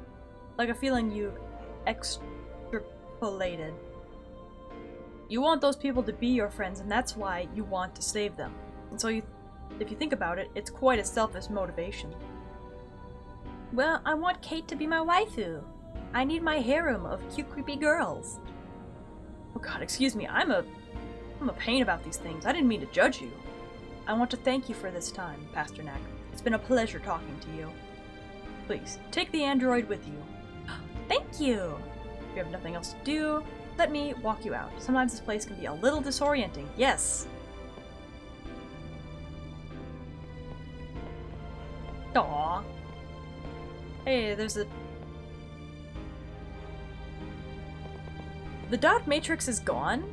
Like a feeling you've extrapolated. You want those people to be your friends, and that's why you want to save them. And so if you think about it, it's quite a selfish motivation. Well, I want Kate to be my waifu. I need my harem of cute, creepy girls. Oh god, excuse me, I'm a pain about these things. I didn't mean to judge you. I want to thank you for this time, Pasternak. It's been a pleasure talking to you. Please, take the android with you. Thank you! If you have nothing else to do, let me walk you out. Sometimes this place can be a little disorienting. Yes! Aww. Hey, there's a... The dot matrix is gone?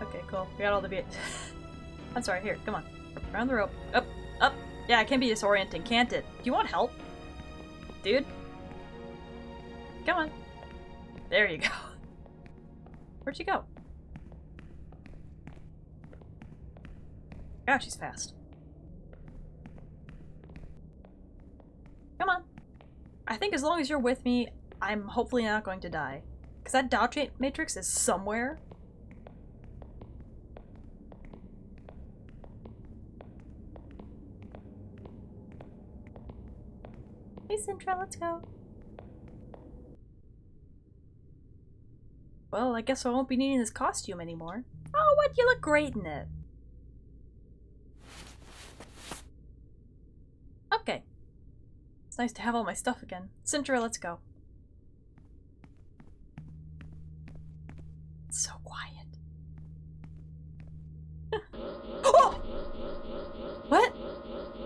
Okay, cool. We got all the... I'm sorry, here, come on. Around the rope. Up, up. Yeah, it can be disorienting, can't it? Do you want help? Dude? Come on. There you go. Where'd you go? God, she's fast. Come on. I think as long as you're with me, I'm hopefully not going to die. Because that dot matrix is somewhere. Hey, Sintra, let's go. Well, I guess I won't be needing this costume anymore. Oh, what? You look great in it. Okay. It's nice to have all my stuff again. Sintra, let's go. It's so quiet. Oh! What?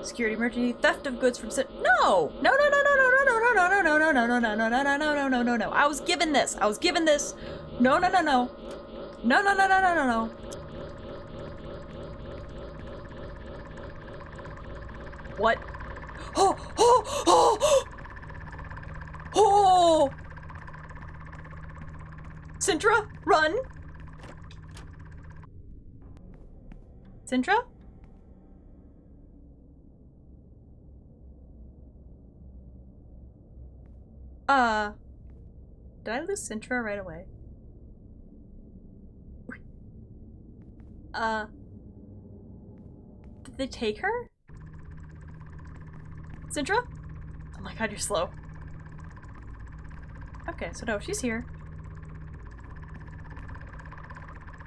Security emergency theft of goods from No! No, no, no, no, no, no, no, no, no, no, no, no, no, no, no, no, no, no, no, no. I was given this. I was given this. No, no, no, no. No, no, no, no, no, no, no. What? Oh, oh, oh, oh! Sintra, run! Sintra? Did I lose Sintra right away? Did they take her? Sintra? Oh my god, you're slow. Okay, so no, she's here.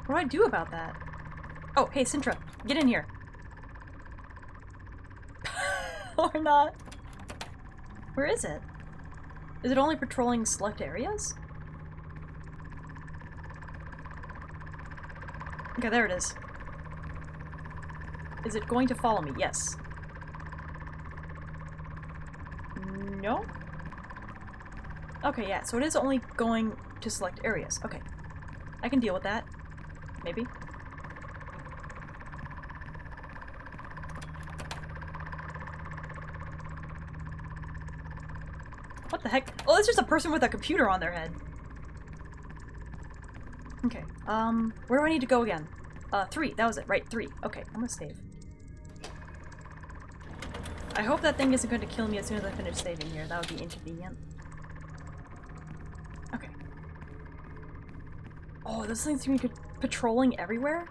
What do I do about that? Oh, hey, Sintra, get in here. Or not. Where is it? Is it only patrolling select areas? Okay, there it is. Is it going to follow me? Yes. No? Okay, yeah, so it is only going to select areas. Okay. I can deal with that. Maybe. What the heck? Oh, it's just a person with a computer on their head. Okay, where do I need to go again? 3, that was it, right, 3. Okay, I'm gonna save. I hope that thing isn't going to kill me as soon as I finish saving here. That would be inconvenient. Okay. Oh, those things seem to be patrolling everywhere?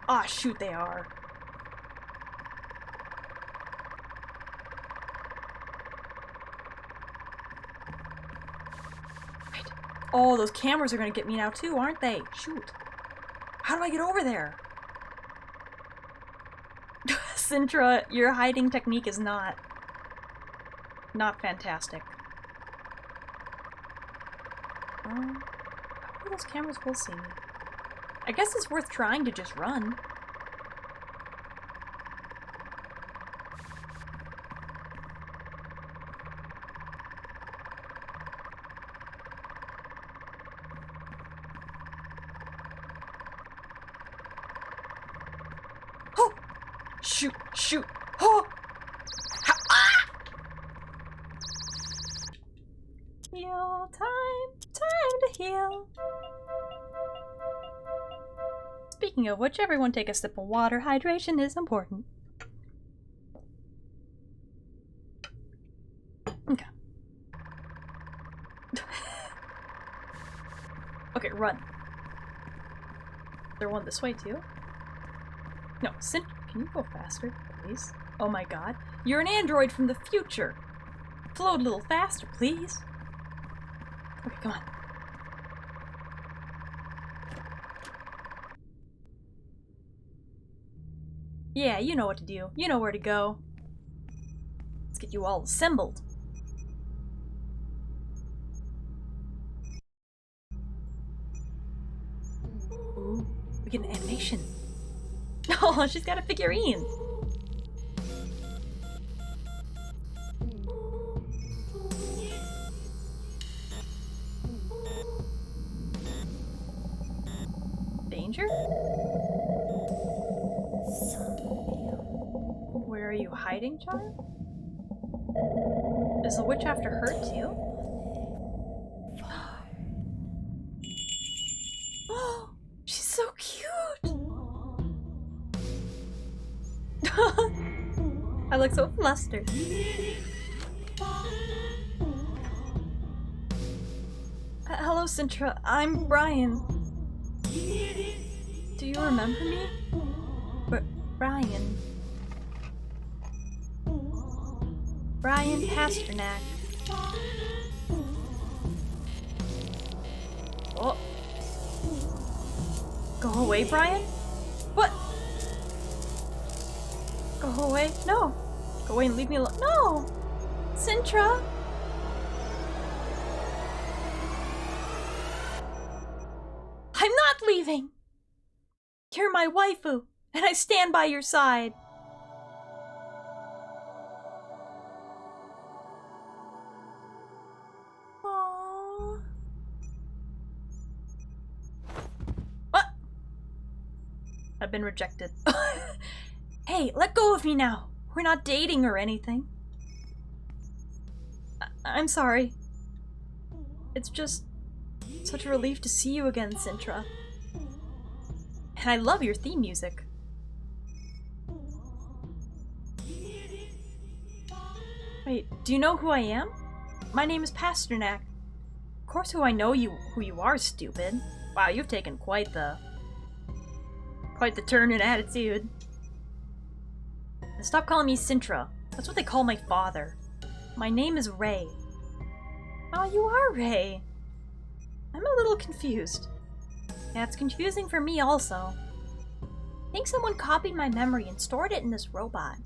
Ah, shoot, they are. Right. Oh, those cameras are gonna get me now too, aren't they? Shoot. How do I get over there? Sintra, your hiding technique is not fantastic. Those cameras will see me. I guess it's worth trying to just run. Oh! Shoot! Shoot! Oh! Ah! Heal time! Time to heal! Speaking of which, everyone take a sip of water. Hydration is important. Okay. Okay, run. Is there one this way too? No, can you go faster, please? Oh my god. You're an android from the future! Float a little faster, please. Okay, come on. Yeah, you know what to do. You know where to go. Let's get you all assembled. Ooh, we get an animation. Oh, she's got a figurine. Where are you hiding, child? Is the witch after her too? Oh, she's so cute! I look so flustered. Hello, Sintra. I'm Brian. Do you remember me? Brian. Brian Pasternak. Oh. Go away, Brian? What? Go away? No. Go away and leave me alone. No! Sintra! I'm not leaving! You're my waifu, and I stand by your side. Aww. What? I've been rejected. Hey, let go of me now. We're not dating or anything. I'm sorry. It's just such a relief to see you again, Sintra. And I love your theme music. Wait, do you know who I am? My name is Pasternak. Of course who I know who you are, stupid. Wow, you've taken quite the turn in attitude. And stop calling me Sintra. That's what they call my father. My name is Ray. Oh, you are Ray. I'm a little confused. Yeah, it's confusing for me also. I think someone copied my memory and stored it in this robot.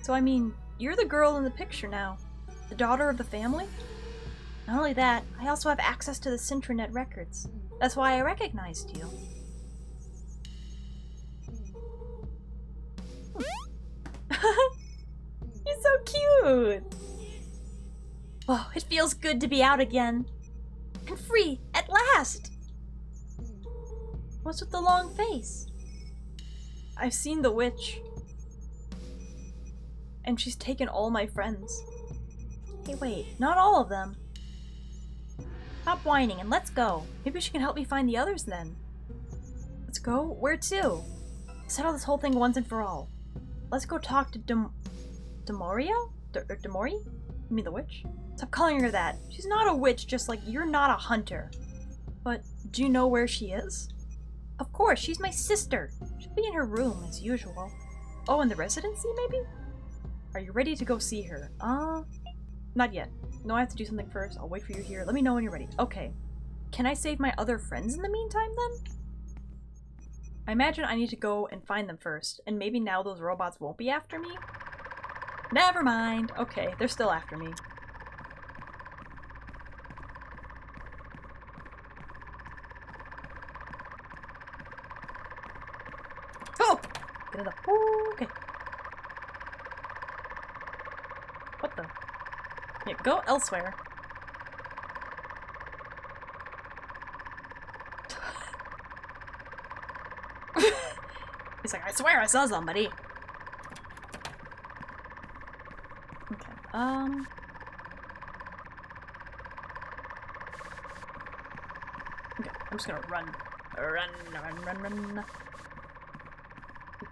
So I mean, you're the girl in the picture now. The daughter of the family? Not only that, I also have access to the Sintranet records. That's why I recognized you. You're so cute! Oh, it feels good to be out again. And free, at last! What's with the long face? I've seen the witch. And she's taken all my friends. Hey, wait, not all of them. Stop whining and let's go. Maybe she can help me find the others then. Let's go? Where to? Settle this whole thing once and for all. Let's go talk to Demorio? Demori? You mean the witch? Stop calling her that. She's not a witch, just like you're not a hunter. But do you know where she is? Of course, she's my sister. She'll be in her room, as usual. Oh, in the residency, maybe? Are you ready to go see her? Not yet. No, I have to do something first. I'll wait for you here. Let me know when you're ready. Okay. Can I save my other friends in the meantime, then? I imagine I need to go and find them first, and maybe now those robots won't be after me? Never mind. Okay, they're still after me. Oh! Get in the... Ooh, okay. What the? Yeah, go elsewhere. He's like, I swear I saw somebody. Okay, okay, I'm just gonna run. Run.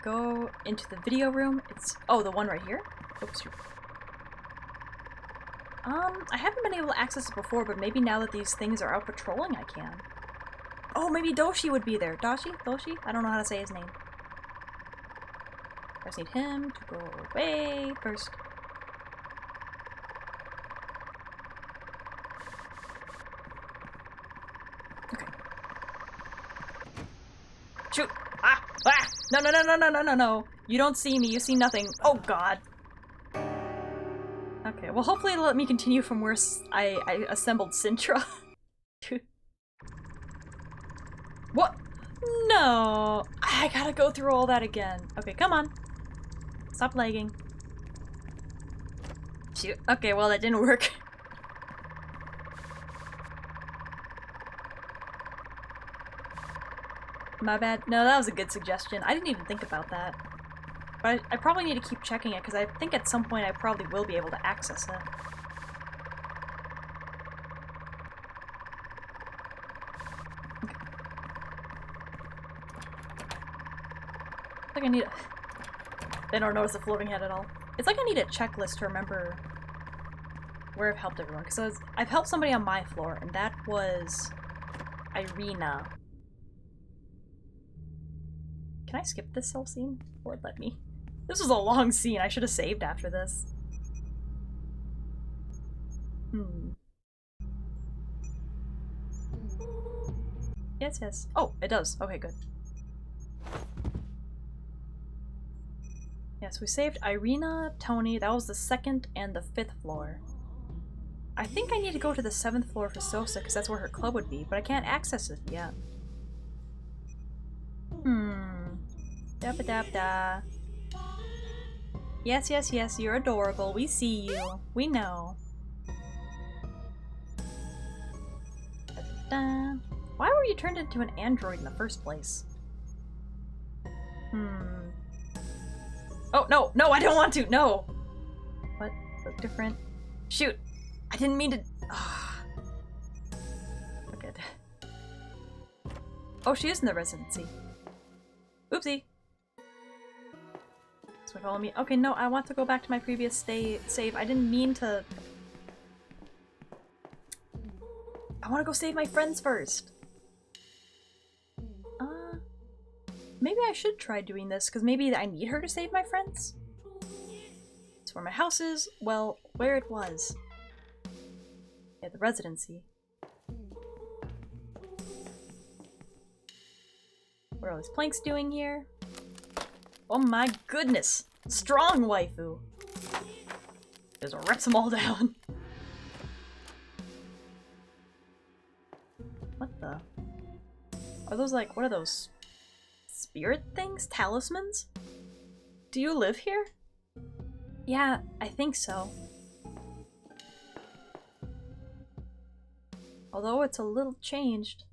Go into the video room. It's, oh, the one right here? Oops. I haven't been able to access it before, but maybe now that these things are out patrolling, I can. Oh, maybe Doshi would be there. Doshi? I don't know how to say his name. I just need him to go away first. Okay. Shoot! Ah! No. You don't see me. You see nothing. Oh, God. Okay, well, hopefully it'll let me continue from where I assembled Sintra. What? No! I gotta go through all that again. Okay, come on. Stop lagging. Shoot. Okay, well, that didn't work. My bad. No, that was a good suggestion. I didn't even think about that. But But I probably need to keep checking it, because I think at some point I probably will be able to access it. I think I need a... They don't notice the floating head at all. It's like I need a checklist to remember where I've helped everyone. Because I've helped somebody on my floor, and that was Irina. Can I skip this whole scene? Will it let me? This was a long scene. I should have saved after this. Yes, yes. Oh, it does. Okay, good. Yes, we saved Irina, Tony. That was the 2nd and the 5th floor. I think I need to go to the 7th floor for Sosa, because that's where her club would be, but I can't access it yet. Da-ba-da-ba-da. Yes, yes, yes, you're adorable. We see you. We know. Da-da-da. Why were you turned into an android in the first place? Oh, no! No, I don't want to! No! What? Look different? Shoot! I didn't mean to... Okay. Oh, she is in the residency. Oopsie! So follow me. Okay, no, I want to go back to my previous save. I didn't mean to... I want to go save my friends first! Maybe I should try doing this, because maybe I need her to save my friends? It's where my house is. Well, where it was. Yeah, the residency. What are all these planks doing here? Oh my goodness! Strong waifu! Just rips them all down. What the? Are those like, what are those? Spirit things? Talismans? Do you live here? Yeah, I think so. Although it's a little changed.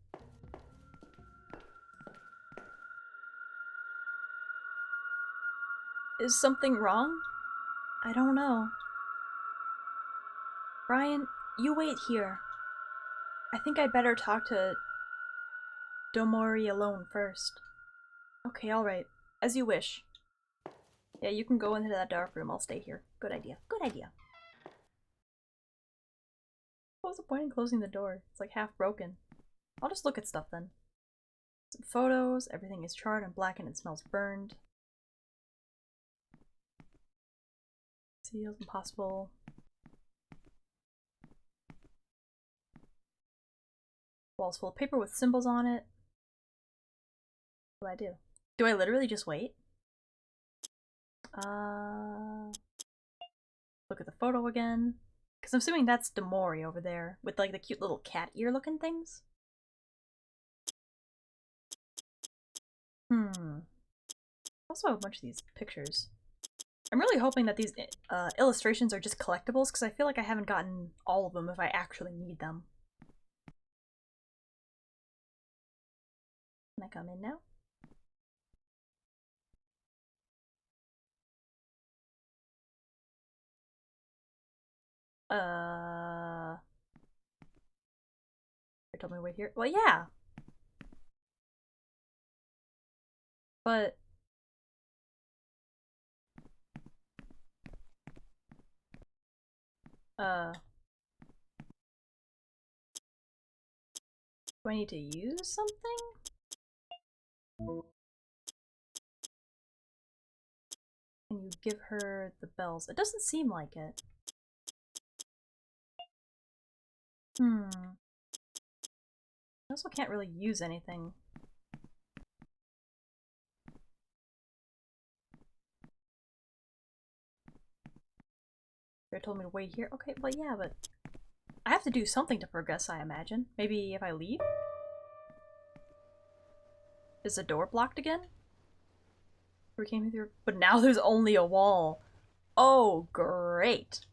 Is something wrong? I don't know. Brian, you wait here. I think I'd better talk to Domori alone first. Okay, alright. As you wish. Yeah, you can go into that dark room. I'll stay here. Good idea. Good idea. What was the point in closing the door? It's like half broken. I'll just look at stuff then. Some photos. Everything is charred and blackened and smells burned. Seals, impossible. Walls full of paper with symbols on it. What do I do? Do I literally just wait? Look at the photo again. Because I'm assuming that's Domori over there, with like the cute little cat ear looking things. Also have a bunch of these pictures. I'm really hoping that these illustrations are just collectibles, because I feel like I haven't gotten all of them if I actually need them. Can I come in now? They told me to wait here. Well, yeah. But do I need to use something? Can you give her the bells? It doesn't seem like it. I also can't really use anything. They told me to wait here. Okay, well yeah, but I have to do something to progress, I imagine. Maybe if I leave? Is the door blocked again? We came through, but now there's only a wall. Oh, great.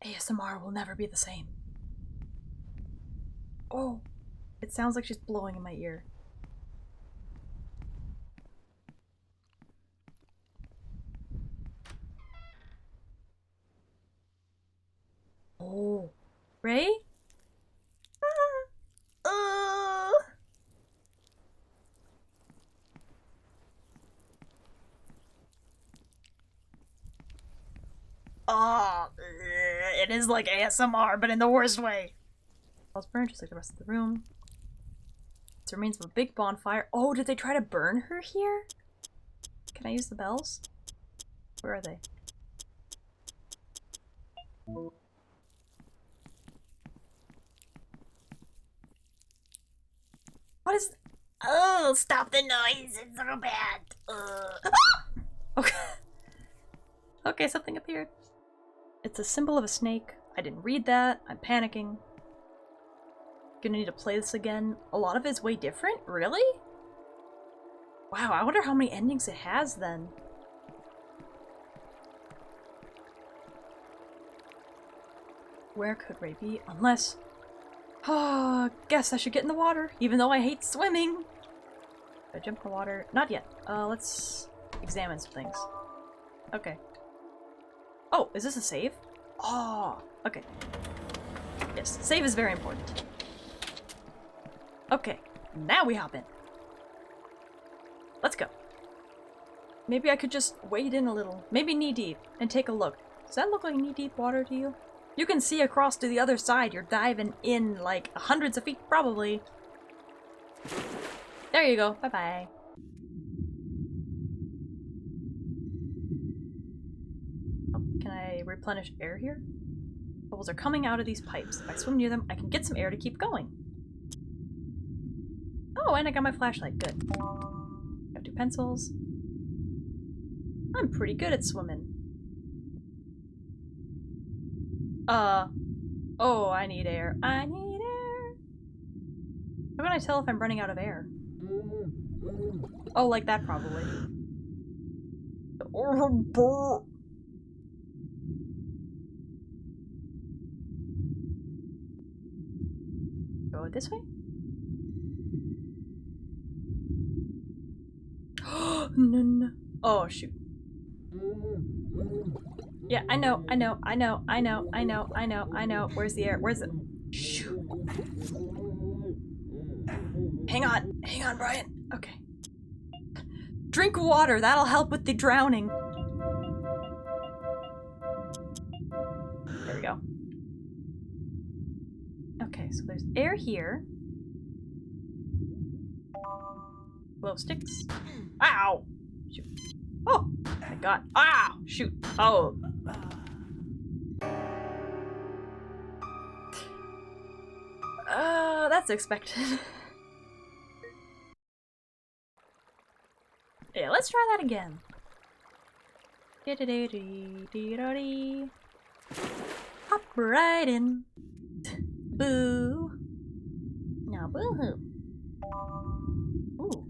ASMR will never be the same. Oh, it sounds like she's blowing in my ear. Oh, Ray? Oh, it is like ASMR, but in the worst way. Walls burned just like the rest of the room. It's remains of a big bonfire. Oh, did they try to burn her here? Can I use the bells? Where are they? What is... Oh, stop the noise. It's so bad. Okay. Okay, something appeared. It's a symbol of a snake. I didn't read that. I'm panicking. Gonna need to play this again. A lot of it's way different? Really? Wow, I wonder how many endings it has then. Where could Ray be? Unless... Oh, guess I should get in the water, even though I hate swimming. Should I jump in the water? Not yet. Let's examine some things. Okay. Oh, is this a save? Oh, okay. Yes, save is very important. Okay, now we hop in. Let's go. Maybe I could just wade in a little, maybe knee-deep, and take a look. Does that look like knee-deep water to you? You can see across to the other side. You're diving in like hundreds of feet, probably. There you go. Bye-bye. Oh, can I replenish air here? Bubbles are coming out of these pipes. If I swim near them, I can get some air to keep going. Oh, and I got my flashlight. Good. Got 2 pencils. I'm pretty good at swimming. Oh, I need air. I need air. How can I tell if I'm running out of air? Oh, like that probably. Go this way? No, no. Oh, shoot. Yeah, I know. Where's the air? Where's it? Shoot. Hang on, Brian. Okay. Drink water, that'll help with the drowning. There we go. Okay, so there's air here. Glow sticks. Ow! Shoot. Oh my god. Ah! Shoot. Oh. That's expected. Yeah, let's try that again. Hop right in. Boo. Now boo-hoo. Ooh.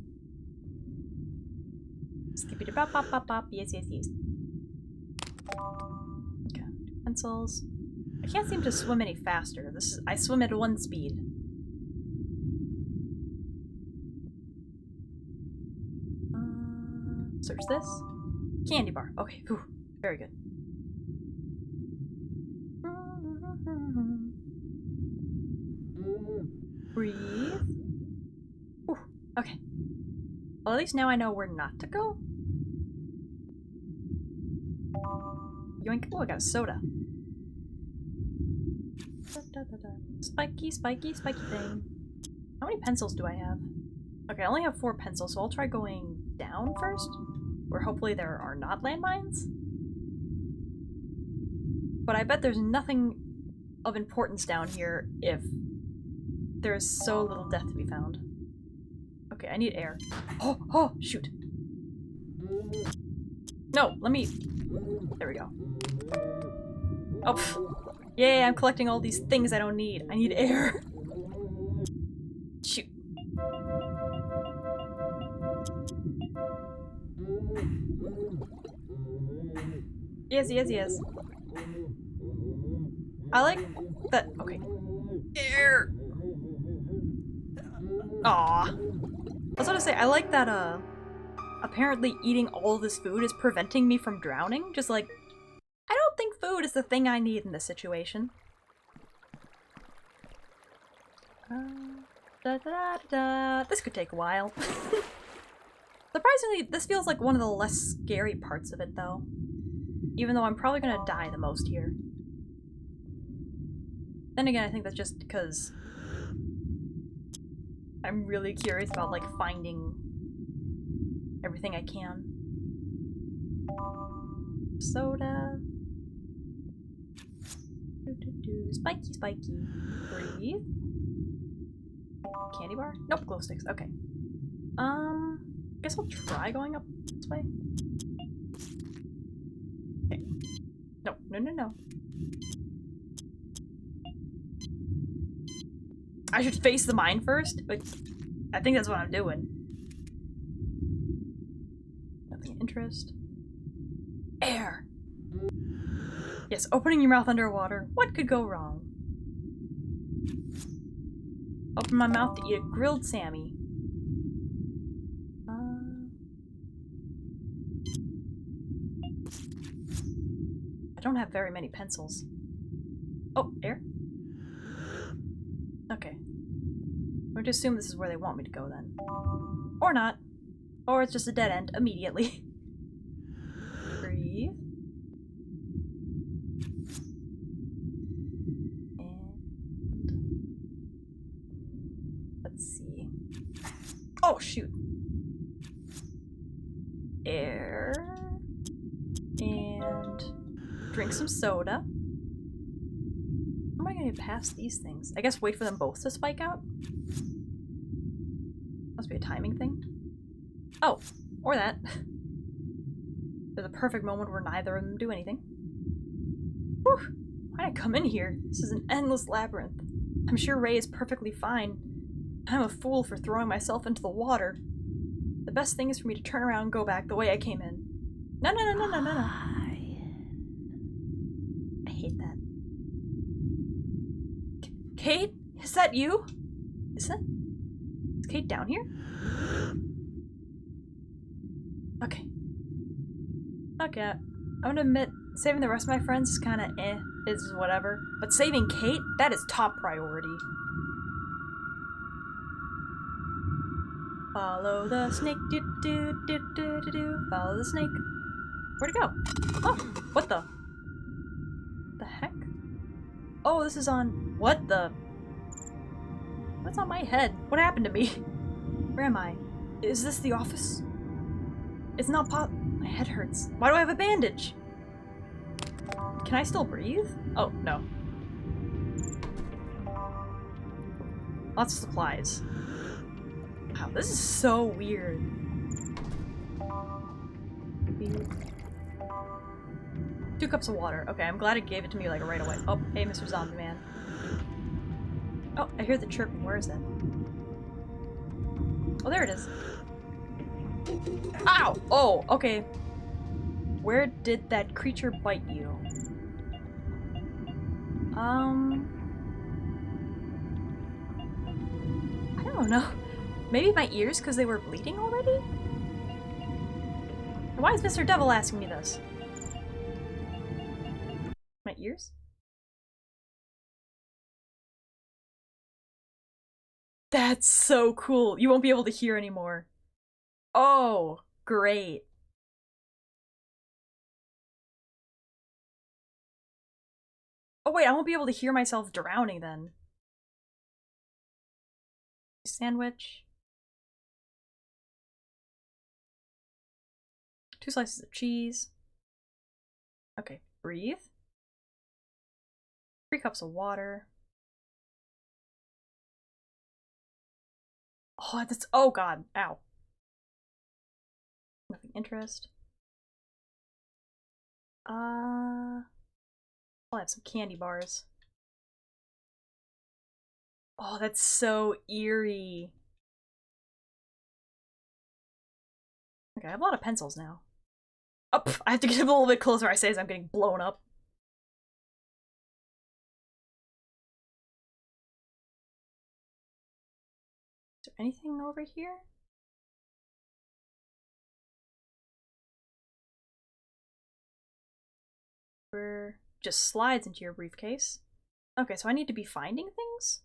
Skippity bop bop bop bop. Yes, yes, yes. Okay. 2 pencils. I can't seem to swim any faster. I swim at 1 speed. Search this. Candy bar. Okay, whew. Very good. Breathe. Whew. Okay. Well, at least now I know where not to go. Yoink. Oh, I got a soda. Spiky, spiky, spiky thing. How many pencils do I have? Okay, I only have 4 pencils, so I'll try going down first, where hopefully there are not landmines. But I bet there's nothing of importance down here if there's so little death to be found. Okay, I need air. Oh, shoot. No, let me... There we go. Oh, pff. Yay, I'm collecting all these things I don't need. I need air. Shoot. Yes, yes, yes. I like that. Okay. Air. Aw. I was gonna say, I like that, apparently eating all this food is preventing me from drowning. Just like, I don't think food is the thing I need in this situation. This could take a while. Surprisingly, this feels like one of the less scary parts of it, though. Even though I'm probably gonna die the most here. Then again, I think that's just because I'm really curious about, like, finding everything I can. Soda. Spiky, spiky. Breathe. Candy bar? Nope, glow sticks. Okay. Guess I'll try going up this way. Okay. No, no, no, no. I should face the mine first? Like, I think that's what I'm doing. Nothing of interest. Air! Yes, opening your mouth underwater. What could go wrong? Open my mouth to eat a grilled Sammy. I don't have very many pencils. Oh, air? Okay. I'm going to assume this is where they want me to go then. Or not. Or it's just a dead end immediately. Breathe. And... let's see. Oh, shoot. Air. And... drink some soda. How am I gonna get past these things? I guess wait for them both to spike out? Must be a timing thing. Oh, or that. There's a perfect moment where neither of them do anything. Whew! Why'd I come in here? This is an endless labyrinth. I'm sure Ray is perfectly fine. I'm a fool for throwing myself into the water. The best thing is for me to turn around and go back the way I came in. No, no, no, no, no, no, no. I hate that. Kate? Is that you? Is it? Is Kate down here? Okay. Okay. I'm gonna admit, saving the rest of my friends is kinda is whatever. But saving Kate? That is top priority. Follow the snake, do do do do do do. Follow the snake. Where'd it go? Oh, what the? The heck? Oh, this is on. What the? What's on my head? What happened to me? Where am I? Is this the office? It's not my head hurts. Why do I have a bandage? Can I still breathe? Oh, no. Lots of supplies. Wow, this is so weird. 2 cups of water. Okay, I'm glad it gave it to me like right away. Oh, hey, Mr. Zombie Man. Oh, I hear the chirping. Where is it? Oh, there it is. Ow! Oh, okay. Where did that creature bite you? I don't know. Maybe my ears because they were bleeding already? Why is Mr. Devil asking me this? My ears? That's so cool. You won't be able to hear anymore. Oh, great. Oh wait, I won't be able to hear myself drowning then. Sandwich. 2 slices of cheese. Okay, breathe. 3 cups of water. Oh, that's- oh god, ow. Nothing interest. I'll have some candy bars. Oh, that's so eerie. Okay, I have a lot of pencils now. Oh, I have to get a little bit closer, I say, as I'm getting blown up. Is there anything over here? Just slides into your briefcase. Okay, so I need to be finding things?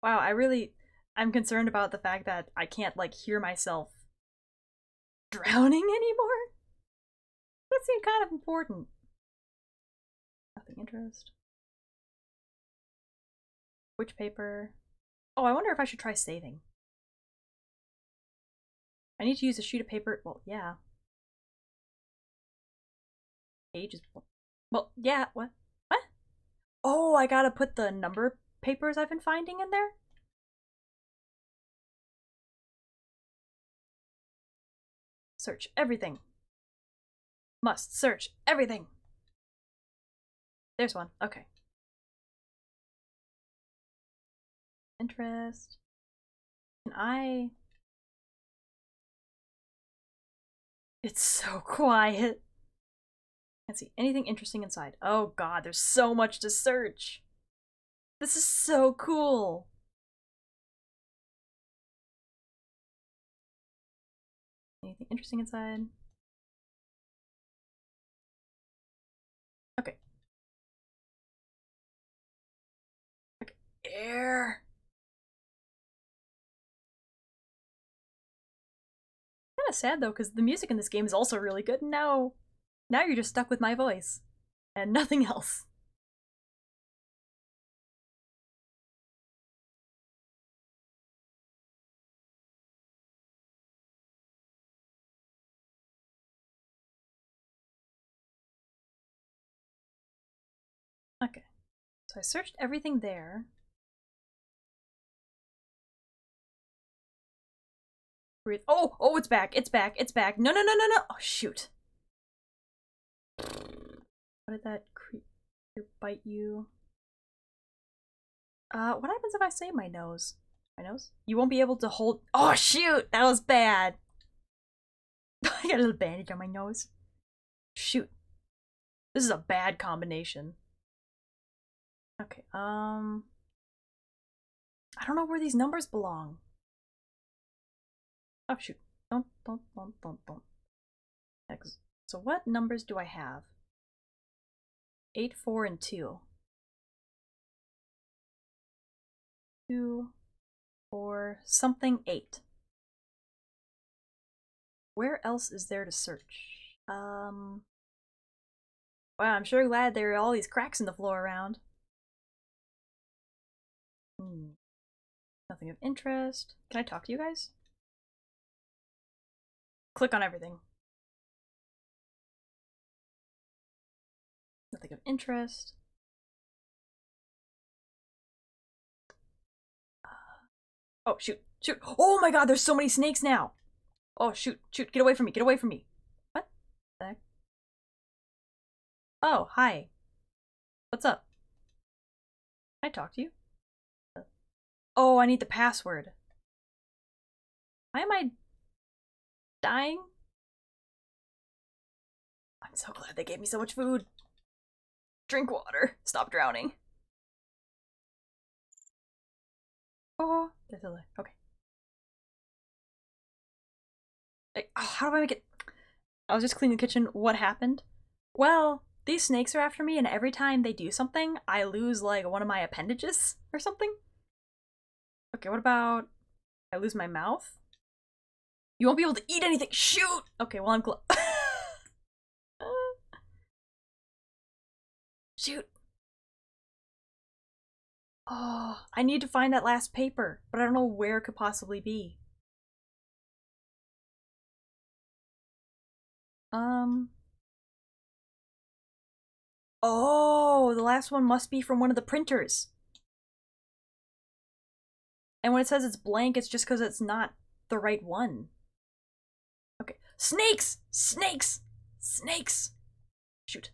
Wow, I'm concerned about the fact that I can't, like, hear myself drowning anymore. That seemed kind of important. Nothing interest. Which paper? Oh, I wonder if I should try saving. I need to use a sheet of paper. Well, yeah. Pages. Well, yeah. What? What? Oh, I gotta put the number papers I've been finding in there? Search everything. Must search everything. There's one. Okay. Interest. Can I... It's so quiet. Can't see anything interesting inside. Oh god, there's so much to search. This is so cool. Anything interesting inside? Okay. Okay. Air. Kind of sad though, because the music in this game is also really good. Now you're just stuck with my voice and nothing else. Okay. So I searched everything there. Breathe. Oh, oh, it's back. It's back. It's back. No, no, no, no, no. Oh, shoot. What did that creature bite you? What happens if I save my nose? My nose? You won't be able to hold. Oh, shoot! That was bad. I got a little bandage on my nose. Shoot. This is a bad combination. Okay, I don't know where these numbers belong. Oh, shoot. Don't. So what numbers do I have? 8, 4, and 2. 2, 4, something 8. Where else is there to search? Wow, I'm sure glad there are all these cracks in the floor around. Nothing of interest. Can I talk to you guys? Click on everything. Nothing of interest. Oh, shoot. Shoot. Oh my god, there's so many snakes now. Oh, shoot. Shoot. Get away from me. Get away from me. What the heck? Oh, hi. What's up? Can I talk to you? Oh, I need the password. Why am I dying? I'm so glad they gave me so much food. Drink water. Stop drowning. Oh, there's a okay. How do I make it? I was just cleaning the kitchen. What happened? Well, these snakes are after me, and every time they do something, I lose like one of my appendages or something. Okay, what about I lose my mouth? You won't be able to eat anything. Shoot! Okay, well, I'm shoot. Oh, I need to find that last paper, but I don't know where it could possibly be. Oh, the last one must be from one of the printers. And when it says it's blank, it's just because it's not the right one. Okay. Snakes! Snakes! Snakes! Shoot.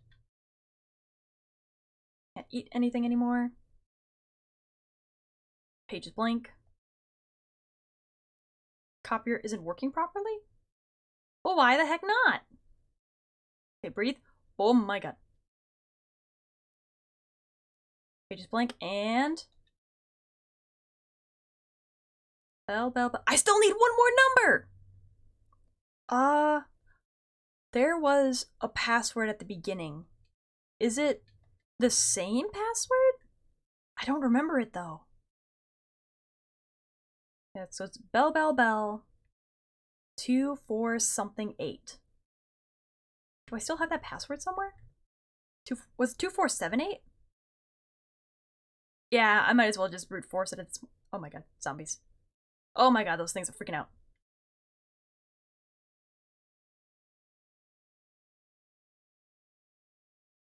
Can't eat anything anymore. Page is blank. Copier isn't working properly? Well, why the heck not? Okay, breathe. Oh my god. Okay, just blank and... Bell, bell, bell. I still need one more number! There was a password at the beginning. Is it the same password? I don't remember it though. Yeah, so it's bell, bell, bell. 24 something 8. Do I still have that password somewhere? Was it 2478? Yeah, I might as well just brute force it. It's, oh my god, zombies. Oh my god, those things are freaking out.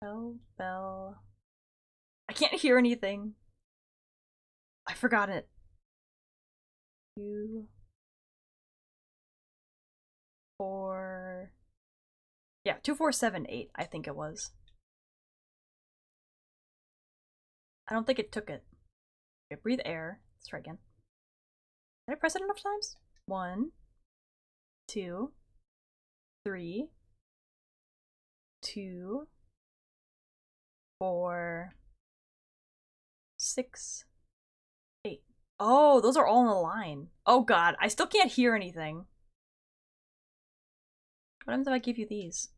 Bell, bell. I can't hear anything. I forgot it. 2, 4. Yeah, 2478, I think it was. I don't think it took it. Okay, breathe air. Let's try again. Did I press it enough times? 1, 2, 3, 2, 4, 6, 8. Oh, those are all in a line. Oh god, I still can't hear anything. What happens if I give you these?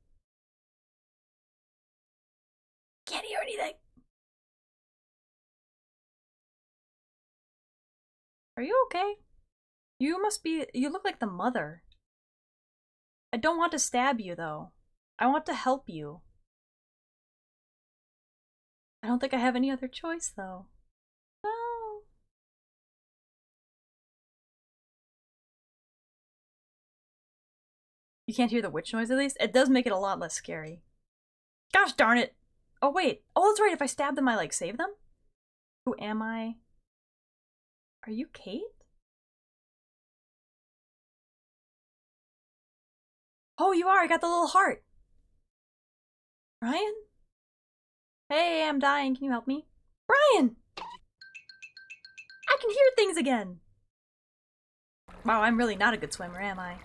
Can't hear anything. Are you okay? You must be. You look like the mother. I don't want to stab you though. I want to help you. I don't think I have any other choice though. No. You can't hear the witch noise at least? It does make it a lot less scary. Gosh darn it! Oh wait. Oh, that's right. If I stab them, I like save them? Who am I? Are you Kate? Oh, you are! I got the little heart! Brian? Hey, I'm dying. Can you help me? Brian! I can hear things again! Wow, I'm really not a good swimmer, am I?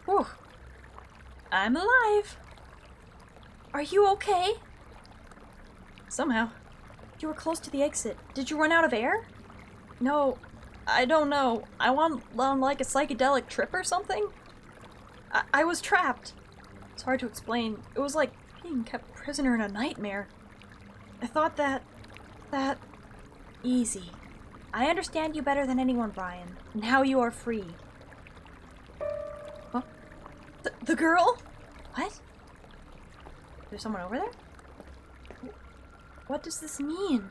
Whew. I'm alive! Are you okay? Somehow. You were close to the exit. Did you run out of air? No, I don't know. I went on like a psychedelic trip or something? I was trapped. It's hard to explain. It was like being kept prisoner in a nightmare. I thought that... Easy. I understand you better than anyone, Brian. Now you are free. Huh? The girl? What? There's someone over there? What does this mean?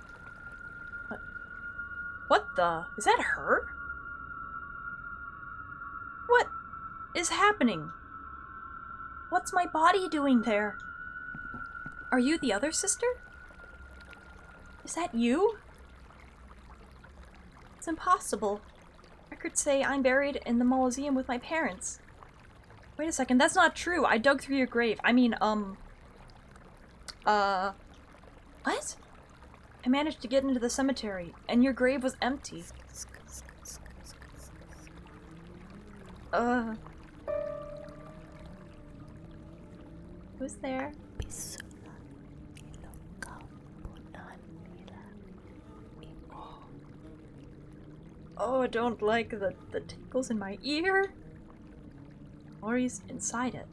What the? Is that her? What is happening? What's my body doing there? Are you the other sister? Is that you? It's impossible. Records say I'm buried in the mausoleum with my parents. Wait a second, that's not true. I dug through your grave. I mean, what? I managed to get into the cemetery, and your grave was empty. Who's there? Oh, I don't like the tickles in my ear. Or he's inside it.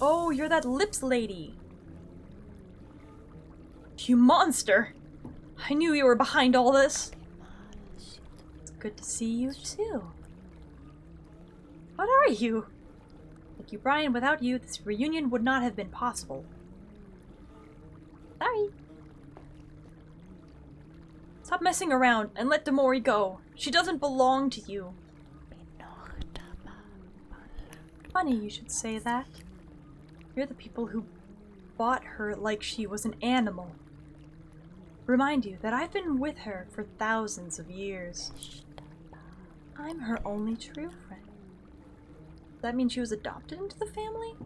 Oh, you're that lips lady. You monster! I knew you were behind all this. It's good to see you, too. What are you? Thank you, Brian. Without you, this reunion would not have been possible. Sorry. Stop messing around and let Demori go. She doesn't belong to you. Funny you should say that. You're the people who bought her like she was an animal. Remind you that I've been with her for thousands of years. I'm her only true friend. Does that mean she was adopted into the family?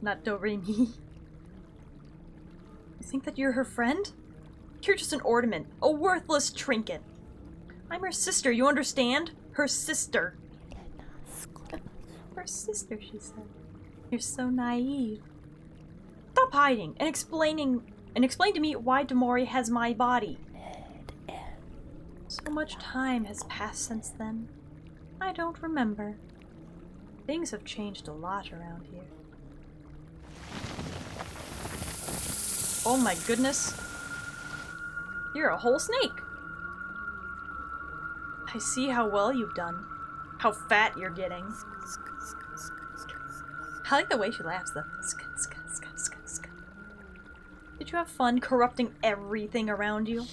Not Doremi. You think that you're her friend? You're just an ornament, a worthless trinket. I'm her sister, you understand? Her sister. clever sister, she said. You're so naive. Stop hiding and explain to me why Demori has my body. So much time has passed since then. I don't remember. Things have changed a lot around here. Oh my goodness. You're a whole snake. I see how well you've done. How fat you're getting. I like the way she laughs, though. Did you have fun corrupting everything around you?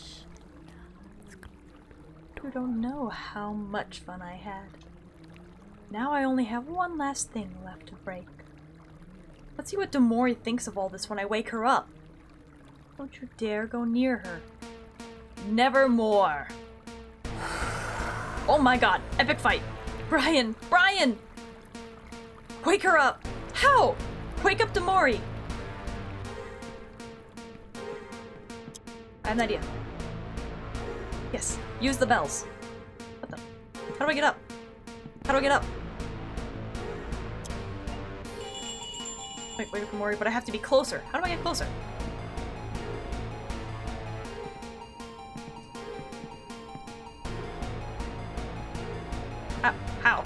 You don't know how much fun I had. Now I only have one last thing left to break. Let's see what Demori thinks of all this when I wake her up. Don't you dare go near her. Nevermore. Oh my god, epic fight. Brian! Brian! Wake her up! How? Wake up Demori! I have an idea. Yes, use the bells. What the? How do I get up? How do I get up? Wait, wake up Demori, but I have to be closer. How do I get closer? How?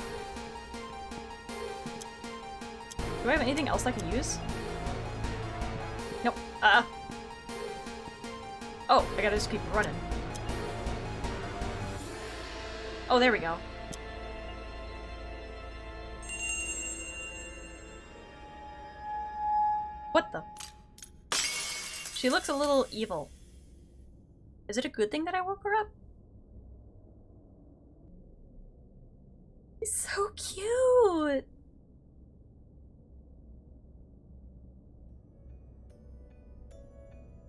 Do I have anything else I can use? Nope. Oh, I gotta just keep running. Oh, there we go. What the? She looks a little evil. Is it a good thing that I woke her up? She's so cute!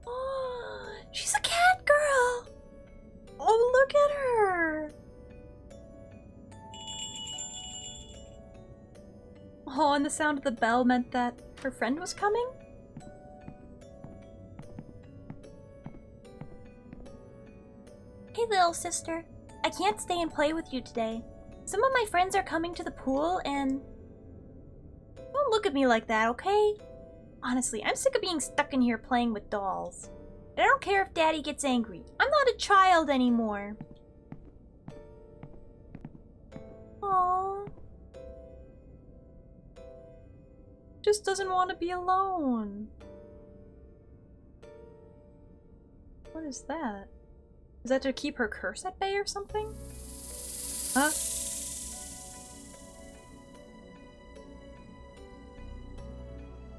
Oh, she's a cat girl! Oh, look at her! Oh, and the sound of the bell meant that her friend was coming? Hey, little sister. I can't stay and play with you today. Some of my friends are coming to the pool and... Don't look at me like that, okay? Honestly, I'm sick of being stuck in here playing with dolls. And I don't care if Daddy gets angry. I'm not a child anymore. Aww. Just doesn't want to be alone. What is that? Is that to keep her curse at bay or something? Huh?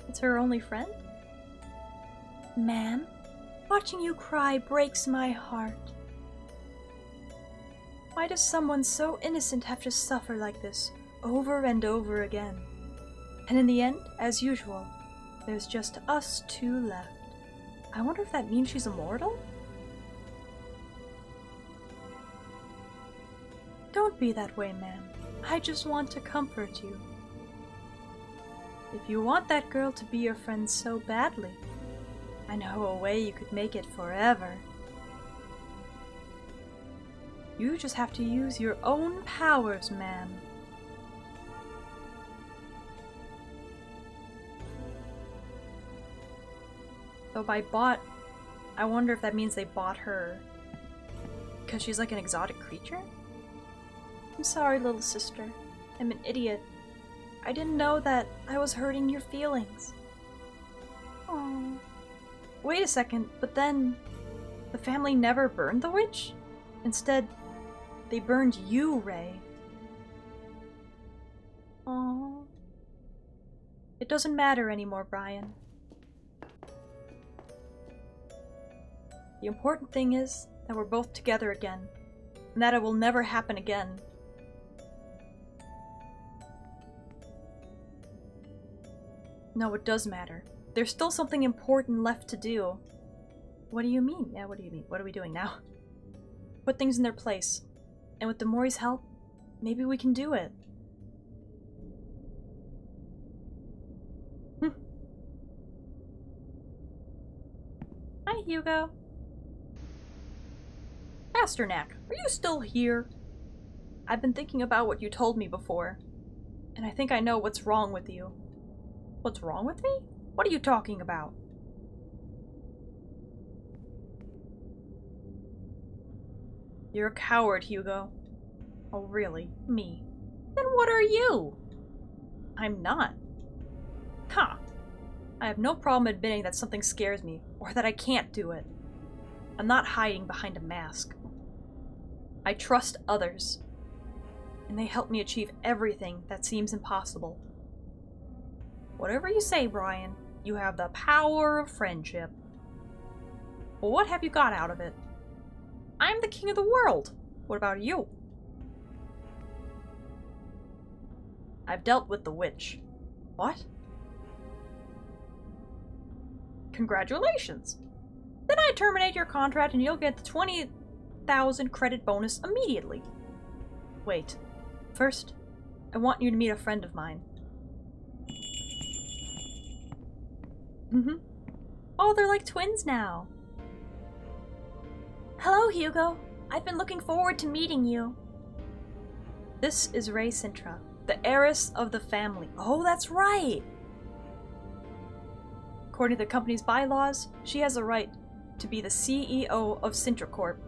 It's her only friend? Ma'am, watching you cry breaks my heart. Why does someone so innocent have to suffer like this over and over again? And in the end, as usual, there's just us two left. I wonder if that means she's immortal? Don't be that way, ma'am. I just want to comfort you. If you want that girl to be your friend so badly, I know a way you could make it forever. You just have to use your own powers, ma'am. So by bought, I wonder if that means they bought her because she's like an exotic creature? I'm sorry, little sister. I'm an idiot. I didn't know that I was hurting your feelings. Oh. Wait a second, but then the family never burned the witch? Instead, they burned you, Ray. Oh. It doesn't matter anymore, Brian. The important thing is that we're both together again, and that it will never happen again. No, it does matter. There's still something important left to do. What do you mean? Yeah, what do you mean? What are we doing now? Put things in their place. And with Demori's help, maybe we can do it. Hi, Hugo. Pasternak, are you still here? I've been thinking about what you told me before, and And I think I know what's wrong with you. What's wrong with me? What are you talking about? You're a coward, Hugo. Oh, really? Me? Then what are you? I'm not. Huh. I have no problem admitting that something scares me, or that I can't do it. I'm not hiding behind a mask. I trust others, and they help me achieve everything that seems impossible. Whatever you say, Brian, you have the power of friendship. Well, what have you got out of it? I'm the king of the world. What about you? I've dealt with the witch. What? Congratulations! Then I terminate your contract and you'll get the 20,000 credit bonus immediately. Wait. First, I want you to meet a friend of mine. Oh, they're like twins now. Hello, Hugo. I've been looking forward to meeting you. This is Ray Sintra, the heiress of the family. Oh, that's right! According to the company's bylaws, she has the right to be the CEO of Sintra Corp.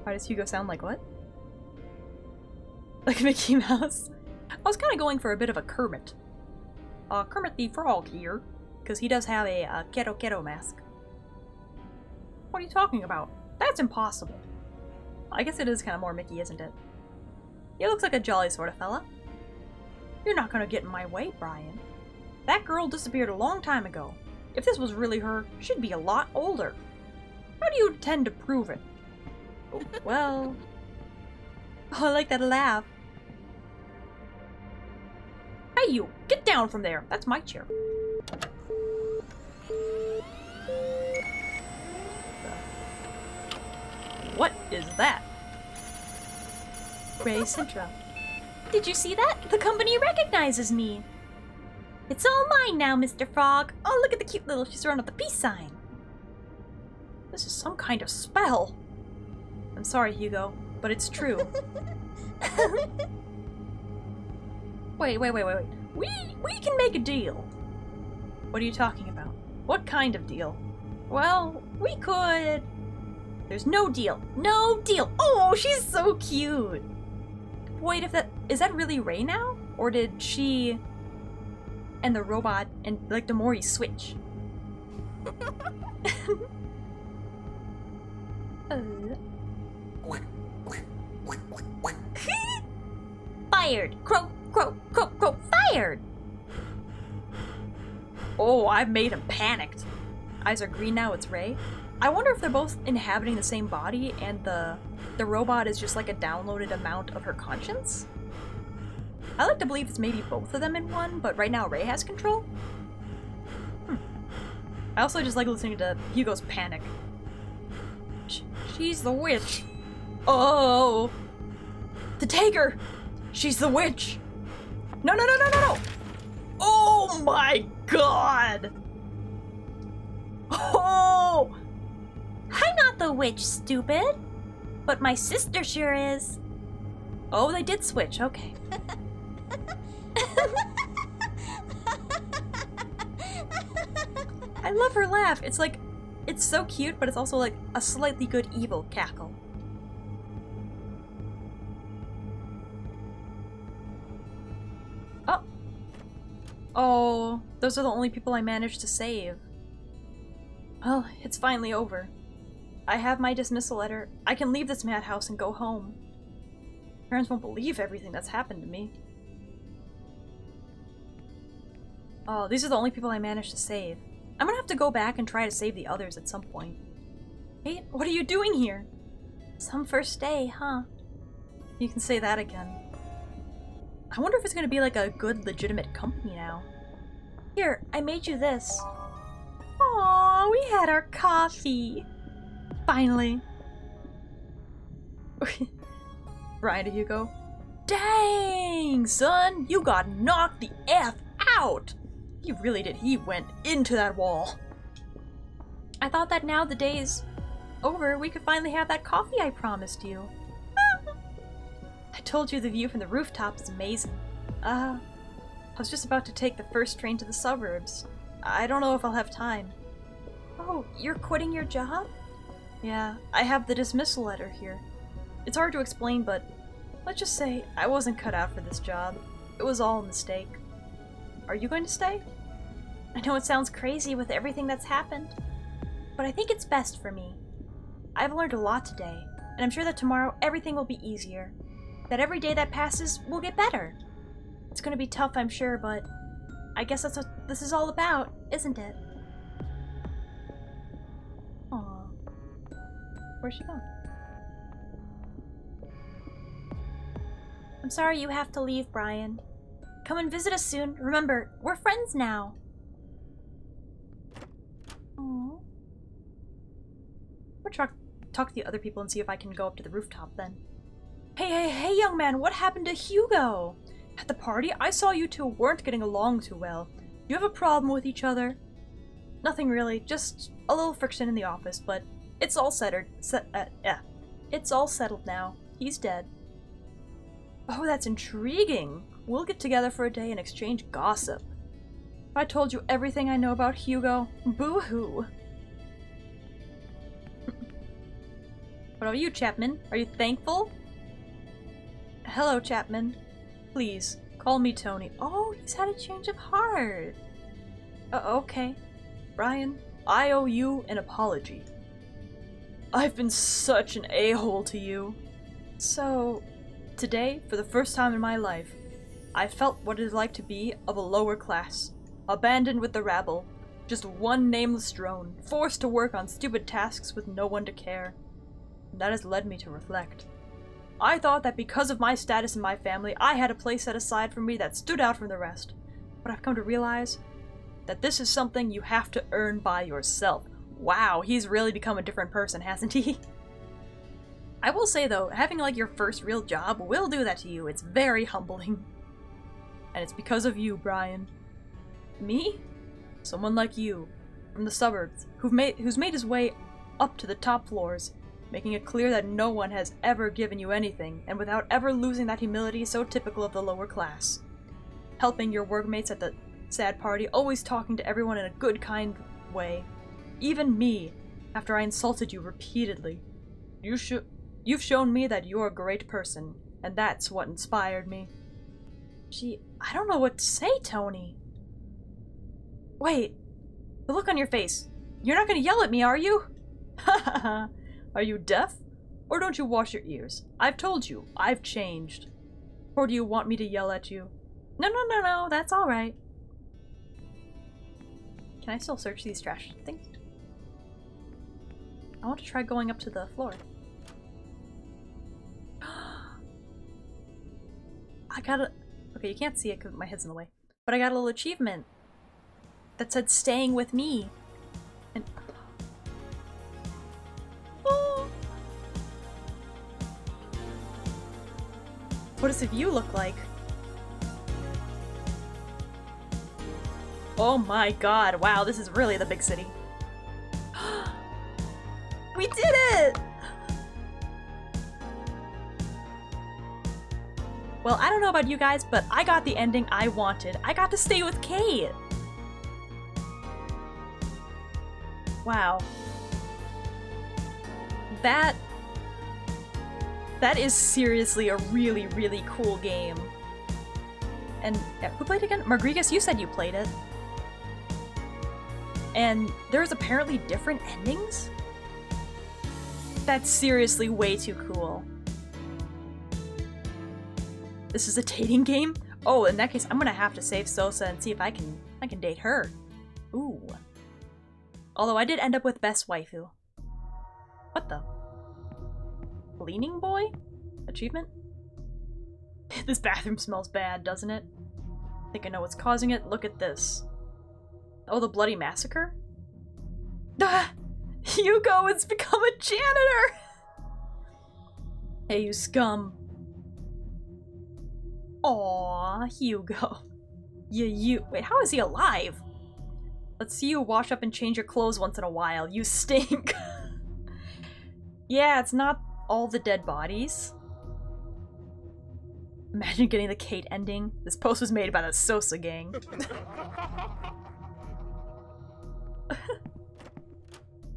Why does Hugo sound like what? Like Mickey Mouse? I was kind of going for a bit of a Kermit. Kermit the Frog here, because he does have a Kero Kero mask. What are you talking about? That's impossible. I guess it is kind of more Mickey, isn't it? He looks like a jolly sort of fella. You're not gonna get in my way, Brian. That girl disappeared a long time ago. If this was really her, she'd be a lot older. How do you intend to prove it? Oh, well... Oh, I like that laugh. Hey you! Get down from there! That's my chair. What is that? Ray Sintra. Did you see that? The company recognizes me. It's all mine now, Mr. Frog. Oh, look at the cute little she's with the peace sign. This is some kind of spell. I'm sorry, Hugo, but it's true. Wait. We can make a deal. What are you talking about? What kind of deal? Well, we could... There's no deal. No deal. Oh, she's so cute. Wait, is that really Ray now? Or did she and the robot and like Demori switch? Fired. Croak, croak, croak, croak. Fired. Oh, I've made him panicked. Eyes are green now, it's Ray. I wonder if they're both inhabiting the same body and the robot is just like a downloaded amount of her conscience? I like to believe it's maybe both of them in one, but right now Ray has control? I also just like listening to Hugo's panic. She's the witch. Oh! To take her! She's the witch! No! Oh my god! Oh! I'm not the witch, stupid. But my sister sure is. Oh, they did switch, okay. I love her laugh. It's like, it's so cute, but it's also like a slightly good evil cackle. Oh. Oh, those are the only people I managed to save. Well, it's finally over. I have my dismissal letter. I can leave this madhouse and go home. Parents won't believe everything that's happened to me. Oh, these are the only people I managed to save. I'm gonna have to go back and try to save the others at some point. Hey, what are you doing here? Some first day, huh? You can say that again. I wonder if it's gonna be like a good, legitimate company now. Here, I made you this. Aww, we had our coffee. Finally. Brian to Hugo. Dang, son, you got knocked the F out. He really did. He went into that wall. I thought that now the day's over, we could finally have that coffee I promised you. I told you the view from the rooftop is amazing. I was just about to take the first train to the suburbs. I don't know if I'll have time. Oh, you're quitting your job? Yeah, I have the dismissal letter here. It's hard to explain, but let's just say I wasn't cut out for this job. It was all a mistake. Are you going to stay? I know it sounds crazy with everything that's happened, but I think it's best for me. I've learned a lot today, and I'm sure that tomorrow everything will be easier. That every day that passes will get better. It's gonna be tough, I'm sure, but I guess that's what this is all about, isn't it? Aww. Where's she going? I'm sorry you have to leave, Brian. Come and visit us soon. Remember, we're friends now. Aww. I'm gonna talk to the other people and see if I can go up to the rooftop then. Hey, young man, what happened to Hugo? At the party, I saw you two weren't getting along too well. You have a problem with each other? Nothing really, just a little friction in the office, but it's all it's all settled now. He's dead. Oh, that's intriguing. We'll get together for a day and exchange gossip. If I told you everything I know about Hugo, boo-hoo. What about you, Chapman? Are you thankful? Hello, Chapman. Please, call me Tony. Oh, he's had a change of heart. Okay. Brian, I owe you an apology. I've been such an a-hole to you. So, today, for the first time in my life, I felt what it is like to be of a lower class, abandoned with the rabble, just one nameless drone, forced to work on stupid tasks with no one to care. And that has led me to reflect. I thought that because of my status in my family, I had a place set aside for me that stood out from the rest. But I've come to realize that this is something you have to earn by yourself. Wow, he's really become a different person, hasn't he? I will say though, having like your first real job will do that to you. It's very humbling. And it's because of you, Brian. Me? Someone like you, from the suburbs, who's made his way up to the top floors, making it clear that no one has ever given you anything, and without ever losing that humility so typical of the lower class. Helping your workmates at the sad party, always talking to everyone in a good, kind way. Even me, after I insulted you repeatedly. You've shown me that you're a great person, and that's what inspired me. Gee, I don't know what to say, Tony. Wait, the look on your face. You're not gonna yell at me, are you? Ha ha ha. Are you deaf? Or don't you wash your ears? I've told you, I've changed. Or do you want me to yell at you? No, that's alright. Can I still search these trash things? I want to try going up to the floor. I got a... Okay, you can't see it because my head's in the way. But I got a little achievement that said staying with me. And... Oh. What does the view look like? Oh my god, wow, this is really the big city. We did it! Well, I don't know about you guys, but I got the ending I wanted. I got to stay with Kate! Wow. That is seriously a really, really cool game. And who played it again? Margrigus, you said you played it. And there's apparently different endings? That's seriously way too cool. This is a dating game? Oh, in that case, I'm gonna have to save Sosa and see if I can date her. Ooh. Although I did end up with best waifu. What the? Leaning boy? Achievement? This bathroom smells bad, doesn't it? I think I know what's causing it. Look at this. Oh, the bloody massacre? Ah! Hugo has become a janitor! Hey, you scum. Aww, Hugo. Wait, how is he alive? Let's see you wash up and change your clothes once in a while. You stink. Yeah, it's not all the dead bodies. Imagine getting the Kate ending. This post was made by the Sosa gang.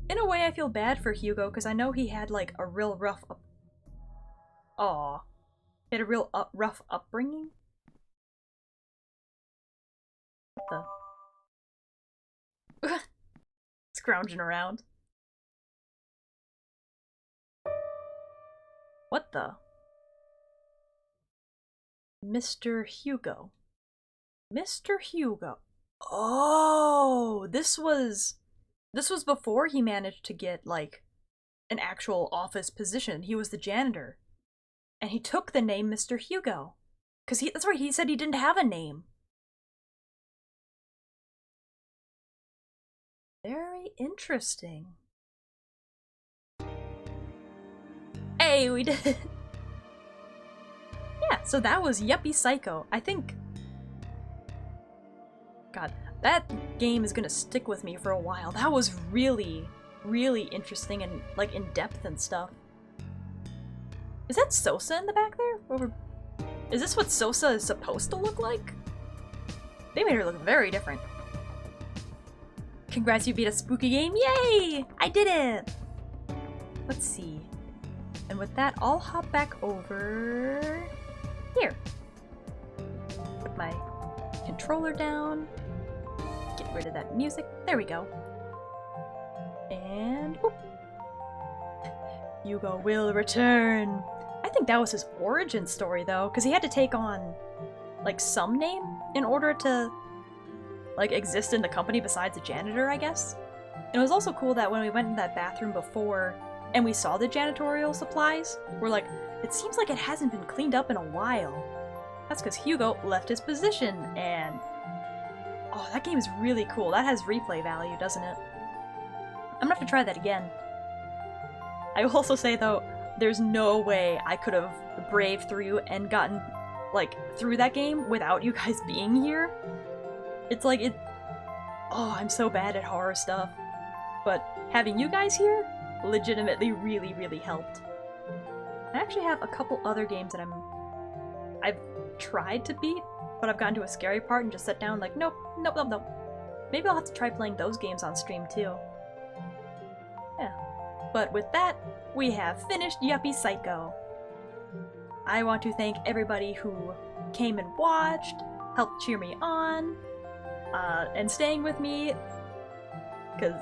In a way, I feel bad for Hugo, because I know he had, like, a real rough Aw. He had a real rough upbringing? What the? Scrounging around. What the? Mr. Hugo. Mr. Hugo. Oh, this was before he managed to get, like, an actual office position. He was the janitor. And he took the name Mr. Hugo. Because that's right, he said he didn't have a name. Very interesting. Hey, we did it! Yeah, so that was Yuppie Psycho. I think... God, that game is gonna stick with me for a while. That was really, really interesting and, like, in-depth and stuff. Is that Sosa in the back there? Over... Is this what Sosa is supposed to look like? They made her look very different. Congrats, you beat a spooky game. Yay! I did it! Let's see. And with that, I'll hop back over here. Put my controller down. Get rid of that music. There we go. And whoop. Hugo will return. I think that was his origin story though, because he had to take on like some name in order to like exist in the company besides a janitor, I guess. And it was also cool that when we went in that bathroom before and we saw the janitorial supplies, we're like, it seems like it hasn't been cleaned up in a while. That's because Hugo left his position, and oh, that game is really cool. That has replay value, doesn't it? I'm gonna have to try that again. I will also say though, there's no way I could have braved through and gotten like through that game without you guys being here. It's like oh, I'm so bad at horror stuff. But having you guys here legitimately really, really helped. I actually have a couple other games that I've tried to beat, but I've gotten to a scary part and just sat down like, nope, nope, nope, nope. Maybe I'll have to try playing those games on stream too. Yeah. But with that, we have finished Yuppie Psycho. I want to thank everybody who came and watched, helped cheer me on, and staying with me, because,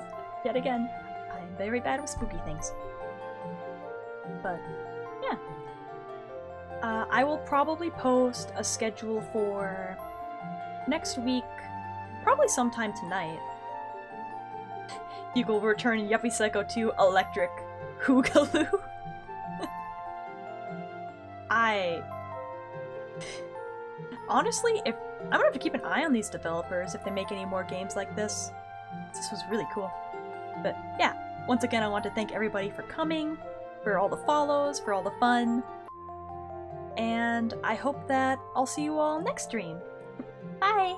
yet again, I'm very bad with spooky things. But, yeah. I will probably post a schedule for next week, probably sometime tonight. Hugo will return Yuppie Psycho 2 Electric Hoogaloo. Honestly, I'm gonna have to keep an eye on these developers if they make any more games like this. This was really cool. But yeah, once again, I want to thank everybody for coming, for all the follows, for all the fun. And I hope that I'll see you all next stream. Bye!